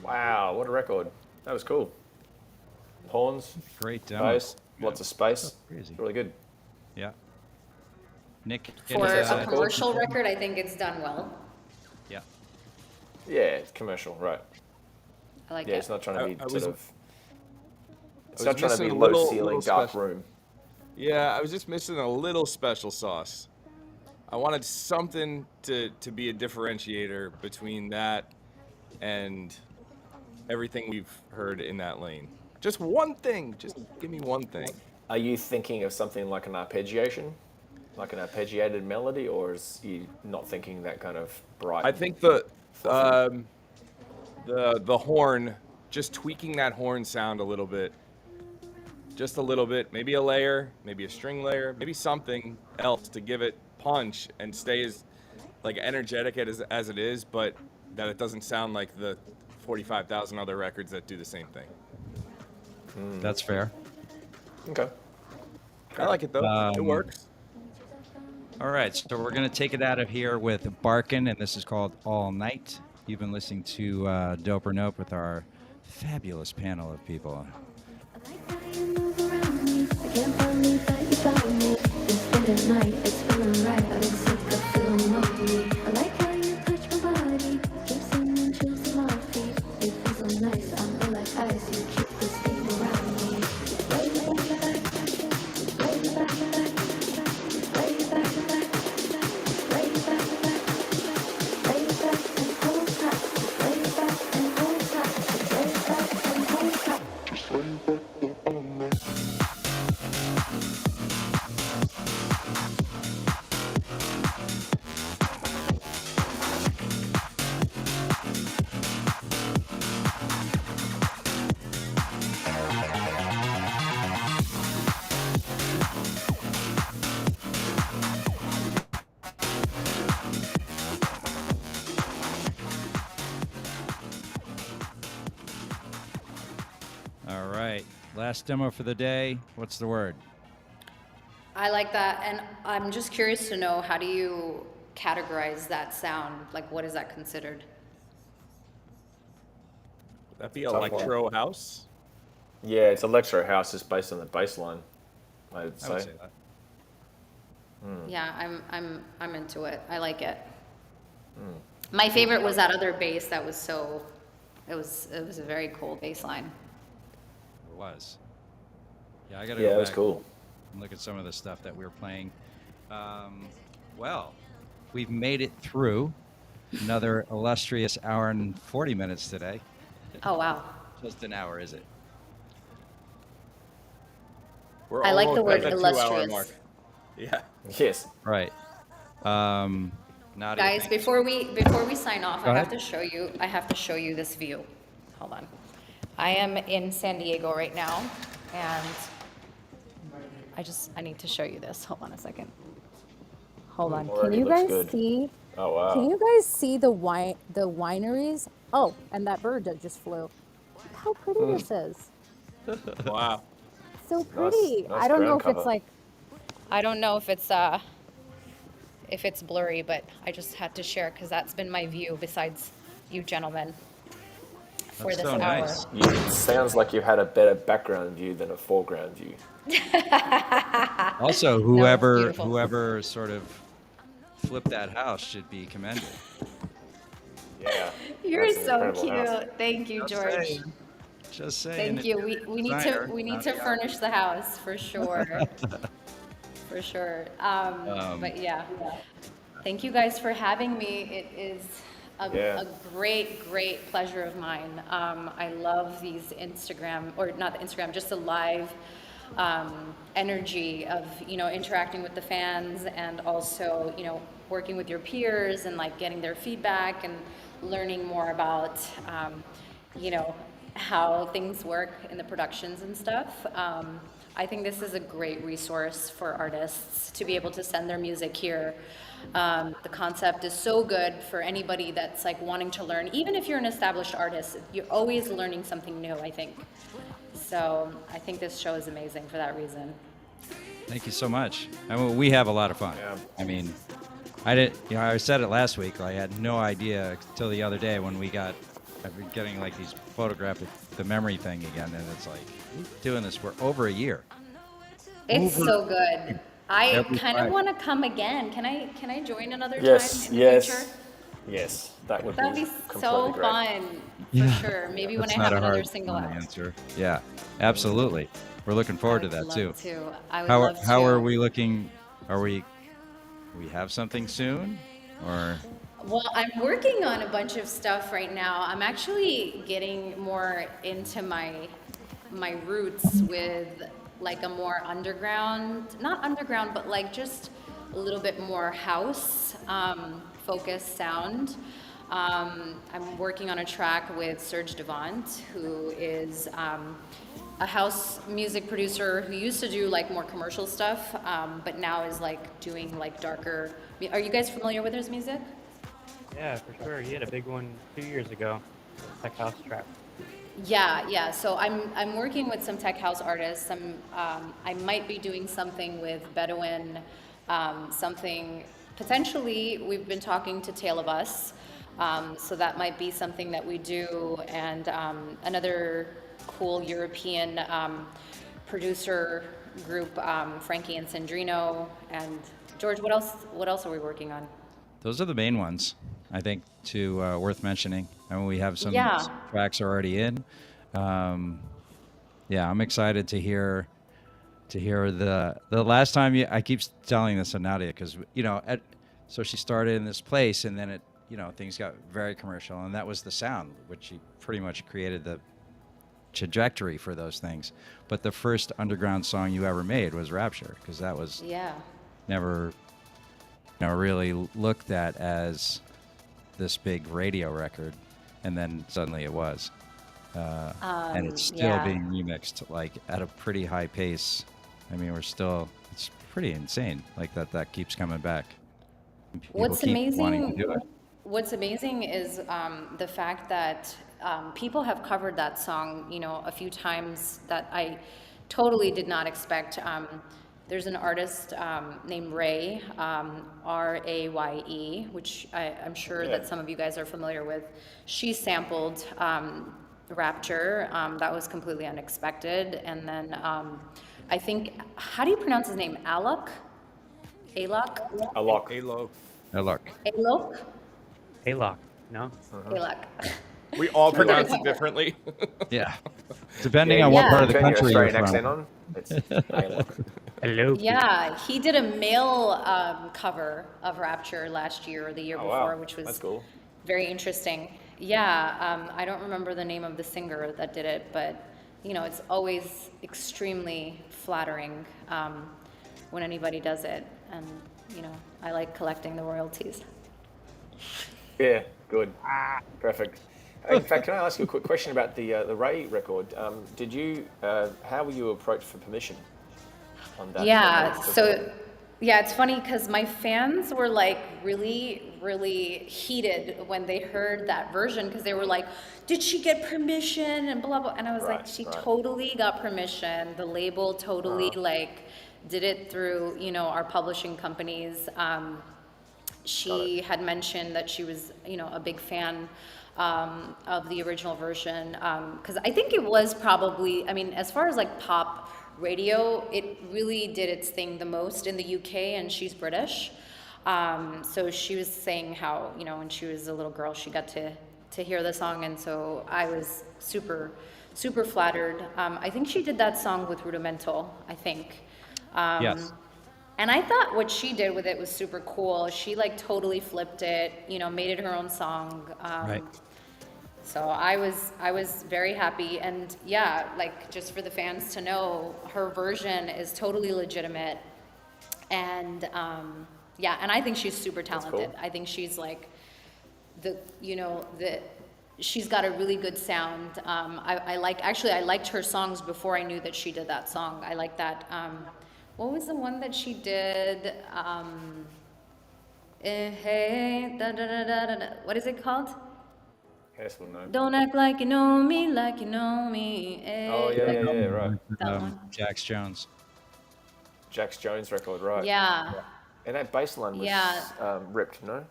S8: Wow, what a record. That was cool. Horns,
S6: Great demo.
S8: bass, lots of space.
S6: Crazy.
S8: Really good.
S6: Yeah. Nick,
S7: For
S8: Anything
S7: a
S8: else?
S7: commercial record, I think it's done well.
S6: yeah.
S8: Yeah, it's commercial, right.
S7: I like
S8: Yeah,
S7: it.
S8: it's not trying to be
S3: I was-
S8: sort of. It's
S3: was
S8: not trying to be
S3: missing a
S8: low
S3: little
S8: ceiling, dark
S3: special.
S8: room.
S3: Yeah, I was just missing a little special sauce. I wanted something to be a differentiator between that and everything we've heard in that lane. Just one thing. Just give me one thing.
S8: Are you thinking of something like an arpeggiation? Like an arpeggiated melody, or is you not thinking that kind of bright?
S3: I think the horn, just tweaking that horn sound a little bit. Just a little bit, maybe a layer, maybe a string layer, maybe something else to give it punch and stay as like energetic as it is, but that it doesn't sound like the 45,000 other records that do the same thing.
S6: That's fair.
S8: Okay.
S3: I like it though. It works.
S6: All right, so we're going to take it out of here with Barkin', and this is called All Night. You've been listening to Dope or Nope with our fabulous panel of people.
S2: I like how you move around me. I can't believe that you found me. It's late at night, it's feeling right. I've been sick of feeling lonely. I like how you touch my body. Keep sending chills to my feet. It feels so nice, I feel like ice. You keep this thing around me. Way back, way back, way back, way back, way back, way back and hold tight. Way back and hold tight. Way back and hold tight.
S6: Last demo for the day. What's the word?
S7: I like that, and I'm just curious to know, how do you categorize that sound? Like, what is that considered?
S3: That'd be
S8: Tough one.
S3: electro house.
S8: Yeah, it's electro house just based on the bass line, I'd
S6: I would
S8: say.
S6: say that.
S7: Yeah, I'm into it. I like it. My favorite was that other bass that was so, it was a very cool bass line.
S6: It was. Yeah, I gotta
S8: Yeah,
S6: go
S8: it was
S6: back
S8: cool.
S6: and look at some of the stuff that we were playing. Well, we've made it through another illustrious hour and 40 minutes today.
S7: Oh wow.
S6: Just an hour, is it?
S3: We're
S7: I like the
S3: almost
S7: word
S3: at the 2-hour
S7: illustrious.
S3: mark. Yeah.
S8: Yes.
S6: Right. Nadia,
S7: Guys,
S6: thank you.
S7: before we sign off,
S6: Go
S7: I have
S6: ahead.
S7: to show you this view. Hold on. I am in San Diego right now, and I need to show you this. Hold on a second. Hold on. Can
S8: Already
S7: you
S8: looks
S7: guys
S8: good.
S7: see?
S8: Oh, wow.
S7: Can you guys see the wineries? Oh, and that bird that just flew. Look how pretty this is.
S3: Wow.
S7: So pretty.
S8: nice
S7: I don't know
S8: ground
S7: if it's
S8: cover.
S7: like, I don't know if it's blurry, but I just had to share because that's been my view besides you gentlemen for
S6: That's
S7: this
S6: so
S7: hour.
S6: nice.
S8: It sounds like you had a better background view than a foreground view.
S6: Also,
S7: it's beautiful.
S6: whoever sort of flipped that house should be commended.
S8: Yeah.
S7: You're
S8: that's an
S7: so
S8: incredible
S7: cute.
S8: house.
S7: Thank you, George.
S6: Just saying.
S7: Thank you. We need to furnish the house for sure. For sure. But yeah. Thank you guys for having me. It is
S8: Yeah.
S7: a great pleasure of mine. I love these Instagram, or not the Instagram, just the live energy of, interacting with the fans, and also, working with your peers and like getting their feedback and learning more about, how things work in the productions and stuff. I think this is a great resource for artists to be able to send their music here. The concept is so good for anybody that's like wanting to learn. Even if you're an established artist, you're always learning something new, I think. So I think this show is amazing for that reason.
S6: Thank you so much. I mean, we have a lot of fun.
S8: Yeah.
S6: I mean, I said it last week. I had no idea until the other day when I've been getting like these photographic, the memory thing again, and it's like, we're doing this for over a year.
S7: It's so good. I
S6: Every
S7: kind of
S6: Friday.
S7: want to come again. Can I join another
S8: Yes,
S7: time in the future?
S8: yes. That would
S7: That'd
S8: be
S7: be
S8: completely
S7: so
S8: great.
S7: fun, for sure. Maybe when I
S6: That's not
S7: have
S6: a
S7: another
S6: hard
S7: single
S6: one to
S7: out.
S6: answer. Yeah, absolutely. We're looking forward to
S7: I
S6: that
S7: would
S6: too.
S7: love to. I would
S6: How
S7: love
S6: how
S7: to.
S6: are we looking? Are we have something soon, or?
S7: Well, I'm working on a bunch of stuff right now. I'm actually getting more into my roots with like a more not underground, but like just a little bit more house focused sound. I'm working on a track with Serge Devant, who is a house music producer who used to do like more commercial stuff, but now is like doing like darker. Are you guys familiar with his music?
S4: Yeah, for sure. He had a big one 2 years ago, Tech House Trap.
S7: Yeah. So I'm working with some tech house artists. I might be doing something with Bedouin, something potentially. We've been talking to Tale of Us, so that might be something that we do. And another cool European producer group, Frankie and Sandrino. And George, what else are we working on?
S6: Those are the main ones, I think, to worth mentioning. I mean, we have some
S7: Yeah.
S6: tracks already in. Yeah, I'm excited to hear the last time I keep telling this to Nadia because so she started in this place and then things got very commercial, and that was the sound, which she pretty much created the trajectory for those things. But the first underground song you ever made was Rapture, because that was
S7: Yeah.
S6: never really looked at as this big radio record, and then suddenly it was. And it's still
S7: Yeah.
S6: being remixed like at a pretty high pace. I mean, it's pretty insane like that keeps coming back. People
S7: What's
S6: keep wanting to
S7: amazing?
S6: do it.
S7: What's amazing is the fact that people have covered that song, you know, a few times that I totally did not expect. There's an artist named Ray, Raye, which I'm sure that some of you guys are familiar with. She sampled Rapture. That was completely unexpected. And then I think, how do you pronounce his name? Alok? Alok?
S8: A lock.
S3: Halo.
S6: Hey, look.
S7: Alok?
S4: Haylock, no?
S7: Alok.
S3: We all
S7: Give it a
S3: pronounce it
S7: go.
S3: differently.
S6: Yeah. Depending on what
S7: Yeah.
S6: part of the
S8: Turn your
S6: country you're
S8: Australian accent
S6: from.
S8: on. It's a lock.
S4: Hello.
S7: Yeah, he did a male cover of Rapture last year or the year
S8: Oh,
S7: before,
S8: wow.
S7: which was
S8: That's cool.
S7: very interesting. Yeah, I don't remember the name of the singer that did it, but you know, it's always extremely flattering when anybody does it, and you know, I like collecting the royalties.
S8: Yeah, good. Perfect. In fact, can I ask you a quick question about the Ray record? Did you, how were you approached for permission on that?
S7: Yeah,
S8: on that
S7: so
S8: record?
S7: yeah, it's funny because my fans were like really, really heated when they heard that version because they were like, did she get permission and blah blah. And I was like,
S8: Right,
S7: she
S8: right.
S7: totally got permission. The label totally like did it through, you know, our publishing companies. She had mentioned that she was, you know, a big fan of the original version because I think it was probably, I mean, as far as like pop radio, it really did its thing the most in the UK, and she's British. So she was saying how, you know, when she was a little girl, she got to hear the song, and so I was super, super flattered. I think she did that song with Rudimental, I think.
S6: Yes.
S7: And I thought what she did with it was super cool. She like totally flipped it, you know, made it her own song.
S6: Right.
S7: So I was very happy, and yeah, like just for the fans to know, her version is totally legitimate, and yeah, and I think she's super talented.
S8: cool.
S7: I think she's like she's got a really good sound. I liked her songs before I knew that she did that song. I like that. What was the one that she did? Hey, da, da, da, da, da, da. What is it called?
S8: Yes or no?
S7: Don't act like you know me, like you know me.
S8: Oh, yeah, right.
S7: That one.
S6: Jax Jones.
S8: Jax Jones record, right.
S7: Yeah,
S8: And that bass line was
S7: Yeah.
S8: ripped, no?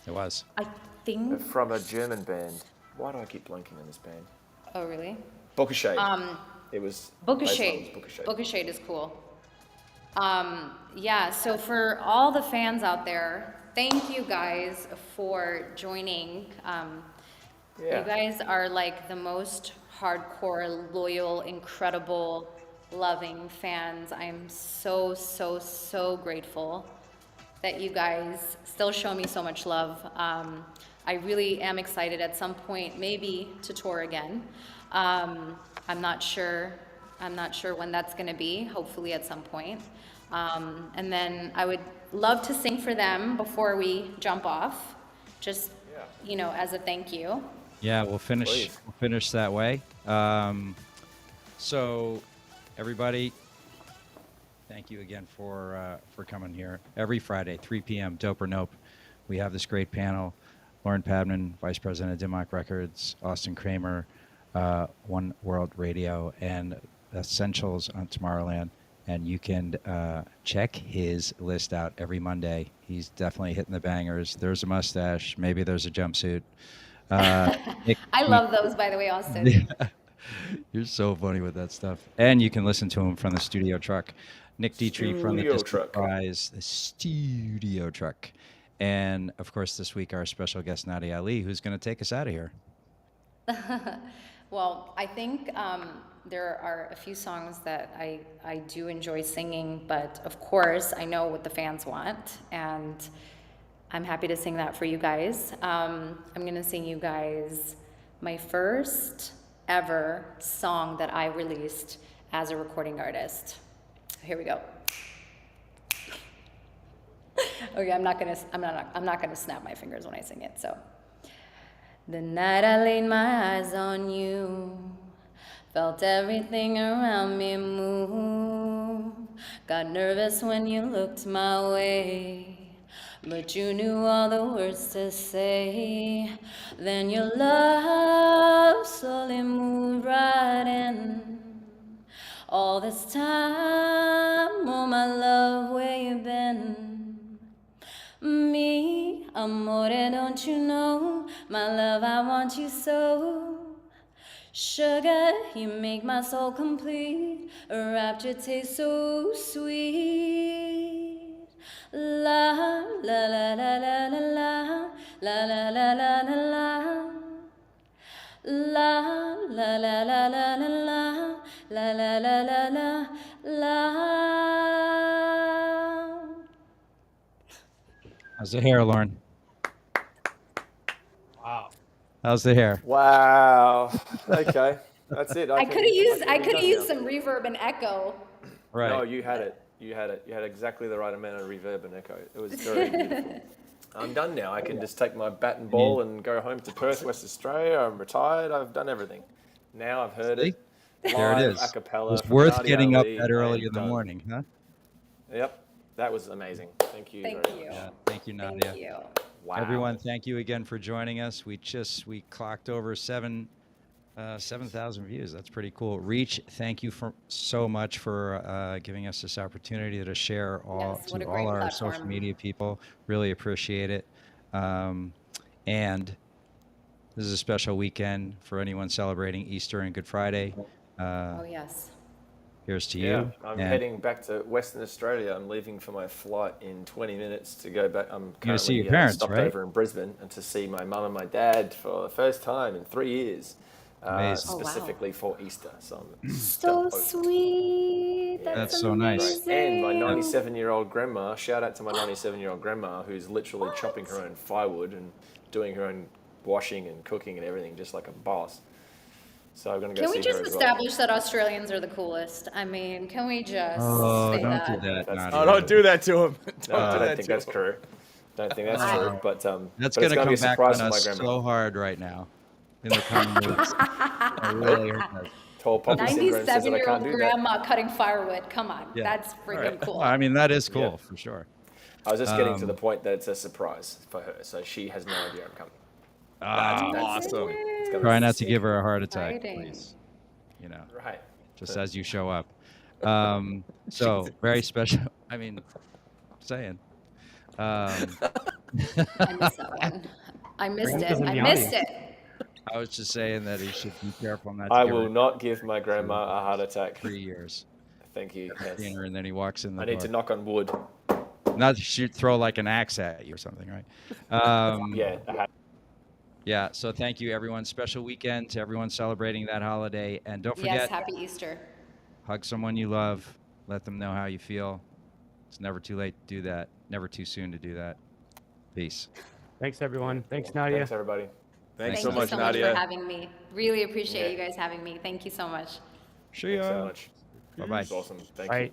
S6: It was.
S7: I think.
S8: From a German band. Why do I keep blanking on this band?
S7: Oh, really?
S8: Book of Shade. It was
S7: Book of
S8: bass line
S7: Shade.
S8: was Book of Shade.
S7: Book of Shade is cool. Yeah, so for all the fans out there, thank you guys for joining.
S8: Yeah.
S7: You guys are like the most hardcore, loyal, incredible, loving fans. I'm so, so, so grateful that you guys still show me so much love. I really am excited at some point, maybe to tour again. I'm not sure when that's gonna be, hopefully at some point. And then I would love to sing for them before we jump off, just, you know, as a thank you.
S6: Yeah, we'll finish.
S8: Please.
S6: We'll finish that way. So, everybody, thank you again for coming here every Friday, 3 p.m. Dope or Nope. We have this great panel: Lauren Padman, Vice President of Dimmock Records; Austin Kramer, One World Radio, and Essentials on Tomorrowland. And you can check his list out every Monday. He's definitely hitting the bangers. There's a mustache. Maybe there's a jumpsuit.
S7: I love those, by the way, Austin.
S6: You're so funny with that stuff. And you can listen to him from the studio truck. Nick Dietrich from the
S8: Studio
S6: Distant
S8: truck.
S6: Prize, the studio truck. And of course, this week, our special guest, Nadia Ali, who's going to take us out of here.
S7: Well, I think there are a few songs that I do enjoy singing, but of course, I know what the fans want, and I'm happy to sing that for you guys. I'm going to sing you guys my first ever song that I released as a recording artist. Here we go. Okay, I'm not gonna snap my fingers when I sing it. So, the night I laid my eyes on you, felt everything around me move. Got nervous when you looked my way. but you knew all the words to say. Then your love slowly moved right in. All this time, oh my love, where you been? Me, amore, don't you know? My love, I want you so. Sugar, you make my soul complete. A rapture tastes so sweet. La la la la la la la la la la la la la. La la la la la la la la la la la la.
S6: How's the hair, Lauren?
S4: Wow.
S6: How's the hair?
S8: Wow. Okay, that's it.
S7: I could have
S8: can be
S7: used
S8: done
S7: some reverb and echo.
S6: Right.
S8: now. No, you had it. You had it. You had exactly the right amount of reverb and echo. It was very beautiful. I'm done now. I can just take my bat and ball and go home to Perth, West Australia. I'm retired. I've done everything. Now I've heard it.
S6: There it
S8: Live,
S6: is.
S8: a cappella.
S6: It's
S8: from
S6: worth
S8: Nadia
S6: getting up
S8: Ali.
S6: that
S8: I
S6: early
S8: am
S6: in the
S8: done.
S6: morning, huh?
S8: Yep, that was amazing. Thank you.
S7: Thank
S8: very
S7: you.
S8: much.
S6: Yeah. Thank you, Nadia.
S7: Thank you.
S8: Wow.
S6: Everyone, thank you again for joining us. We clocked over 7,000 views. That's pretty cool. Reach, thank you so much for giving us this opportunity to share
S7: Yes, what a
S6: to
S7: great
S6: all our
S7: platform.
S6: social media people. Really appreciate it. And this is a special weekend for anyone celebrating Easter and Good Friday.
S7: Oh yes.
S6: Here's to
S8: Yeah,
S6: you.
S8: I'm
S6: And
S8: heading back to Western Australia. I'm leaving for my flight in 20 minutes to go back. I'm
S6: You're gonna see
S8: currently
S6: your parents,
S8: stopped
S6: right?
S8: over in Brisbane and to see my mum and my dad for the first time in 3 years.
S6: Amazing.
S7: Oh, wow.
S8: Specifically for Easter. So I'm
S7: So
S8: stoked.
S7: sweet.
S8: Yeah.
S6: That's so nice.
S7: amazing.
S8: And my 97-year-old grandma, shout out to my 97-year-old grandma who's literally chopping her own firewood and doing her own washing and cooking and everything just like a boss. So I'm going to go
S7: Can we
S8: see her
S7: just
S8: as well.
S7: establish that Australians are the coolest? I mean, can we just
S6: Oh,
S7: say
S6: don't
S7: that?
S6: do that,
S8: That's-
S6: Nadia.
S3: Oh, don't do that to him.
S8: No,
S3: Don't
S8: I
S3: do
S8: don't
S3: that
S8: think
S3: to
S8: that's
S3: him.
S8: true. Don't think that's true. But
S6: That's
S8: but it's
S6: gonna
S8: gonna
S6: come
S8: be a
S6: back
S8: surprise
S6: on
S8: for my
S6: us
S8: grandma.
S6: so hard right now in the coming weeks. I really hope that.
S8: Tall poppy syndrome says that I can't
S7: 97-year-old
S8: do that.
S7: grandma cutting firewood. Come on,
S6: Yeah.
S7: that's freaking cool.
S6: I mean, that is cool
S8: Yeah.
S6: for sure.
S8: I was just getting to the point that it's a surprise for her, so she has no idea I'm coming.
S3: That's
S6: Ah,
S3: awesome.
S8: It's gonna
S6: try
S8: be
S6: not to
S8: sick.
S6: give her a heart attack,
S7: Exciting.
S6: please. You know,
S8: Right.
S6: just as you show up. So very special. I mean, saying.
S7: I missed that one. I missed it.
S4: Grandma's in
S7: I
S4: the
S7: missed
S4: audience.
S7: it.
S6: I was just saying that he should be careful not to
S8: I
S6: give
S8: will
S6: her
S8: not give my grandma a heart attack.
S6: 3 years.
S8: Thank you. Yes.
S6: Dinner, and then he walks in the
S8: I need
S6: door.
S8: to knock on wood.
S6: Not to shoot, throw like an axe at you or something, right?
S8: Yeah. I had-
S6: Yeah, so thank you, everyone. Special weekend to everyone celebrating that holiday. And don't forget,
S7: Yes, happy Easter.
S6: hug someone you love. Let them know how you feel. It's never too late to do that. Never too soon to do that. Peace.
S4: Thanks, everyone. Thanks, Nadia.
S8: Thanks, everybody.
S3: Thanks
S7: Thank
S3: so
S7: you
S3: much,
S7: so
S3: Nadia.
S7: much for having me. Really appreciate
S8: Yeah.
S7: you guys having me. Thank you so much.
S6: See
S8: Thanks so
S6: ya.
S8: much.
S6: Bye-bye.
S8: It's awesome. Thank
S4: Bye.
S8: you.